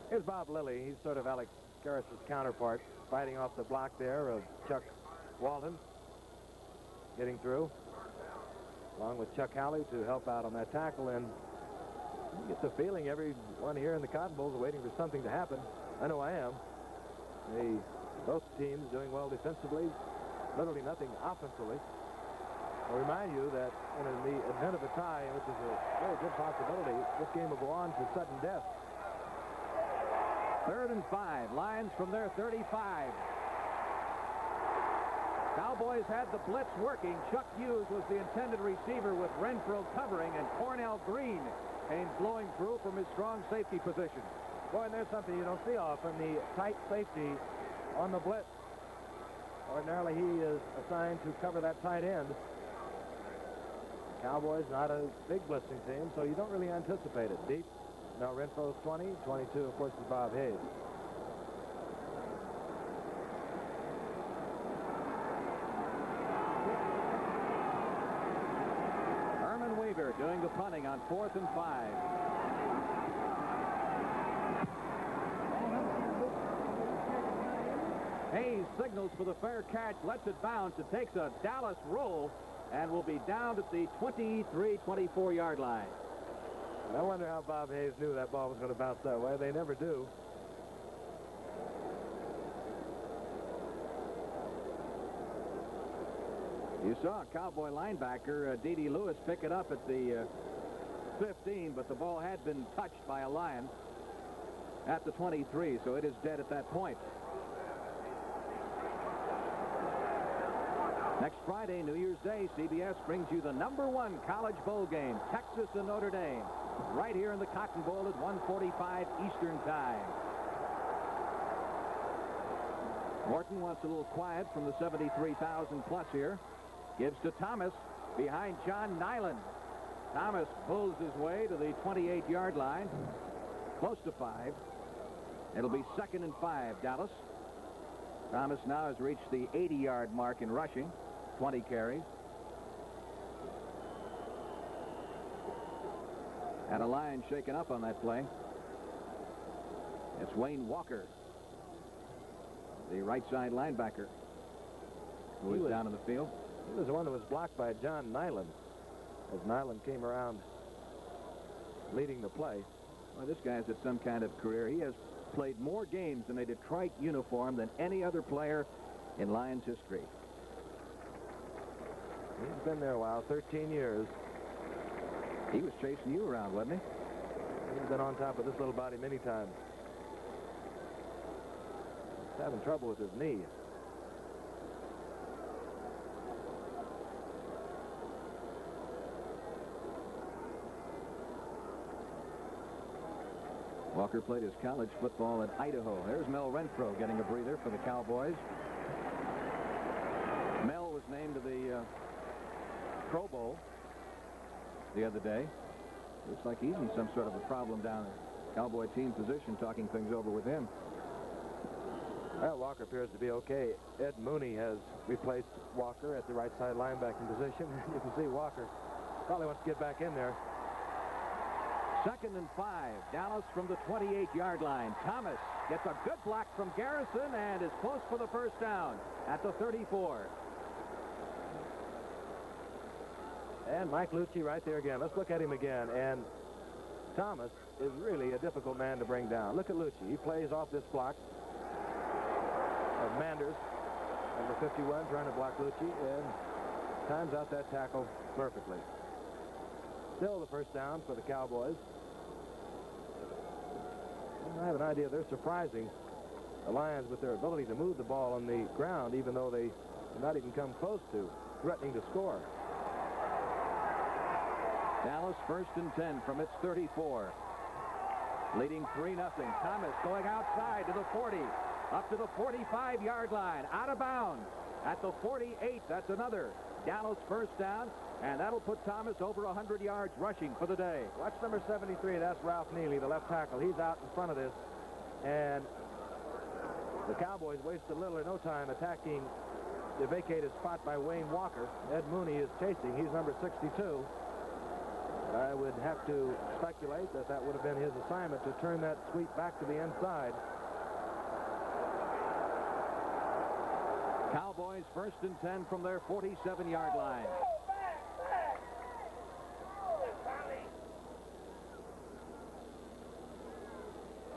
Here's Bob Lilly. He's sort of Alex Karras' counterpart, fighting off the block there of Chuck Walton, getting through, along with Chuck Howley to help out on that tackle. And you get the feeling everyone here in the Cotton Bowl is waiting for something to happen. I know I am. Both teams doing well defensively, literally nothing offensively. I'll remind you that in the event of a tie, which is a very good possibility, this game will go on to sudden death.
3rd and 5. Lions from their 35. Cowboys had the blitz working. Chuck Hughes was the intended receiver with Renfro covering, and Cornell Green came blowing through from his strong safety position.
Boy, and there's something you don't see often, the tight safety on the blitz. Ordinarily, he is assigned to cover that tight end. Cowboys not a big blitzing team, so you don't really anticipate it. Deep. Now Renfro's 20. 22, of course, is Bob Hayes.
Herman Weaver doing the punting on 4th and 5. Hayes signals for the fair catch, lets it bounce. It takes a Dallas roll and will be down at the 23-24-yard line.
I wonder how Bob Hayes knew that ball was going to bounce that way. They never do.
You saw a Cowboy linebacker, D.D. Lewis, pick it up at the 15, but the ball had been touched by a Lion at the 23, so it is dead at that point. Next Friday, New Year's Day, CBS brings you the #1 college bowl game, Texas and Notre Dame, right here in the Cotton Bowl at 1:45 Eastern Time. Morton wants a little quiet from the 73,000 plus here. Gives to Thomas behind John Nyland. Thomas pulls his way to the 28-yard line, close to 5. It'll be 2nd and 5, Dallas. Thomas now has reached the 80-yard mark in rushing, 20 carries. And a Lion shaken up on that play. It's Wayne Walker, the right side linebacker, who is down in the field.
He was the one that was blocked by John Nyland as Nyland came around leading the play.
Well, this guy's had some kind of career. He has played more games in a Detroit uniform than any other player in Lions history.
He's been there a while, 13 years.
He was chasing you around, wasn't he?
He's been on top of this little body many times. He's having trouble with his knee.
Walker played his college football at Idaho. There's Mel Renfro getting a breather for the Cowboys. Mel was named to the Pro Bowl the other day. Looks like he's in some sort of a problem down there. Cowboy team physician talking things over with him.
Well, Walker appears to be okay. Ed Mooney has replaced Walker at the right side linebacking position. You can see Walker probably wants to get back in there.
2nd and 5. Dallas from the 28-yard line. Thomas gets a good block from Garrison and is close for the first down at the 34.
And Mike Lucci right there again. Let's look at him again. And Thomas is really a difficult man to bring down. Look at Lucci. He plays off this block of Manders, number 51, trying to block Lucci, and times out that tackle perfectly. Still the first down for the Cowboys. I have an idea they're surprising the Lions with their ability to move the ball on the ground, even though they do not even come close to threatening to score.
Dallas 1st and 10 from its 34. Leading 3-0. Thomas going outside to the 40. Up to the 45-yard line. Out of bounds. at the 48. That's another Dallas first down, and that'll put Thomas over 100 yards rushing for the day.
Watch number 73. That's Ralph Neely, the left tackle. He's out in front of this, and the Cowboys wasted little or no time attacking the vacated spot by Wayne Walker. Ed Mooney is chasing. He's number 62. I would have to speculate that that would have been his assignment to turn that sweep back to the inside.
Cowboys first and 10 from their 47-yard line.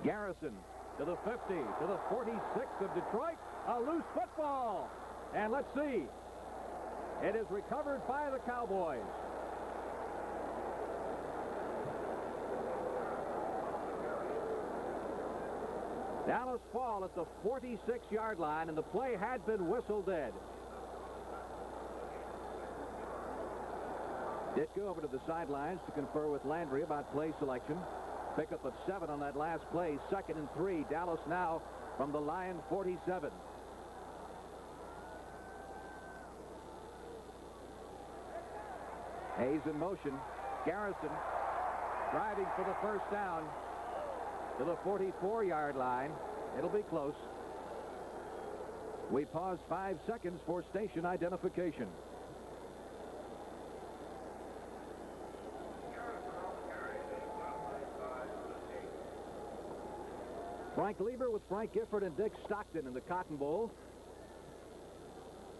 Garrison to the 50, to the 46 of Detroit. A loose football. And let's see. It is recovered by the Cowboys. Dallas fall at the 46-yard line, and the play had been whistled dead. Ditka over to the sidelines to confer with Landry about play selection. Pickup of 7 on that last play. 2nd and 3. Dallas now from the Lion 47. Hayes in motion. Garrison driving for the first down to the 44-yard line. It'll be close. We pause 5 seconds for station identification. Frank Lieber with Frank Gifford and Dick Stockton in the Cotton Bowl.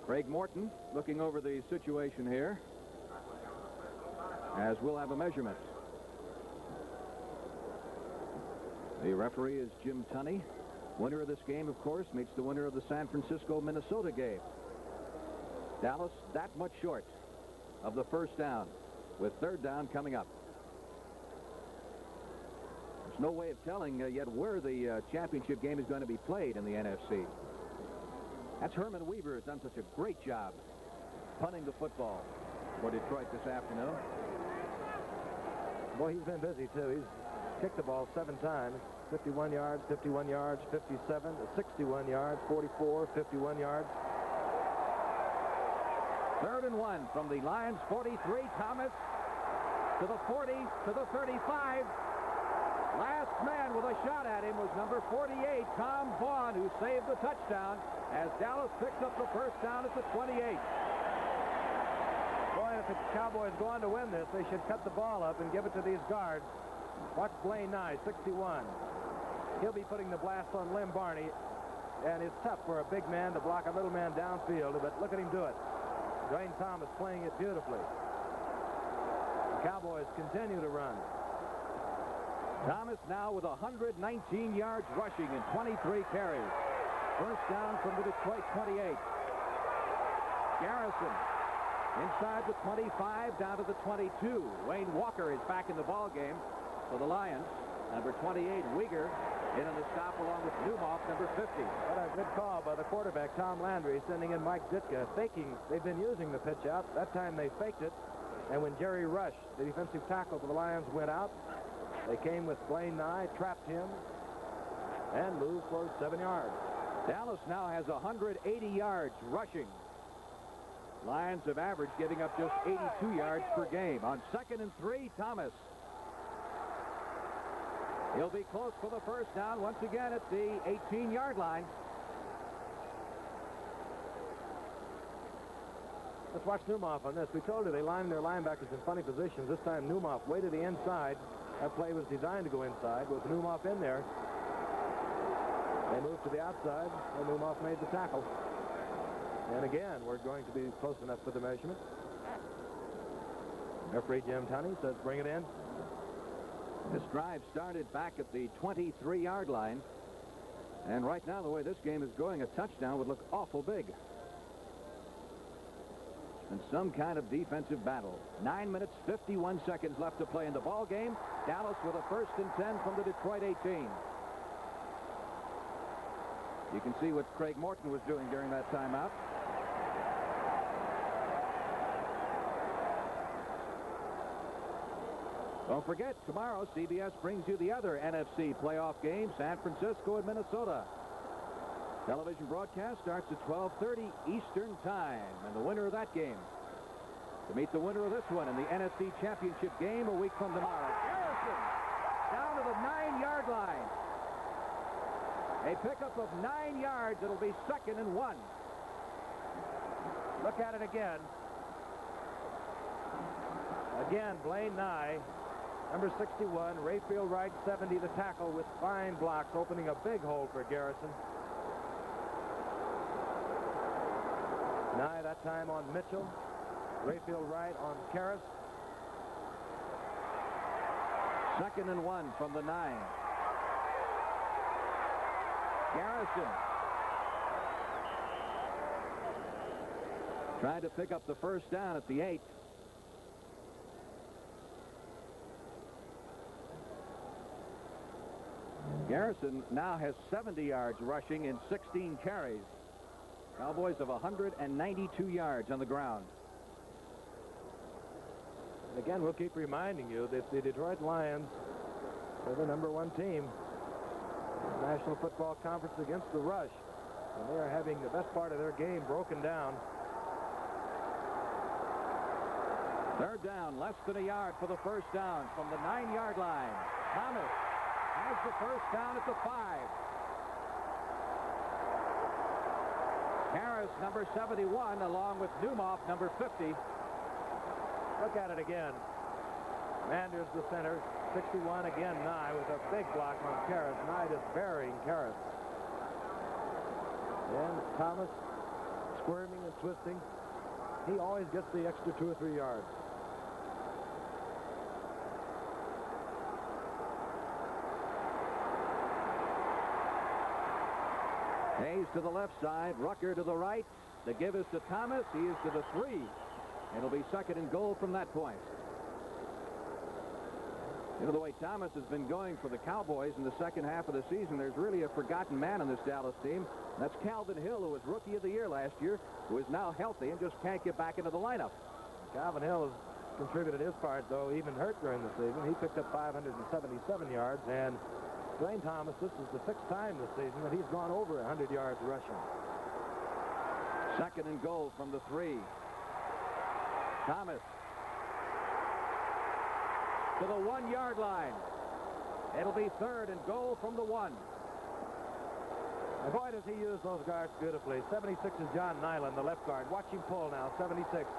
Craig Morton looking over the situation here, as we'll have a measurement. The referee is Jim Tunney. Winner of this game, of course, meets the winner of the San Francisco-Minnesota game. Dallas that much short of the first down, with 3rd down coming up. There's no way of telling yet where the championship game is going to be played in the NFC. That's Herman Weaver, has done such a great job punting the football for Detroit this afternoon.
Boy, he's been busy, too. He's kicked the ball 7 times. 51 yards, 51 yards, 57, 61 yards, 44, 51 yards.
3rd and 1 from the Lions 43. Thomas to the 40, to the 35. Last man with a shot at him was number 48, Tom Vaughn, who saved the touchdown as Dallas picks up the first down at the 28.
Boy, if the Cowboys go on to win this, they should cut the ball up and give it to these guards. Watch Blaine Nye, 61. He'll be putting the blast on Lem Barney, and it's tough for a big man to block a little man downfield, but look at him do it. Dwayne Thomas playing it beautifully. The Cowboys continue to run.
Thomas now with 119 yards rushing and 23 carries. First down from the Detroit 28. Garrison inside the 25 down to the 22. Wayne Walker is back in the ball game for the Lions. Number 28, Uyghur, in on the stop along with Newmoff, number 50.
What a good call by the quarterback, Tom Landry, sending in Mike Ditka, faking. They've been using the pitch out. That time they faked it. And when Jerry Rush, the defensive tackle for the Lions, went out, they came with Blaine Nye, trapped him, and moved for 7 yards.
Dallas now has 180 yards rushing. Lions have averaged giving up just 82 yards per game. On 2nd and 3, Thomas. He'll be close for the first down once again at the 18-yard line.
Let's watch Newmoff on this. We told you they lined their linebackers in funny positions. This time Newmoff way to the inside. That play was designed to go inside with Newmoff in there. They moved to the outside, and Newmoff made the tackle. And again, we're going to be close enough for the measurement. Referee Jim Tunney says bring it in.
This drive started back at the 23-yard line. And right now, the way this game is going, a touchdown would look awful big. And some kind of defensive battle. 9 minutes, 51 seconds left to play in the ball game. Dallas with a 1st and 10 from the Detroit 18. You can see what Craig Morton was doing during that timeout. Don't forget, tomorrow CBS brings you the other NFC playoff game, San Francisco and Minnesota. Television broadcast starts at 12:30 Eastern Time, and the winner of that game to meet the winner of this one in the NFC Championship game a week from tomorrow. Garrison down to the 9-yard line. A pickup of 9 yards. It'll be 2nd and 1.
Look at it again. Again, Blaine Nye, number 61, Rayfield Wright, 70, the tackle with fine blocks, opening a big hole for Garrison. Nye that time on Mitchell. Rayfield Wright on Karras.
2nd and 1 from the 9. Garrison trying to pick up the first down at the 8. Garrison now has 70 yards rushing in 16 carries. Cowboys have 192 yards on the ground.
And again, we'll keep reminding you that the Detroit Lions are the #1 team in the National Football Conference against the rush. And they are having the best part of their game broken down.
3rd down, less than a yard for the first down from the 9-yard line. Thomas has the first down at the 5. Harris, number 71, along with Newmoff, number 50.
Look at it again. Manders, the center. 61 again, Nye with a big block on Karras. Nye just burying Karras. And Thomas squirming and twisting. He always gets the extra 2 or 3 yards.
Hayes to the left side, Rucker to the right. The give is to Thomas. He is to the 3. It'll be 2nd and goal from that point. You know, the way Thomas has been going for the Cowboys in the second half of the season, there's really a forgotten man on this Dallas team. That's Calvin Hill, who was Rookie of the Year last year, who is now healthy and just can't get back into the lineup.
Calvin Hill has contributed his part, though, even hurt during the season. He picked up 577 yards, and Dwayne Thomas, this is the 6th time this season that he's gone over 100 yards rushing.
2nd and goal from the 3. Thomas to the 1-yard line. It'll be 3rd and goal from the 1.
And boy, does he use those guards beautifully. 76 is John Nyland, the left guard. Watch him pull now, 76.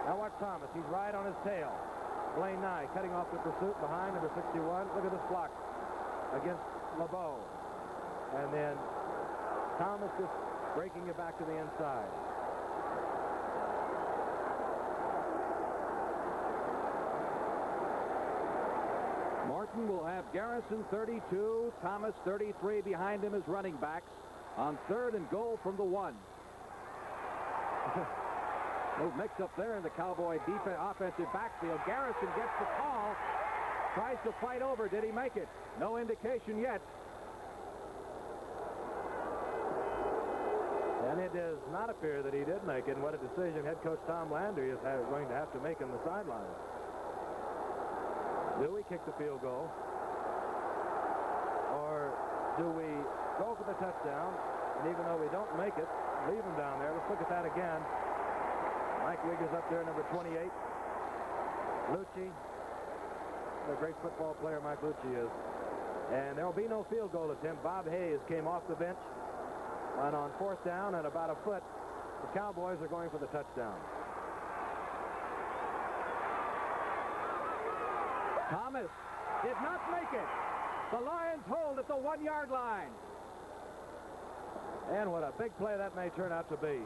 Now watch Thomas. He's right on his tail. Blaine Nye cutting off the pursuit behind number 61. Look at this block against LeBeau. And then Thomas just breaking it back to the inside.
Morton will have Garrison 32, Thomas 33 behind him as running backs on 3rd and goal from the 1. Little mix up there in the Cowboy defense offensive backfield. Garrison gets the call, tries to fight over. Did he make it? No indication yet.
And it does not appear that he did make it. And what a decision head coach Tom Landry is going to have to make on the sideline. Do we kick the field goal? Or do we go for the touchdown? And even though we don't make it, leave him down there. Let's look at that again. Mike Wiggers up there, number 28. Lucci. What a great football player Mike Lucci is. And there will be no field goal attempt. Bob Hayes came off the bench. And on 4th down and about a foot, the Cowboys are going for the touchdown.
Thomas did not make it. The Lions hold at the 1-yard line.
And what a big play that may turn out to be.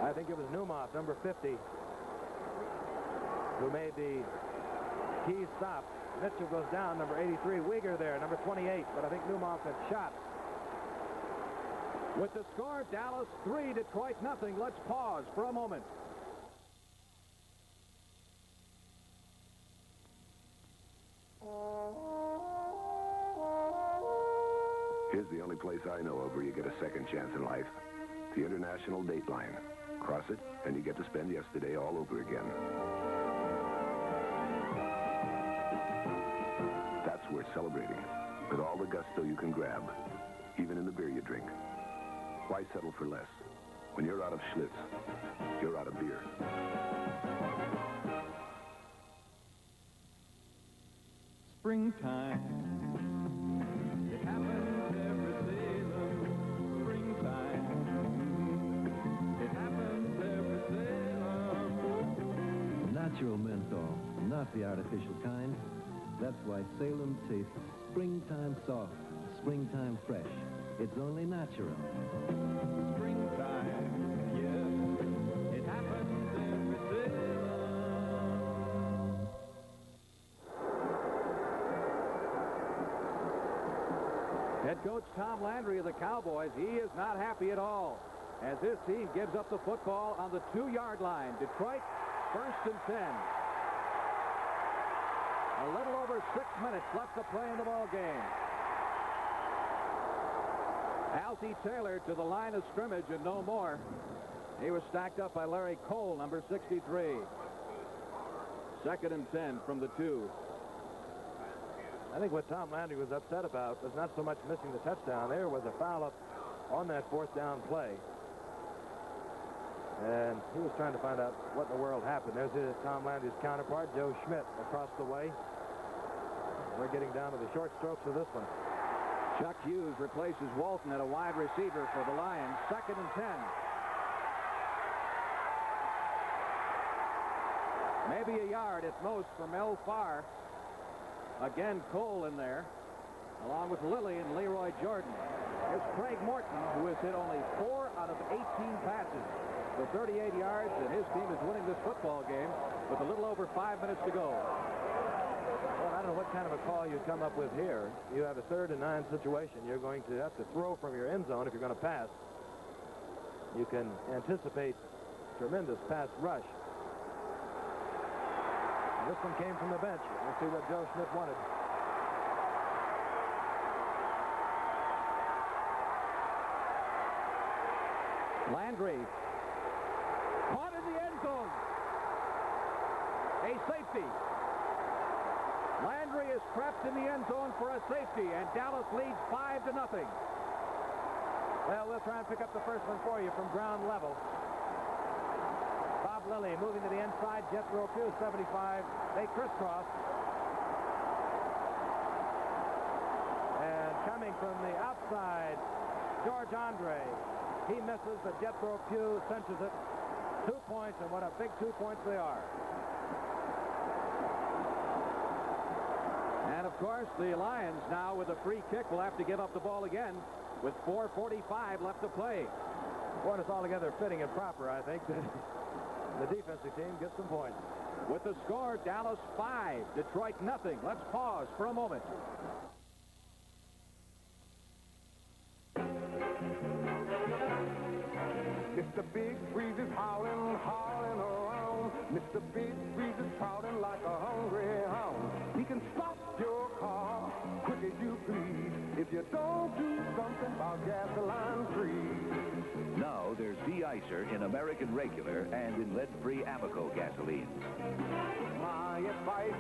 I think it was Newmoff, number 50, who made the key stop. Mitchell goes down, number 83. Uyghur there, number 28. But I think Newmoff had shot.
With the score, Dallas 3, Detroit nothing. Let's pause for a moment.
Here's the only place I know of where you get a second chance in life. The International Date Line. Cross it, and you get to spend yesterday all over again. That's worth celebrating. with all the gusto you can grab, even in the beer you drink. Why settle for less? When you're out of Schlitz, you're out of beer.
Springtime. It happens every Salem. Springtime. It happens every Salem.
Natural menthol, not the artificial kind. That's why Salem tastes springtime soft, springtime fresh. It's only natural.
Springtime, yes. It happens every Salem.
Head coach Tom Landry of the Cowboys, he is not happy at all as this team gives up the football on the 2-yard line. Detroit, 1st and 10. A little over 6 minutes left to play in the ball game. Altie Taylor to the line of scrimmage and no more. He was stacked up by Larry Cole, number 63. 2nd and 10 from the 2.
I think what Tom Landry was upset about was not so much missing the touchdown. There was a foul up on that 4th down play. And he was trying to find out what in the world happened. There's Tom Landry's counterpart, Joe Schmidt, across the way. We're getting down to the short strokes of this one.
Chuck Hughes replaces Walton at a wide receiver for the Lions. 2nd and 10. Maybe a yard at most for Mel Farr. Again, Cole in there, along with Lilly and Leroy Jordan. Here's Craig Morton, who has hit only 4 out of 18 passes for 38 yards, and his team is winning this football game with a little over 5 minutes to go.
Well, I don't know what kind of a call you come up with here. You have a 3rd and 9 situation. You're going to have to throw from your end zone if you're going to pass. You can anticipate tremendous pass rush. And this one came from the bench. Let's see what Joe Schmidt wanted.
Landry caught in the end zone. A safety. Landry is trapped in the end zone for a safety, and Dallas leads 5-0.
Well, we'll try and pick up the first one for you from ground level. Bob Lilly moving to the inside. Jethro Pugh, 75. They crisscross. And coming from the outside, George Andre. He misses, but Jethro Pugh cinches it. 2 points, and what a big 2 points they are.
And, of course, the Lions now with a free kick will have to give up the ball again with 4:45 left to play.
Boy, it's altogether fitting and proper, I think. The defensive team gets some points.
With the score, Dallas 5, Detroit nothing. Let's pause for a moment.
Mr. Big Freeze is howling, howling around. Mr. Big Freeze is prowling like a hungry hound. He can stop your car quick as you please if you don't do something about gasoline free.
Now there's de-icer in American regular and in lead-free Amoco gasolines.
My advice,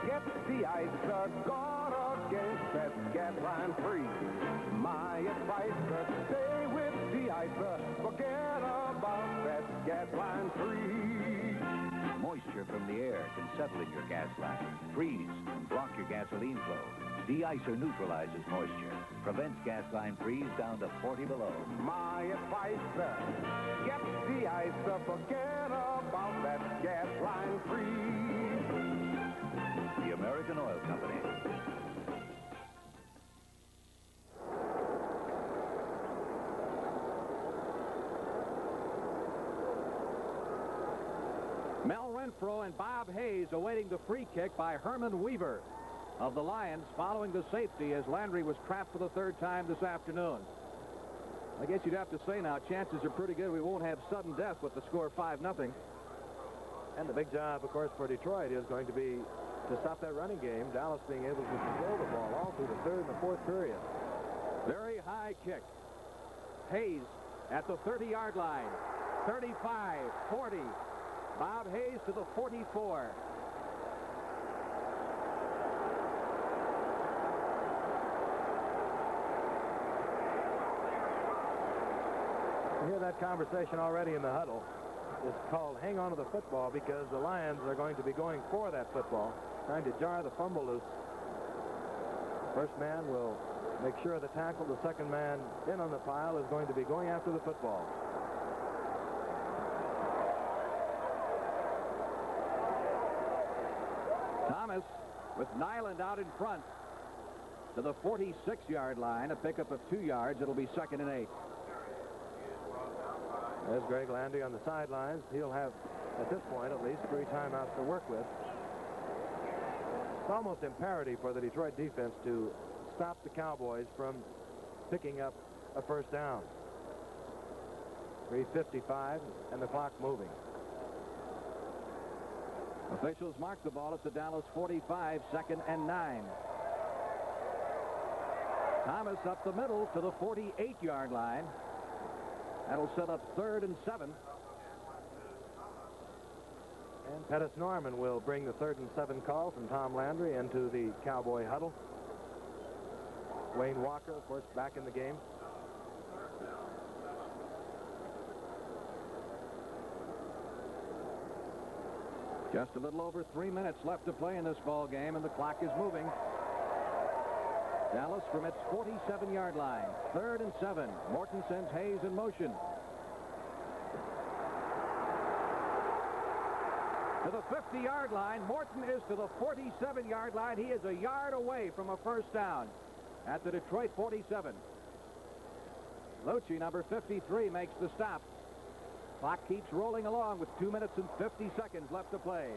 get de-icer, guard against that gasoline free. My advice, stay with de-icer, forget about that gasoline free.
Moisture from the air can settle in your gas line, freeze, and block your gasoline flow. De-icer neutralizes moisture, prevents gas line freeze down to 40 below.
My advice, get de-icer, forget about that gas line free.
The American Oil Company.
Mel Renfro and Bob Hayes awaiting the free kick by Herman Weaver of the Lions following the safety as Landry was trapped for the 3rd time this afternoon. I guess you'd have to say now, chances are pretty good we won't have sudden death with the score 5-0.
And the big job, of course, for Detroit is going to be to stop that running game. Dallas being able to control the ball all through the 3rd and the 4th period.
Very high kick. Hayes at the 30-yard line. 35, 40. Bob Hayes to the 44.
You hear that conversation already in the huddle. It's called hang on to the football because the Lions are going to be going for that football, trying to jar the fumble loose. First man will make sure of the tackle. The second man in on the pile is going to be going after the football.
Thomas with Nyland out in front to the 46-yard line, a pickup of 2 yards. It'll be 2nd and 8.
There's Greg Landy on the sidelines. He'll have, at this point at least, 3 timeouts to work with. It's almost imperative for the Detroit defense to stop the Cowboys from picking up a first down. 3:55 and the clock moving.
Officials mark the ball at the Dallas 45, 2nd and 9. Thomas up the middle to the 48-yard line. That'll set up 3rd and 7.
And Pettis Norman will bring the 3rd and 7 call from Tom Landry into the Cowboy huddle. Wayne Walker, of course, back in the game.
Just a little over 3 minutes left to play in this ball game, and the clock is moving. Dallas from its 47-yard line. 3rd and 7. Morton sends Hayes in motion. To the 50-yard line. Morton is to the 47-yard line. He is a yard away from a first down at the Detroit 47. Lucci, number 53, makes the stop. Clock keeps rolling along with 2 minutes and 50 seconds left to play.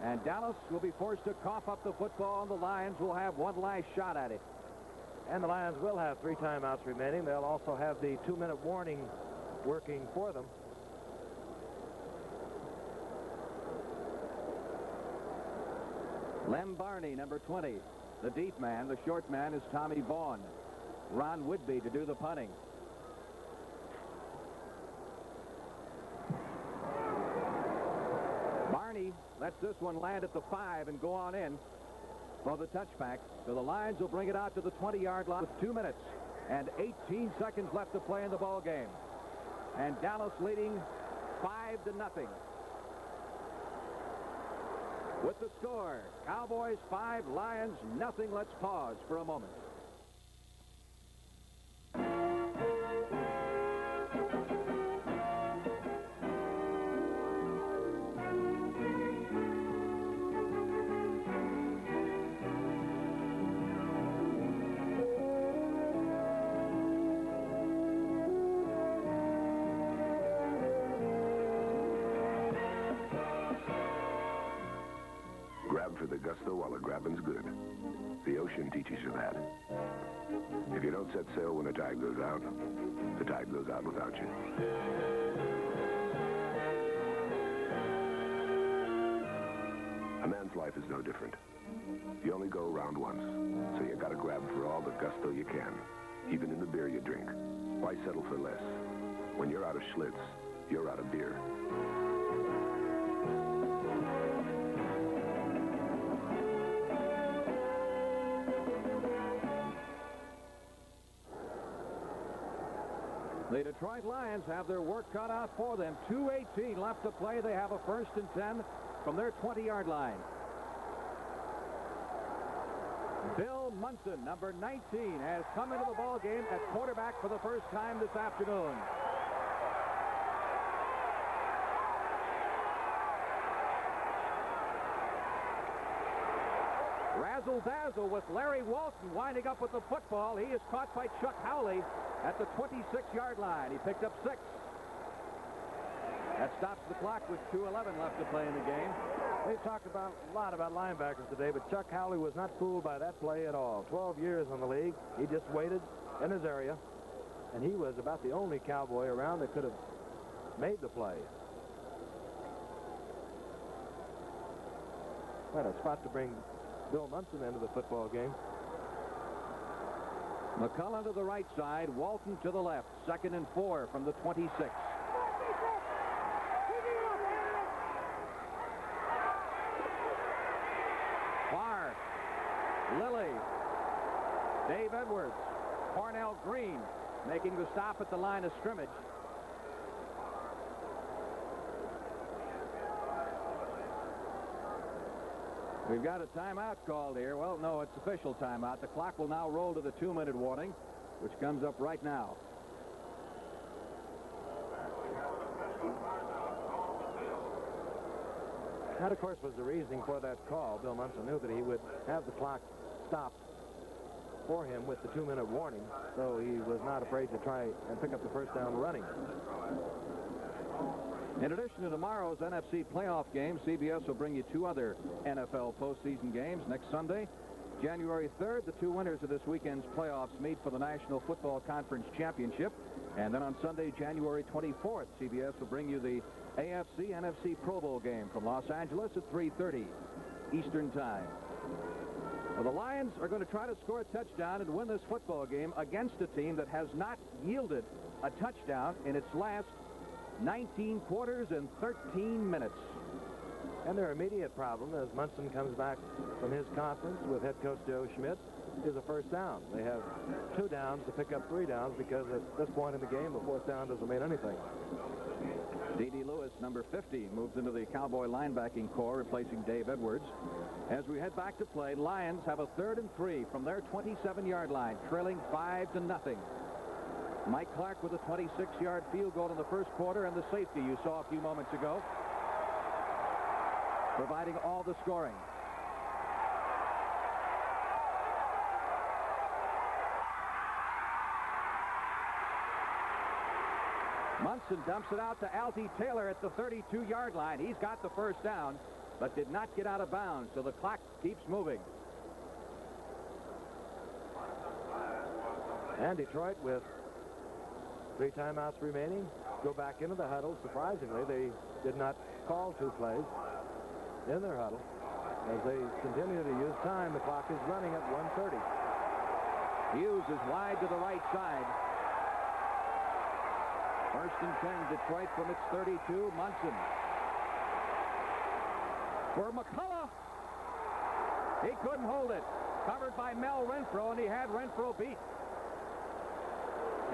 And Dallas will be forced to cough up the football, and the Lions will have one last shot at it.
And the Lions will have 3 timeouts remaining. They'll also have the 2-minute warning working for them.
Lem Barney, number 20. The deep man, the short man, is Tommy Vaughn. Ron Whitby to do the punting. Barney lets this one land at the 5 and go on in for the touchback. So the Lions will bring it out to the 20-yard line with 2 minutes and 18 seconds left to play in the ball game. And Dallas leading 5-0. With the score, Cowboys 5, Lions nothing. Let's pause for a moment.
Grab for the gusto while the grabbing's good. The ocean teaches you that. If you don't set sail when the tide goes out, the tide goes out without you. A man's life is no different. You only go around once, so you gotta grab for all the gusto you can, even in the beer you drink. Why settle for less? When you're out of Schlitz, you're out of beer.
The Detroit Lions have their work cut out for them. 2:18 left to play. They have a 1st and 10 from their 20-yard line. Bill Munson, number 19, has come into the ball game at quarterback for the first time this afternoon. Razzle-dazzle with Larry Walton winding up with the football. He is caught by Chuck Howley at the 26-yard line. He picked up 6. That stops the clock with 2:11 left to play in the game.
They've talked a lot about linebackers today, but Chuck Howley was not fooled by that play at all. 12 years in the league. He just waited in his area, and he was about the only Cowboy around that could have made the play. What a spot to bring Bill Munson into the football game.
McCullough to the right side, Walton to the left. 2nd and 4 from the 26. Barr, Lilly, Dave Edwards, Cornell Green making the stop at the line of scrimmage. We've got a timeout called here. Well, no, it's official timeout. The clock will now roll to the 2-minute warning, which comes up right now.
That, of course, was the reasoning for that call. Bill Munson knew that he would have the clock stopped for him with the 2-minute warning, so he was not afraid to try and pick up the first down running.
In addition to tomorrow's NFC playoff game, CBS will bring you 2 other NFL postseason games. Next Sunday, January 3rd, the 2 winners of this weekend's playoffs meet for the National Football Conference Championship. And then on Sunday, January 24th, CBS will bring you the AFC-NFC Pro Bowl game from Los Angeles at 3:30 Eastern Time. Well, the Lions are going to try to score a touchdown and win this football game against a team that has not yielded a touchdown in its last 19 quarters and 13 minutes.
And their immediate problem, as Munson comes back from his conference with head coach Joe Schmidt, is a first down. They have 2 downs to pick up 3 downs because at this point in the game, the 4th down doesn't mean anything.
D.D. Lewis, number 50, moves into the Cowboy linebacking core, replacing Dave Edwards. As we head back to play, Lions have a 3rd and 3 from their 27-yard line, trailing 5-0. Mike Clark with a 26-yard field goal in the first quarter, and the safety you saw a few moments ago, providing all the scoring. Munson dumps it out to Altie Taylor at the 32-yard line. He's got the first down, but did not get out of bounds, so the clock keeps moving.
And Detroit, with 3 timeouts remaining, go back into the huddle. Surprisingly, they did not call 2 plays in their huddle. As they continue to use time, the clock is running at 1:30.
Hughes is wide to the right side. 1st and 10, Detroit from its 32. Munson for McCullough. He couldn't hold it. Covered by Mel Renfro, and he had Renfro beat.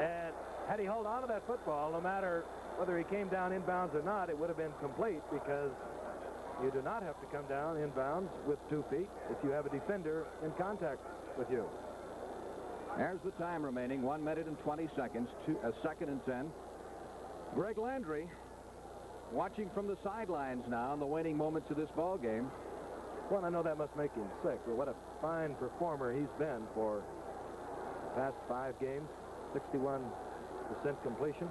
And had he held on to that football, no matter whether he came down inbounds or not, it would have been complete, because you do not have to come down inbounds with 2 feet if you have a defender in contact with you.
There's the time remaining, 1 minute and 20 seconds, 2nd and 10. Greg Landry watching from the sidelines now in the waning moments of this ball game.
Well, I know that must make him sick, but what a fine performer he's been for the past 5 games. 61% completion.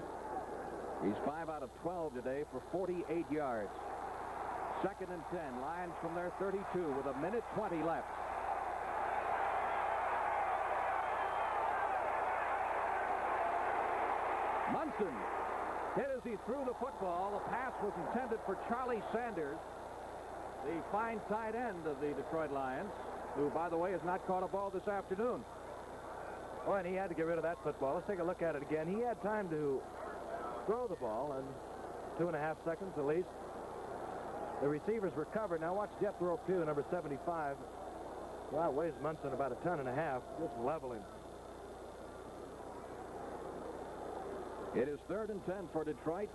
He's 5 out of 12 today for 48 yards. 2nd and 10. Lions from their 32 with 1:20 left. Munson hit as he threw the football. The pass was intended for Charlie Sanders, the fine tight end of the Detroit Lions, who, by the way, has not caught a ball this afternoon.
Oh, and he had to get rid of that football. Let's take a look at it again. He had time to throw the ball in 2.5 seconds at least. The receivers were covered. Now watch Jethro Pugh, number 75. Well, weighs Munson about 1.5 tons, just leveling.
It is 3rd and 10 for Detroit.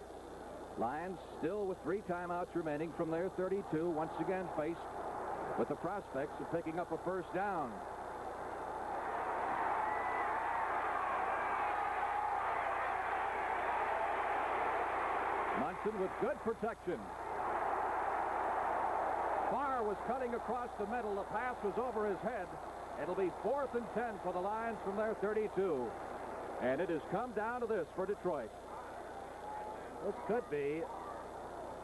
Lions still with 3 timeouts remaining from their 32, once again faced with the prospects of picking up a first down. Munson with good protection. Farr was cutting across the middle. The pass was over his head. It'll be 4th and 10 for the Lions from their 32. And it has come down to this for Detroit.
This could be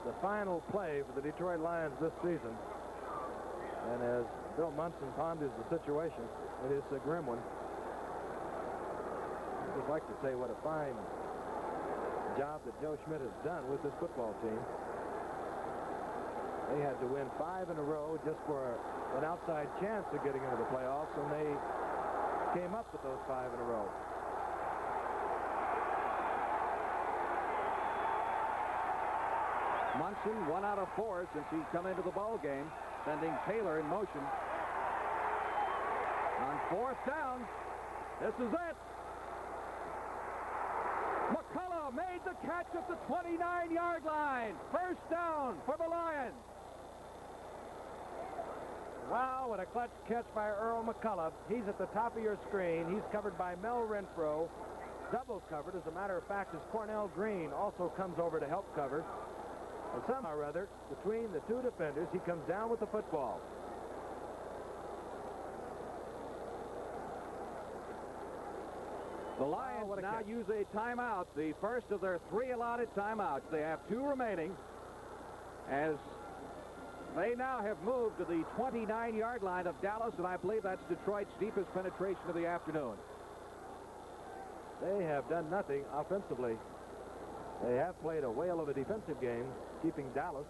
the final play for the Detroit Lions this season. And as Bill Munson ponders the situation, it is a grim one. I'd just like to say what a fine job that Joe Schmidt has done with this football team. They had to win 5 in a row just for an outside chance of getting into the playoffs, and they came up with those 5 in a row.
Munson 1 out of 4 since he's come into the ball game, sending Taylor in motion. On 4th down, this is it. McCullough made the catch at the 29-yard line. First down for the Lions.
Wow, what a clutch catch by Earl McCullough. He's at the top of your screen. He's covered by Mel Renfro. Double covered. As a matter of fact, as Cornell Green also comes over to help cover. And somehow or other, between the two defenders, he comes down with the football.
The Lions now use a timeout, the first of their 3 allotted timeouts. They have 2 remaining, as they now have moved to the 29-yard line of Dallas, and I believe that's Detroit's deepest penetration of the afternoon.
They have done nothing offensively. They have played a whale of a defensive game, keeping Dallas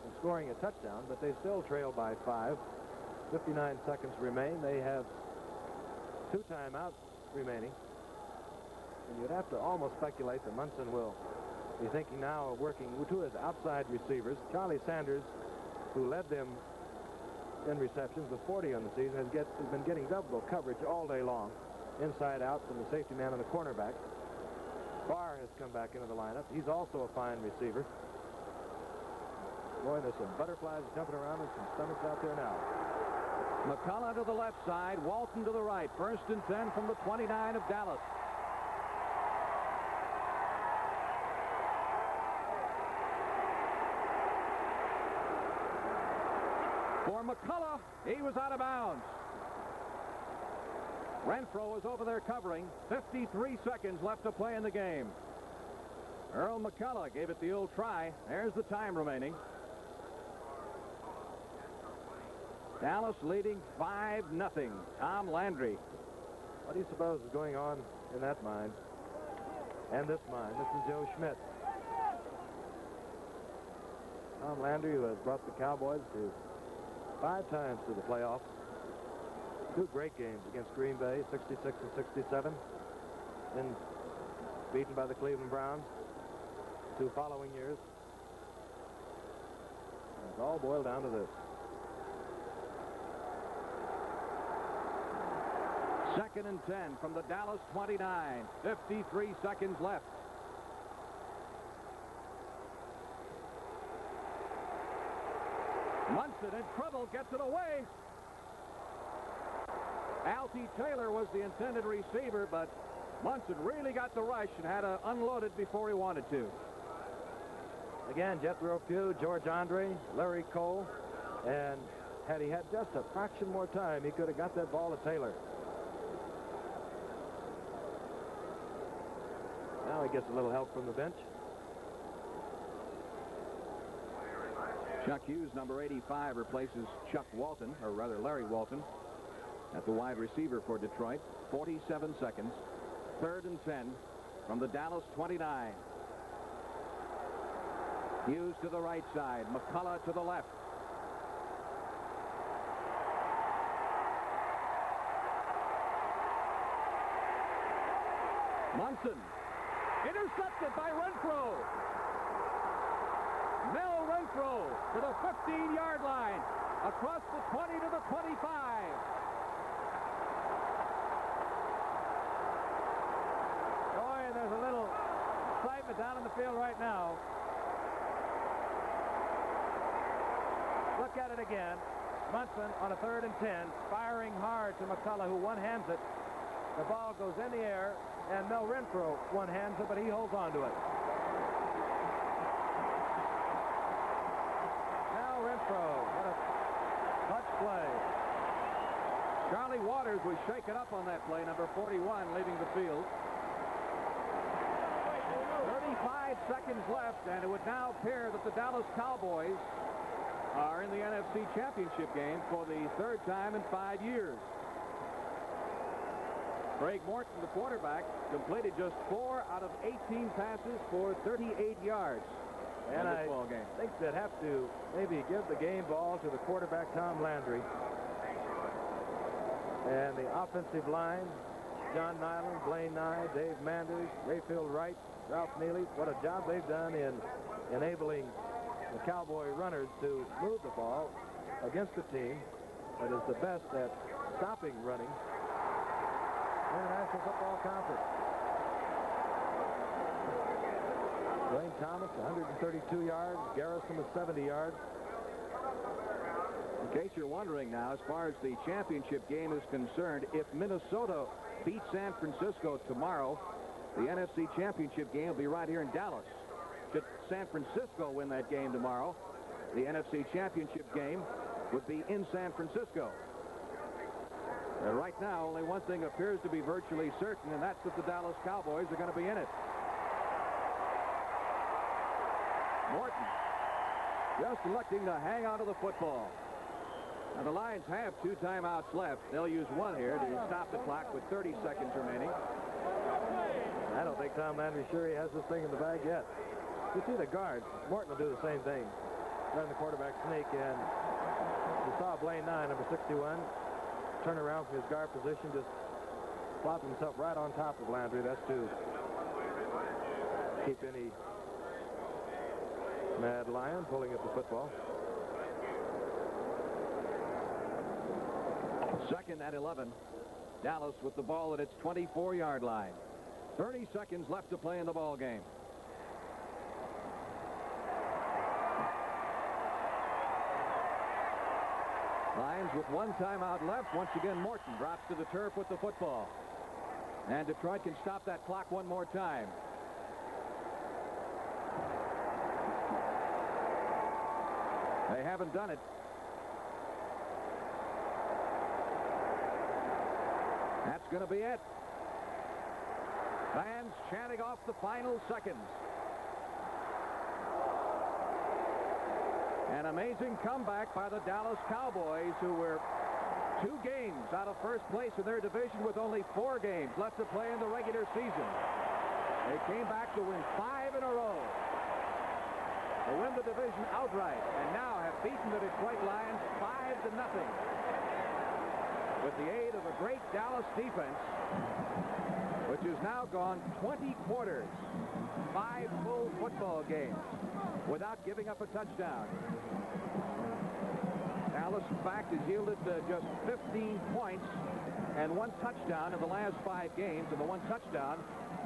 from scoring a touchdown, but they still trail by 5. 59 seconds remain. They have 2 timeouts remaining. And you'd have to almost speculate that Munson will be thinking now of working to his outside receivers. Charlie Sanders, who led them in receptions with 40 on the season, has been getting double coverage all day long, inside out from the safety man and the cornerback. Barr has come back into the lineup. He's also a fine receiver. Boy, there's some butterflies jumping around and some stomachs out there now.
McCullough to the left side, Walton to the right. 1st and 10 from the 29 of Dallas. For McCullough, he was out of bounds. Renfro was over there covering. 53 seconds left to play in the game. Earl McCullough gave it the old try. There's the time remaining. Dallas leading 5-0. Tom Landry.
What do you suppose is going on in that mind? And this mind. This is Joe Schmidt. Tom Landry, who has brought the Cowboys to 5 times to the playoffs. 2 great games against Green Bay, 66 and 67. Then beaten by the Cleveland Browns 2 following years. And it's all boiled down to this.
2nd and 10 from the Dallas 29. 53 seconds left. Munson in trouble, gets it away. Altie Taylor was the intended receiver, but Munson really got the rush and had to unload it before he wanted to.
Again, Jethro Pugh, George Andre, Larry Cole, and had he had just a fraction more time, he could have got that ball to Taylor. Now he gets a little help from the bench.
Chuck Hughes, number 85, replaces Chuck Walton, or rather Larry Walton, at the wide receiver for Detroit. 47 seconds. 3rd and 10 from the Dallas 29. Hughes to the right side. McCullough to the left. Munson. Intercepted by Renfro. Mel Renfro to the 15-yard line. Across the 20 to the 25.
Boy, there's a little excitement down in the field right now. Look at it again. Munson on a 3rd and 10, firing hard to McCullough, who one-hands it. The ball goes in the air, and Mel Renfro one-hands it, but he holds on to it. Mel Renfro, what a clutch play.
Charlie Waters was shaken up on that play, number 41, leaving the field. 35 seconds left, and it would now appear that the Dallas Cowboys are in the NFC Championship game for the 3rd time in 5 years. Craig Morton, the quarterback, completed just 4 out of 18 passes for 38 yards in this ball game.
I think they'd have to maybe give the game ball to the quarterback, Tom Landry. And the offensive line, John Nyland, Blaine Nye, Dave Manders, Rayfield Wright, Ralph Neely. What a job they've done in enabling the Cowboy runners to move the ball against a team that is the best at stopping running in the National Football Conference. Dwayne Thomas, 132 yards. Garrison with 70 yards. The
In case you're wondering now, as far as the championship game is concerned, if Minnesota beats San Francisco tomorrow, the NFC championship game will be right here in Dallas. Should San Francisco win that game tomorrow, the NFC championship game would be in San Francisco. Right now, only one thing appears to be virtually certain, and that's that the Dallas Cowboys are going to be in it. Morton just electing to hang on to the football. Now, the Lions have 2 timeouts left. They'll use one here to stop the clock with 30 seconds remaining.
I don't think Tom Landry's sure he has this thing in the bag yet. You see the guards. Morton will do the same thing. Letting the quarterback sneak in. You saw Blaine Nye, number 61, turn around from his guard position, just plop himself right on top of Landry. That's to keep any mad lion pulling up the football.
2nd and 11. Dallas with the ball at its 24-yard line. 30 seconds left to play in the ball game. Lions with 1 timeout left. Once again, Morton drops to the turf with the football. And Detroit can stop that clock one more time. They haven't done it. That's going to be it. Fans chanting off the final seconds. An amazing comeback by the Dallas Cowboys, who were 2 games out of first place in their division with only 4 games left to play in the regular season. They came back to win 5 in a row, to win the division outright, and now have beaten the Detroit Lions 5-0. With the aid of a great Dallas defense, which has now gone 20 quarters, 5 full football games, without giving up a touchdown. Dallas, in fact, has yielded just 15 points and 1 touchdown in the last 5 games, and the 1 touchdown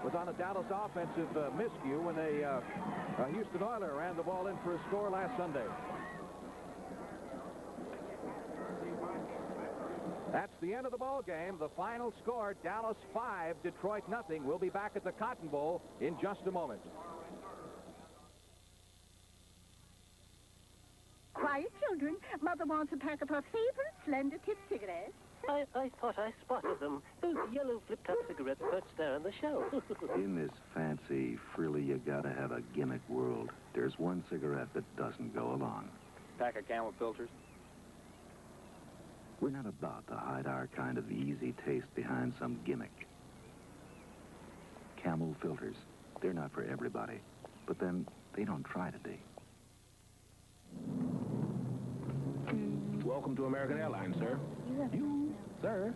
was on a Dallas offensive miscue when a Houston Oiler ran the ball in for a score last Sunday. That's the end of the ball game. The final score, Dallas 5, Detroit nothing. We'll be back at the Cotton Bowl in just a moment.
Quiet, children. Mother wants a pack of her favorite Slender Tip cigarettes.
I thought I spotted them. Those yellow flip-top cigarettes perched there on the shelf.
In this fancy, frilly, you gotta have a gimmick world, there's one cigarette that doesn't go along.
Pack of Camel filters.
We're not about to hide our kind of easy taste behind some gimmick. Camel filters, they're not for everybody, but then they don't try to be.
Welcome to American Airlines, sir. You, sir.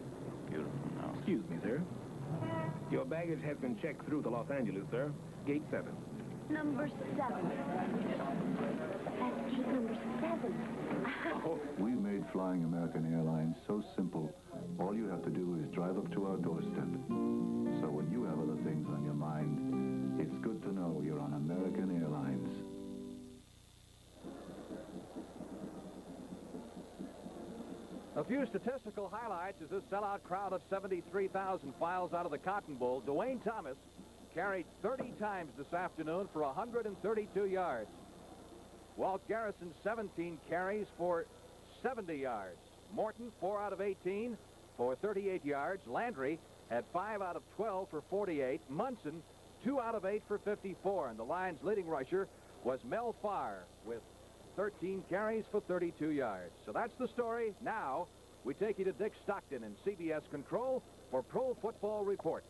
Beautiful. No.
Excuse me, sir. Your baggage has been checked through to Los Angeles, sir. Gate 7.
Number 7. That's gate number 7.
We've made flying American Airlines so simple, all you have to do is drive up to our doorstep. So when you have other things on your mind, it's good to know you're on American Airlines.
A few statistical highlights as this sellout crowd of 73,000 files out of the Cotton Bowl. Dwayne Thomas carried 30 times this afternoon for 132 yards. Walt Garrison, 17 carries for 70 yards. Morton, 4 out of 18 for 38 yards. Landry had 5 out of 12 for 48. Munson, 2 out of 8 for 54. And the Lions' leading rusher was Mel Farr with 13 carries for 32 yards. So that's the story. Now, we take you to Dick Stockton in CBS Control for Pro Football Report.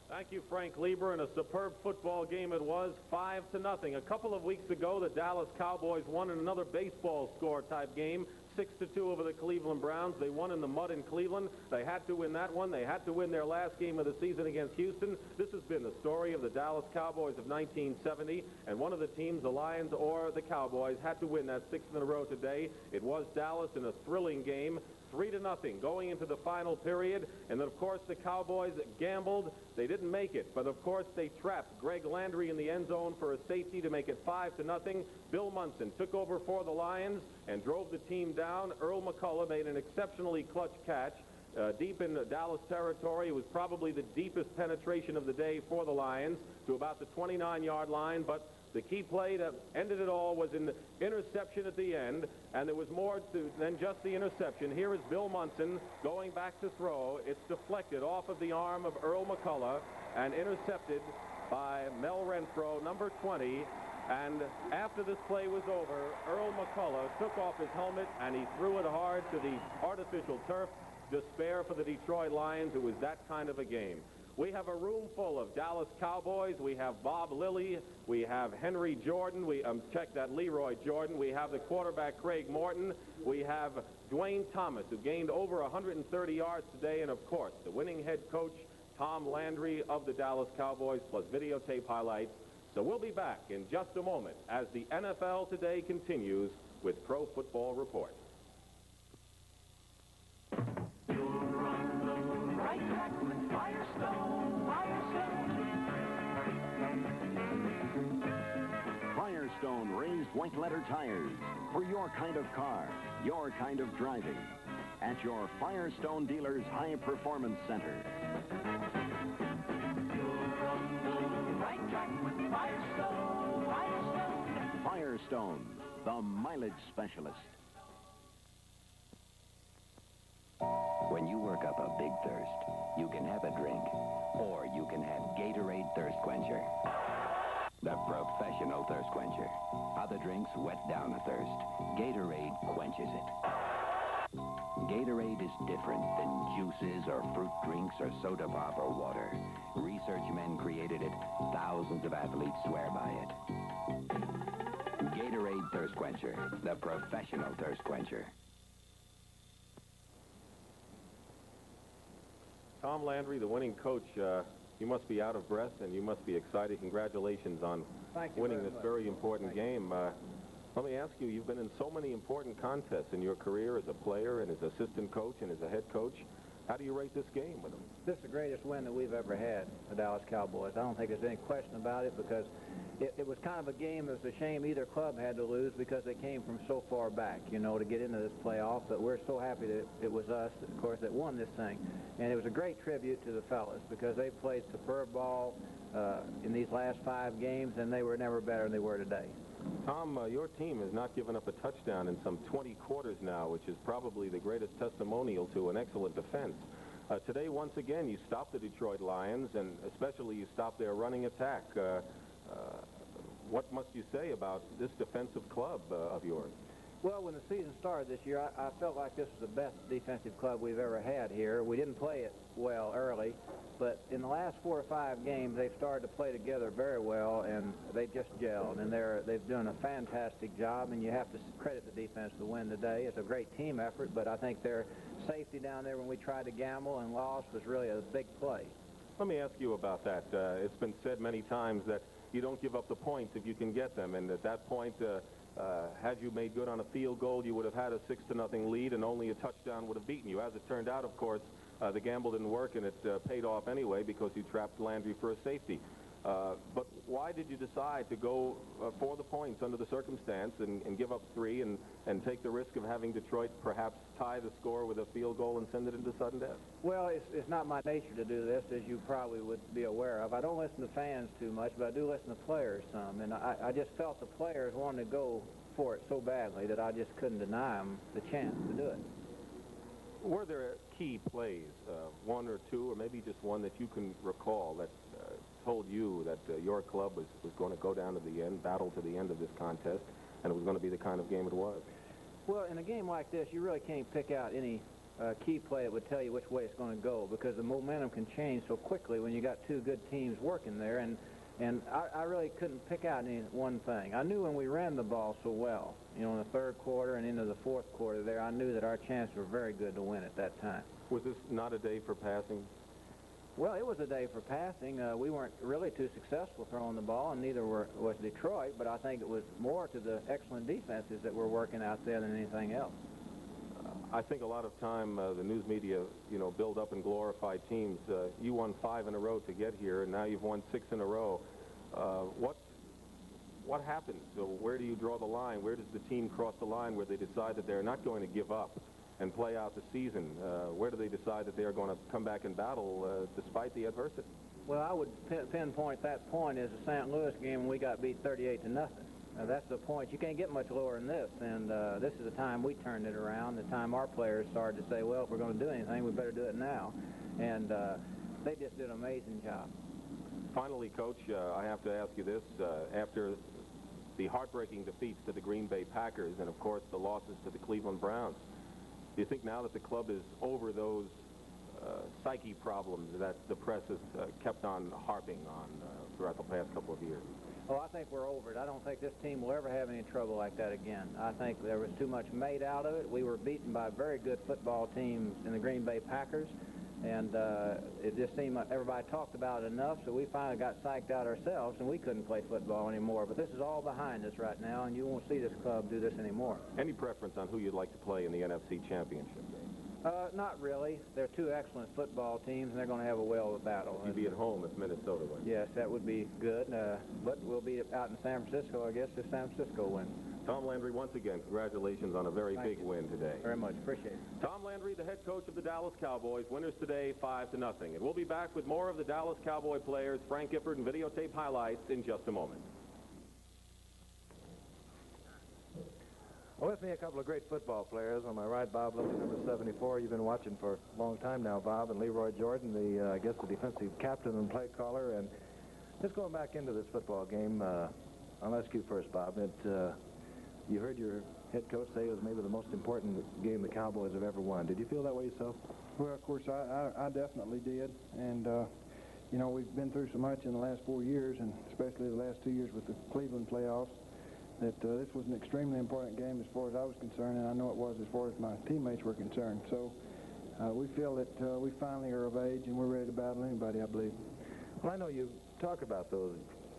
Thank you, Frank Lieber, and a superb football game it was, 5-0. A couple of weeks ago, the Dallas Cowboys won in another baseball score type game, 6-2 over the Cleveland Browns. They won in the mud in Cleveland. They had to win that one. They had to win their last game of the season against Houston. This has been the story of the Dallas Cowboys of 1970, and one of the teams, the Lions or the Cowboys, had to win that 6th in a row today. It was Dallas in a thrilling game. 3-0 going into the final period. And then, of course, the Cowboys gambled. They didn't make it. But, of course, they trapped Greg Landry in the end zone for a safety to make it 5-0. Bill Munson took over for the Lions and drove the team down. Earl McCullough made an exceptionally clutch catch. Deep in Dallas territory. It was probably the deepest penetration of the day for the Lions to about the 29-yard line, but the key play that ended it all was in the interception at the end, and there was more than just the interception. Here is Bill Munson going back to throw. It's deflected off of the arm of Earl McCullough and intercepted by Mel Renfro, number 20. And after this play was over, Earl McCullough took off his helmet and he threw it hard to the artificial turf. Despair for the Detroit Lions. It was that kind of a game. We have a room full of Dallas Cowboys. We have Bob Lilly. We have Henry Jordan. We Leroy Jordan. We have the quarterback Craig Morton. We have Dwayne Thomas, who gained over 130 yards today, and of course the winning head coach Tom Landry of the Dallas Cowboys, plus videotape highlights. So we'll be back in just a moment as the NFL Today continues with Pro Football Report.
Firestone raised white letter tires for your kind of car, your kind of driving. At your Firestone dealer's High Performance Center.
You're on the right track with Firestone.
Firestone, the mileage specialist.
When you work up a big thirst, you can have a drink, or you can have Gatorade Thirst Quencher. The professional thirst quencher. Other drinks wet down the thirst. Gatorade quenches it. Gatorade is different than juices or fruit drinks or soda pop or water. Research men created it. Thousands of athletes swear by it. Gatorade Thirst Quencher. The professional thirst quencher.
Tom Landry, the winning coach, you must be out of breath and you must be excited. Congratulations on winning this very important game. Let me ask you, you've been in so many important contests in your career as a player and as assistant coach and as a head coach. How do you rate this game with them?
This is the greatest win that we've ever had, the Dallas Cowboys. I don't think there's any question about it because it was kind of a game. It was a shame either club had to lose because they came from so far back, you know, to get into this playoff. But we're so happy that it was us, of course, that won this thing. And it was a great tribute to the fellas because they played superb ball in these last 5 games, and they were never better than they were today.
Tom, your team has not given up a touchdown in some 20 quarters now, which is probably the greatest testimonial to an excellent defense. Today, once again, you stopped the Detroit Lions, and especially you stopped their running attack. What must you say about this defensive club of yours?
Well, when the season started this year, I felt like this was the best defensive club we've ever had here. We didn't play it well early, but in the last 4 or 5 games, they've started to play together very well, and they just gelled, and they've done a fantastic job, and you have to credit the defense to win today. It's a great team effort, but I think their safety down there when we tried to gamble and lost was really a big play.
Let me ask you about that. It's been said many times that you don't give up the points if you can get them, and at that point, had you made good on a field goal, you would have had a 6-0 lead, and only a touchdown would have beaten you. As it turned out, of course, the gamble didn't work, and it paid off anyway because you trapped Landry for a safety. But why did you decide to go for the points under the circumstance and give up 3 and take the risk of having Detroit perhaps tie the score with a field goal and send it into sudden death?
Well, it's not my nature to do this, as you probably would be aware of. I don't listen to fans too much, but I do listen to players some. And I just felt the players wanted to go for it so badly that I just couldn't deny them the chance to do it.
Were there key plays, 1 or 2, or maybe just one that you can recall that told you that your club was going to go down to the end, battle to the end of this contest, and it was going to be the kind of game it was?
Well, in a game like this, you really can't pick out any key play that would tell you which way it's going to go because the momentum can change so quickly when you got 2 good teams working there, and I really couldn't pick out any one thing. I knew when we ran the ball so well, you know, in the 3rd quarter and into the 4th quarter there, I knew that our chances were very good to win at that time.
Was this not a day for passing?
Well, it was a day for passing. We weren't really too successful throwing the ball, and neither was Detroit, but I think it was more to the excellent defenses that were working out there than anything else.
I think a lot of time the news media, build up and glorify teams. You won 5 in a row to get here, and now you've won 6 in a row. What happens? So where do you draw the line? Where does the team cross the line where they decide that they're not going to give up and play out the season? Where do they decide that they are going to come back and battle despite the adversity?
Well, I would pinpoint that point as the St. Louis game when we got beat 38-0. That's the point. You can't get much lower than this, and this is the time we turned it around, the time our players started to say, well, if we're going to do anything, we better do it now. And they just did an amazing job. Finally, Coach, I have to ask you this. After the heartbreaking defeats to the Green Bay Packers and, of course, the losses to the Cleveland Browns, do you think now that the club is over those psyche problems that the press has kept on harping on throughout the past couple of years? Oh, I think we're over it. I don't think this team will ever have any trouble like that again. I think there was too much made out of it. We were beaten by very good football teams in the Green Bay Packers, and it just seemed like everybody talked about it enough, so we finally got psyched out ourselves, and we couldn't play football anymore. But this is all behind us right now, and you won't see this club do this anymore. Any preference on who you'd like to play in the NFC Championship game? Not really. They're two excellent football teams, and they're going to have a whale of a battle. You'd be at home if Minnesota wins. Yes, that would be good. But we'll be out in San Francisco, I guess, if San Francisco wins. Tom Landry, once again, congratulations on a very big win today. Very much. Appreciate it. Tom Landry, the head coach of the Dallas Cowboys, winners today 5-0. And we'll be back with more of the Dallas Cowboy players, Frank Gifford, and videotape highlights in just a moment.
Well, with me, a couple of great football players. On my right, Bob Lilly, number 74. You've been watching for a long time now, Bob. And Leroy Jordan, I guess, the defensive captain and play caller. And just going back into this football game, I'll ask you first, Bob. You heard your head coach say it was maybe the most important game the Cowboys have ever won. Did you feel that way yourself?
Well, of course, I definitely did. And, we've been through so much in the last 4 years, and especially the last 2 years with the Cleveland playoffs, that this was an extremely important game as far as I was concerned, and I know it was as far as my teammates were concerned. So we feel that we finally are of age, and we're ready to battle anybody, I believe.
Well, I know you talk about those.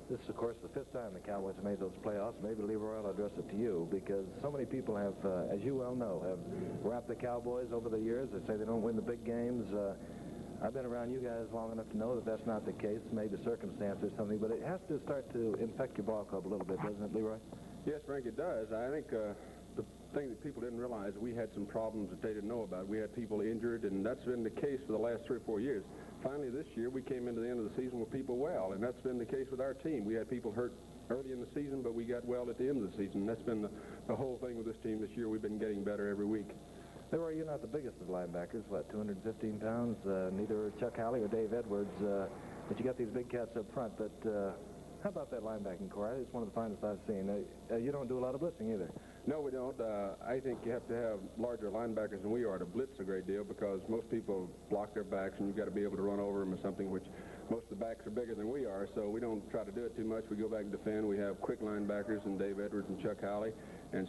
This is, of course, the 5th time the Cowboys have made those playoffs. Maybe, Leroy, I'll address it to you, because so many people have, as you well know, have wrapped the Cowboys over the years. They say they don't win the big games. I've been around you guys long enough to know that that's not the case. Maybe circumstance or something, but it has to start to infect your ball club a little bit, doesn't it, Leroy?
Yes, Frank, it does. I think the thing that people didn't realize, we had some problems that they didn't know about. We had people injured, and that's been the case for the last 3 or 4 years. Finally, this year, we came into the end of the season with people well, and that's been the case with our team. We had people hurt early in the season, but we got well at the end of the season. That's been the whole thing with this team this year. We've been getting better every week.
Leroy, you're not the biggest of linebackers, what, 215 pounds? Neither Chuck Halley or Dave Edwards, but you got these big cats up front. But how about that linebacking core? It's one of the finest I've seen. You don't do a lot of blitzing either.
No, we don't. I think you have to have larger linebackers than we are to blitz a great deal, because most people block their backs, and you've got to be able to run over them or something, which most of the backs are bigger than we are, so we don't try to do it too much. We go back and defend. We have quick linebackers in Dave Edwards and Chuck Halley, and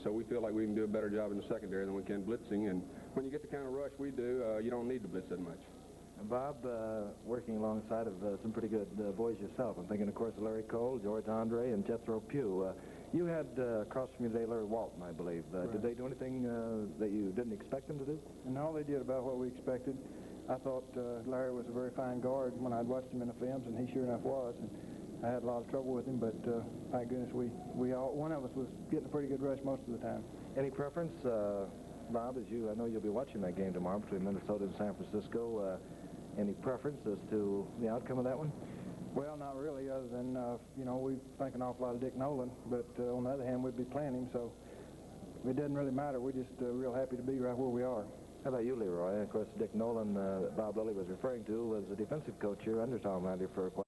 so we feel like we can do a better job in the secondary than we can blitzing. And when you get the kind of rush we do, you don't need to blitz that much.
Bob, working alongside of some pretty good boys yourself. I'm thinking, of course, of Larry Cole, George Andre, and Jethro Pugh. You had across from you today Larry Walton, I believe. Right. Did they do anything that you didn't expect them to do?
No, they did about what we expected. I thought Larry was a very fine guard when I'd watched him in the films, and he sure enough was. And I had a lot of trouble with him, but thank goodness one of us was getting a pretty good rush most of the time.
Any preference, Bob, I know you'll be watching that game tomorrow between Minnesota and San Francisco. Any preference as to the outcome of that one?
Well, not really, other than, we think an awful lot of Dick Nolan, but on the other hand, we'd be playing him, so it doesn't really matter. We're just real happy to be right where we are.
How about you, Leroy? Of course, Dick Nolan, that Bob Lilly was referring to, was a defensive coach here under Tom Landry for quite